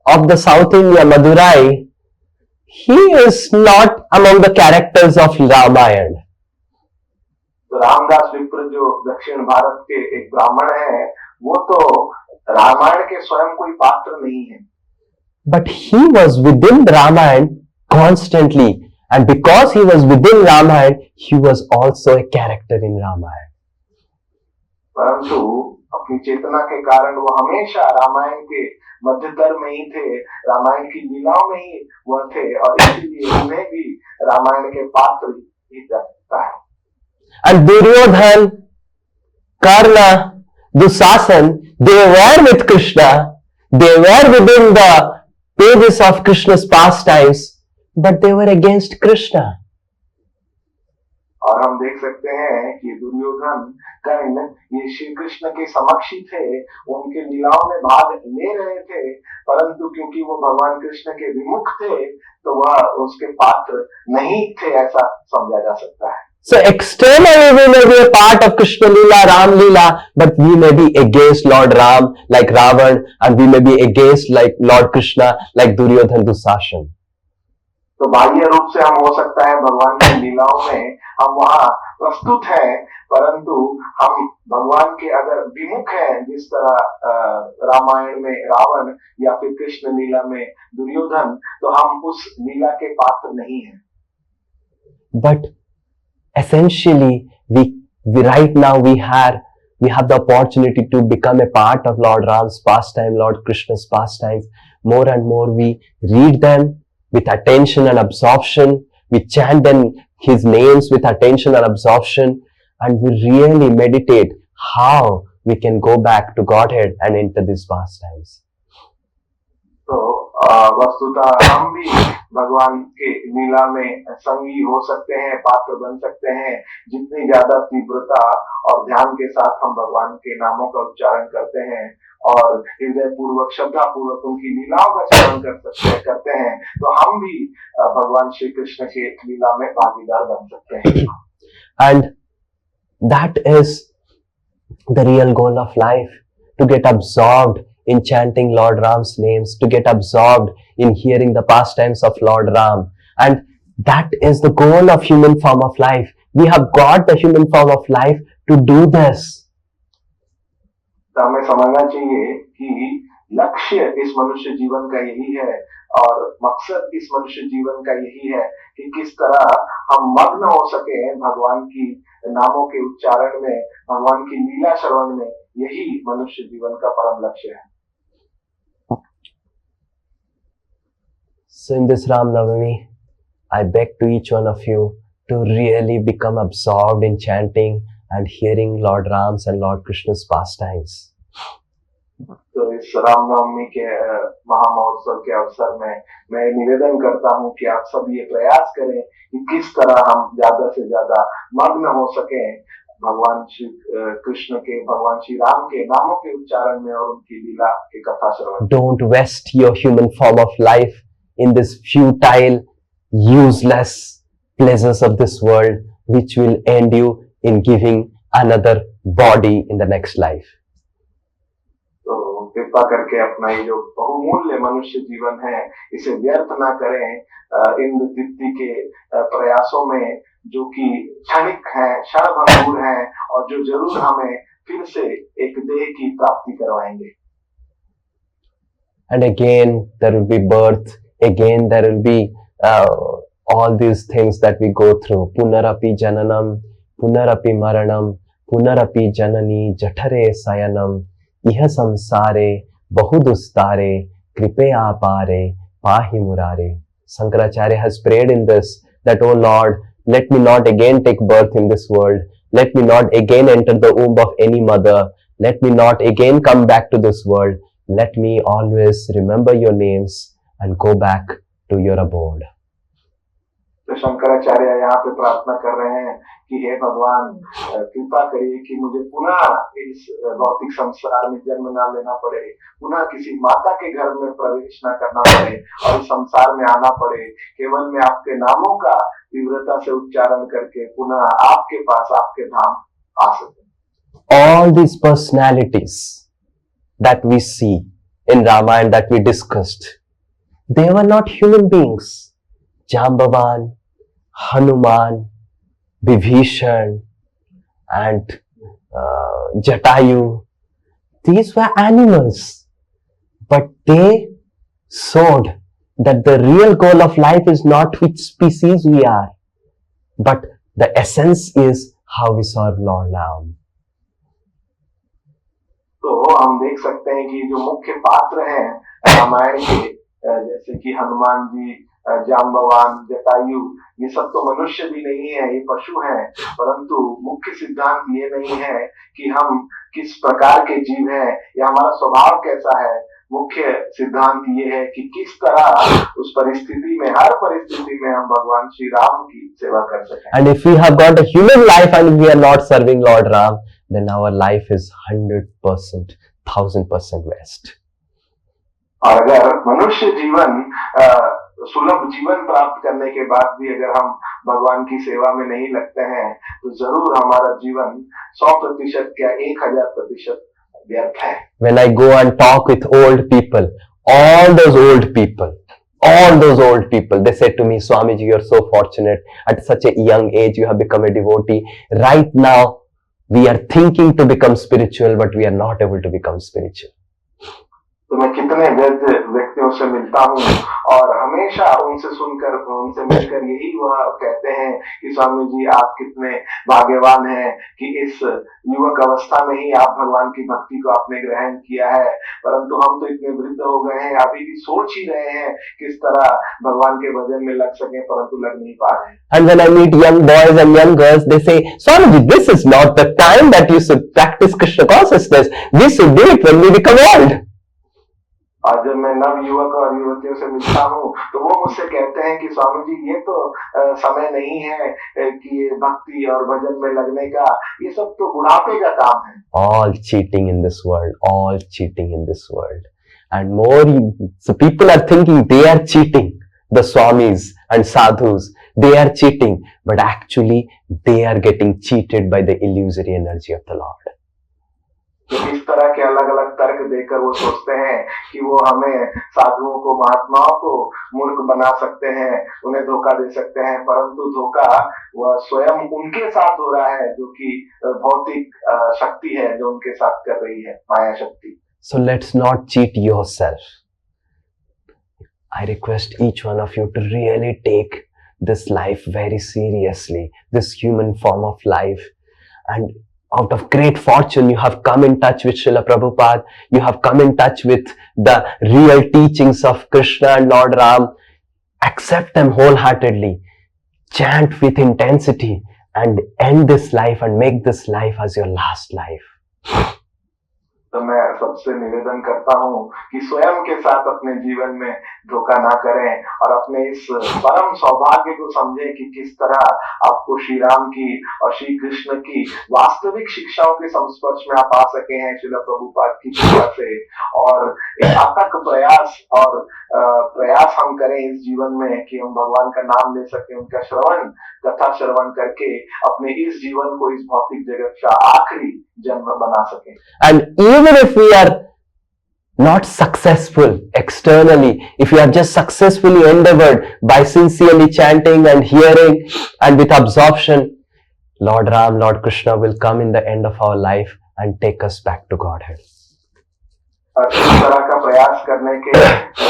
of the South India, Madurai, he is not among the characters of Ramayana. तो रामदास विप्र जो दक्षिण भारत के एक ब्राह्मण है, वो तो रामायण के स्वयं कोई पात्र नहीं है. But he was within Ramayana constantly, and because he was within Ramayana, he was also a character in Ramayana. परंतु अपनी चेतना के कारण वो हमेशा रामायण के मध्यतर में ही थे, रामायण की लीलाओं में ही वह थे और इसीलिए उन्हें भी रामायण के पात्र ही लगता है. And Duryodhan, Karna, Dusasan, they were with Krishna, they were within the pages of Krishna's pastimes, but they were against Krishna. और हम देख सकते हैं कि दुर्योधन, कर्ण, ये श्री कृष्ण के समक्ष ही थे, उनके लीलाओं में भाग ले रहे थे, परंतु क्योंकि वो भगवान कृष्ण के विमुख थे तो वह उसके पात्र नहीं थे, ऐसा समझा जा सकता है. So externally we may be a part of Krishna Leela, Ram Leela, but we may be against Lord Ram like Ravan, and we may be against like Lord Krishna like Duryodhan, Dusasan. तो बाह्य रूप से हम हो सकता है भगवान की लीलाओं में हम वहाँ प्रस्तुत हैं, परंतु हम भगवान के अगर विमुख हैं, जिस तरह रामायण में रावण या फिर कृष्ण लीला में दुर्योधन, तो हम उस लीला के पात्र नहीं हैं. But essentially we right now we have the opportunity to become a part of Lord Ram's pastime, Lord Krishna's pastimes. More and more we read them with attention and absorption, we chant them his names with attention and absorption, and we really meditate how we can go back to Godhead and enter these pastimes. तो वस्तुतः हम भी भगवान के लीला में संगी हो सकते हैं, पात्र बन सकते हैं, जितनी ज्यादा तीव्रता और ध्यान के साथ हम भगवान के नामों का उच्चारण करते हैं और हृदय पूर्वक श्रद्धा पूर्वक उनकी लीलाओं का श्रवण करते हैं, तो हम भी भगवान श्री कृष्ण की लीला में भागीदार बन सकते हैं. And that is the real goal of life, to get absorbed in chanting Lord Ram's names, to get absorbed in hearing the pastimes of Lord Ram. And that is the goal of human form of life. We have got the human form of life to do this. तो हमें समझना चाहिए कि लक्ष्य इस मनुष्य जीवन का यही है और मकसद इस मनुष्य जीवन का यही है कि किस तरह हम मग्न हो सके भगवान की नामों के उच्चारण में, भगवान की लीला श्रवण में। यही मनुष्य जीवन का परम लक्ष्य है। So in this Ram Navami, I beg to each one of you to really become absorbed in chanting and hearing Lord Ram's and Lord Krishna's pastimes. तो इस रामनवमी के महामहोत्सव के अवसर में मैं निवेदन करता हूं कि आप सब ये प्रयास करें कि किस तरह हम ज्यादा से ज्यादा मग्न हो सकें भगवान श्री कृष्ण के, भगवान श्री राम के नामों के उच्चारण में और उनकी लीला के कथा श्रवण। Don't waste your human form of life in this futile, useless pleasures of this world, which will end you in giving another body in the next life. तो कृपा करके अपना ये जो बहुमूल्य मनुष्य जीवन है इसे व्यर्थ ना करें इन तृप्ति के प्रयासों में, जो कि क्षणिक है, क्षणभंगुर है और जो जरूर हमें फिर से एक देह की प्राप्ति करवाएंगे। And again there will be birth, again there will be all these things that we go through. Punarapi jananam, punarapi maranam, punarapi janani jathare sayanam, iha samsare bahudustare kripeya pare pahi murare. Shankaracharya has prayed in this that, oh Lord, let me not again take birth in this world. Let me not again enter the womb of any mother. Let me not again come back to this world. Let me always remember your names and go back to your abode. तो शंकराचार्य यहाँ पे प्रार्थना कर रहे हैं कि हे भगवान, कृपा करिए कि मुझे पुनः इस भौतिक संसार में जन्म ना लेना पड़े, पुनः किसी माता के घर में प्रवेश ना करना पड़े और इस संसार में आना पड़े। केवल मैं आपके नामों का तीव्रता से उच्चारण करके पुनः आपके पास, आपके धाम आ सकूं। All these personalities that we see in Ramayana, that we discussed, they were not human beings. Jambavan, Hanuman, Vibhishan, and Jatayu, these were animals, but they showed that the real goal of life is not which species we are, but the essence is how we serve Lord Ram. तो हम देख सकते हैं कि जो मुख्य पात्र हैं रामायण के, जैसे कि हनुमान जी, जाम्बवान, जटायु, ये सब तो मनुष्य भी नहीं है, ये पशु हैं, परंतु मुख्य सिद्धांत ये नहीं है कि हम किस प्रकार के जीव हैं या हमारा स्वभाव कैसा है। मुख्य सिद्धांत ये है कि किस तरह उस परिस्थिति में, हर परिस्थिति में हम भगवान श्री राम की सेवा कर सकें। And if we have got a human life and we are not serving Lord Ram, then our life is 100%, 1000% waste. और अगर मनुष्य जीवन सुलभ जीवन प्राप्त करने के बाद भी अगर हम भगवान की सेवा में नहीं लगते हैं तो जरूर हमारा जीवन 100% क्या 1000% व्यर्थ है। When I go and talk with old people, all those old people, they said to me, Swamiji, you are so fortunate. At such a young age, you have become a devotee. Right now, we are thinking to become spiritual, but we are not able to become spiritual. तो मैं कितने वृद्ध व्यक्तियों से मिलता हूँ और हमेशा उनसे सुनकर, उनसे मिलकर यही वह कहते हैं कि स्वामी जी आप कितने भाग्यवान हैं कि इस युवक अवस्था में ही आप भगवान की भक्ति को आपने ग्रहण किया है, परंतु हम तो इतने वृद्ध हो गए हैं, अभी भी सोच ही रहे हैं किस तरह भगवान के भजन में लग सके, परंतु लग नहीं पा रहे हैं। And when I meet young boys and young girls, they say, Swamiji, this is not the time that you should practice Krishna consciousness. We should do it when we become old. और जब मैं नव युवक और युवतियों से मिलता हूँ तो वो मुझसे कहते हैं कि स्वामी जी ये तो समय नहीं है कि भक्ति और भजन में लगने का, ये सब तो बुढ़ापे का काम है। All cheating in this world, all cheating in this world. And more, so people are thinking they are cheating, the swamis and sadhus, they are cheating, but actually they are getting cheated by the illusory energy of the Lord. तो इस तरह के अलग अलग तर्क देकर वो सोचते हैं कि वो हमें, साधुओं को, महात्माओं को मूर्ख बना सकते हैं, उन्हें धोखा दे सकते हैं, परंतु धोखा वह स्वयं उनके साथ हो रहा है जो कि भौतिक शक्ति है जो उनके साथ कर रही है, माया शक्ति। So let's not cheat yourself. I request each one of you to really take this life very seriously, this human form of life. And out of great fortune, you have come in touch with Srila Prabhupada. You have come in touch with the real teachings of Krishna and Lord Ram. Accept them wholeheartedly. Chant with intensity and end this life and make this life as your last life. तो मैं सबसे निवेदन करता हूँ कि स्वयं के साथ अपने जीवन में धोखा ना करें और अपने इस परम सौभाग्य को समझें कि किस तरह आपको श्री राम की और श्री कृष्ण की वास्तविक शिक्षाओं के संस्पर्श में आप आ सके हैं श्रील प्रभुपाद की कृपा से। और एक अथक प्रयास हम करें इस जीवन में कि हम भगवान का नाम ले सकें, उनका कथा श्रवण करके अपने इस जीवन को इस भौतिक जगत का आखिरी जन्म बना सकें। And even if we are not successful externally, if we have just successfully endeavored by sincerely chanting and hearing and with absorption, Lord Ram, Lord Krishna will come in the end of our life and take us back to Godhead. इस तरह का प्रयास करने के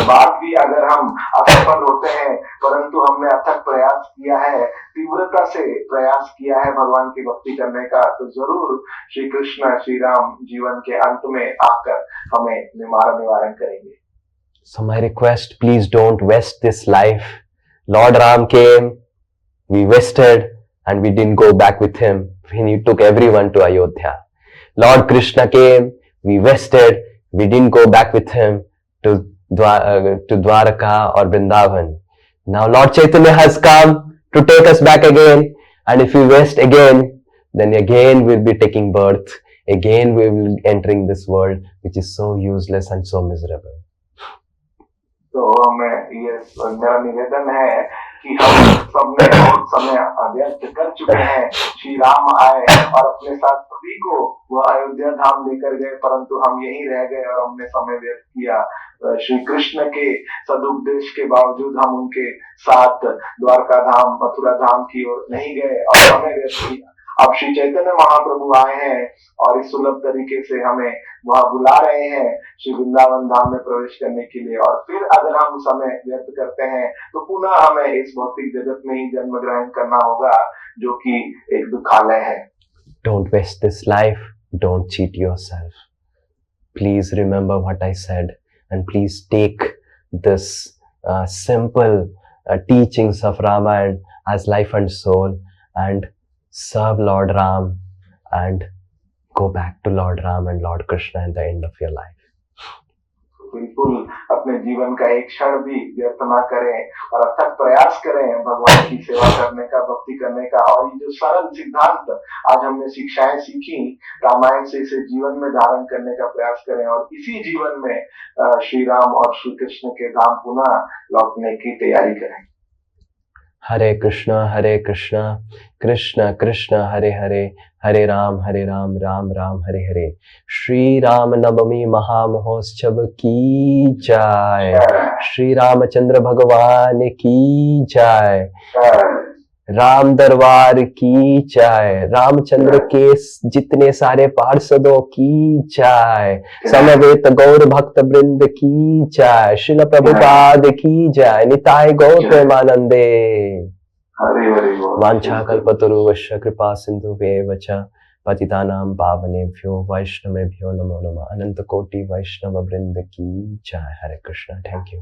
बाद भी अगर हम असफल होते हैं, परंतु हमने अथक प्रयास किया है, तीव्रता से प्रयास किया है भगवान की भक्ति करने का, तो जरूर श्री कृष्ण श्री राम जीवन के अंत में आकर हमें निवारण करेंगे। So my request, please don't waste this life. Lord Ram came, we wasted and we didn't go back with him when he took everyone to Ayodhya. Lord Krishna came, we wasted, we didn't go back with him to Dwaraka or Vrindavan. Now Lord Chaitanya has come to take us back again, and if we waste again, then again we'll be taking birth, again we will be entering this world which is so useless and so miserable. तो मेरा निवेदन है कि हम सबने बहुत समय व्यर्थ कर चुके हैं। श्री राम आए और अपने साथ सभी को वह अयोध्या धाम लेकर गए, परंतु हम यहीं रह गए और हमने समय व्यर्थ किया। श्री कृष्ण के सदुपदेश के बावजूद हम उनके साथ द्वारका धाम मथुरा धाम की ओर नहीं गए और समय व्यर्थ किया। अब श्री चैतन्य महाप्रभु आए हैं और इस सुलभ तरीके से हमें वहां बुला रहे हैं श्री वृंदावन धाम में प्रवेश करने के लिए, और फिर अगर हम समय व्यर्थ करते हैं तो पुनः हमें इस भौतिक जगत में ही जन्म ग्रहण करना होगा, जो कि एक दुखालय है। Don't waste this life. Don't cheat yourself. Please remember what I said, and please take this simple teachings of Ramayana as life and soul, and serve Lord Ram and go back to Lord Ram and Lord Krishna at the end of your life. बिल्कुल अपने जीवन का एक क्षण भी व्यर्थ ना करें और अथक प्रयास करें भगवान की सेवा करने का, भक्ति करने का। और ये जो सरल सिद्धांत आज हमने शिक्षाएं सीखी रामायण से, इसे जीवन में धारण करने का प्रयास करें और इसी जीवन में श्री राम और श्री कृष्ण के धाम पुनः लौटने की तैयारी करें। Hare Krishna, Krishna Krishna, Hare Hare, Hare Ram, Ram Ram, Hare Hare. Shri Ram Navami Maha Mahotsav ki jai. Shri Ramachandra Bhagavan ki jai. Ram दरबार की जय, रामचंद्र के जितने सारे पार्षदों की जय, समवेत गौर भक्त वृंद की जय, श्रील प्रभुपाद की जय, निताय गौर प्रेमानंदे। वांछा कल्पतरुश्च कृपा सिंधुभ्येव च पतितानां पावनेभ्यो वैष्णवेभ्यो नमो नमः। अनंत कोटि वैष्णव वृंद की जय। हरे कृष्ण। Thank you.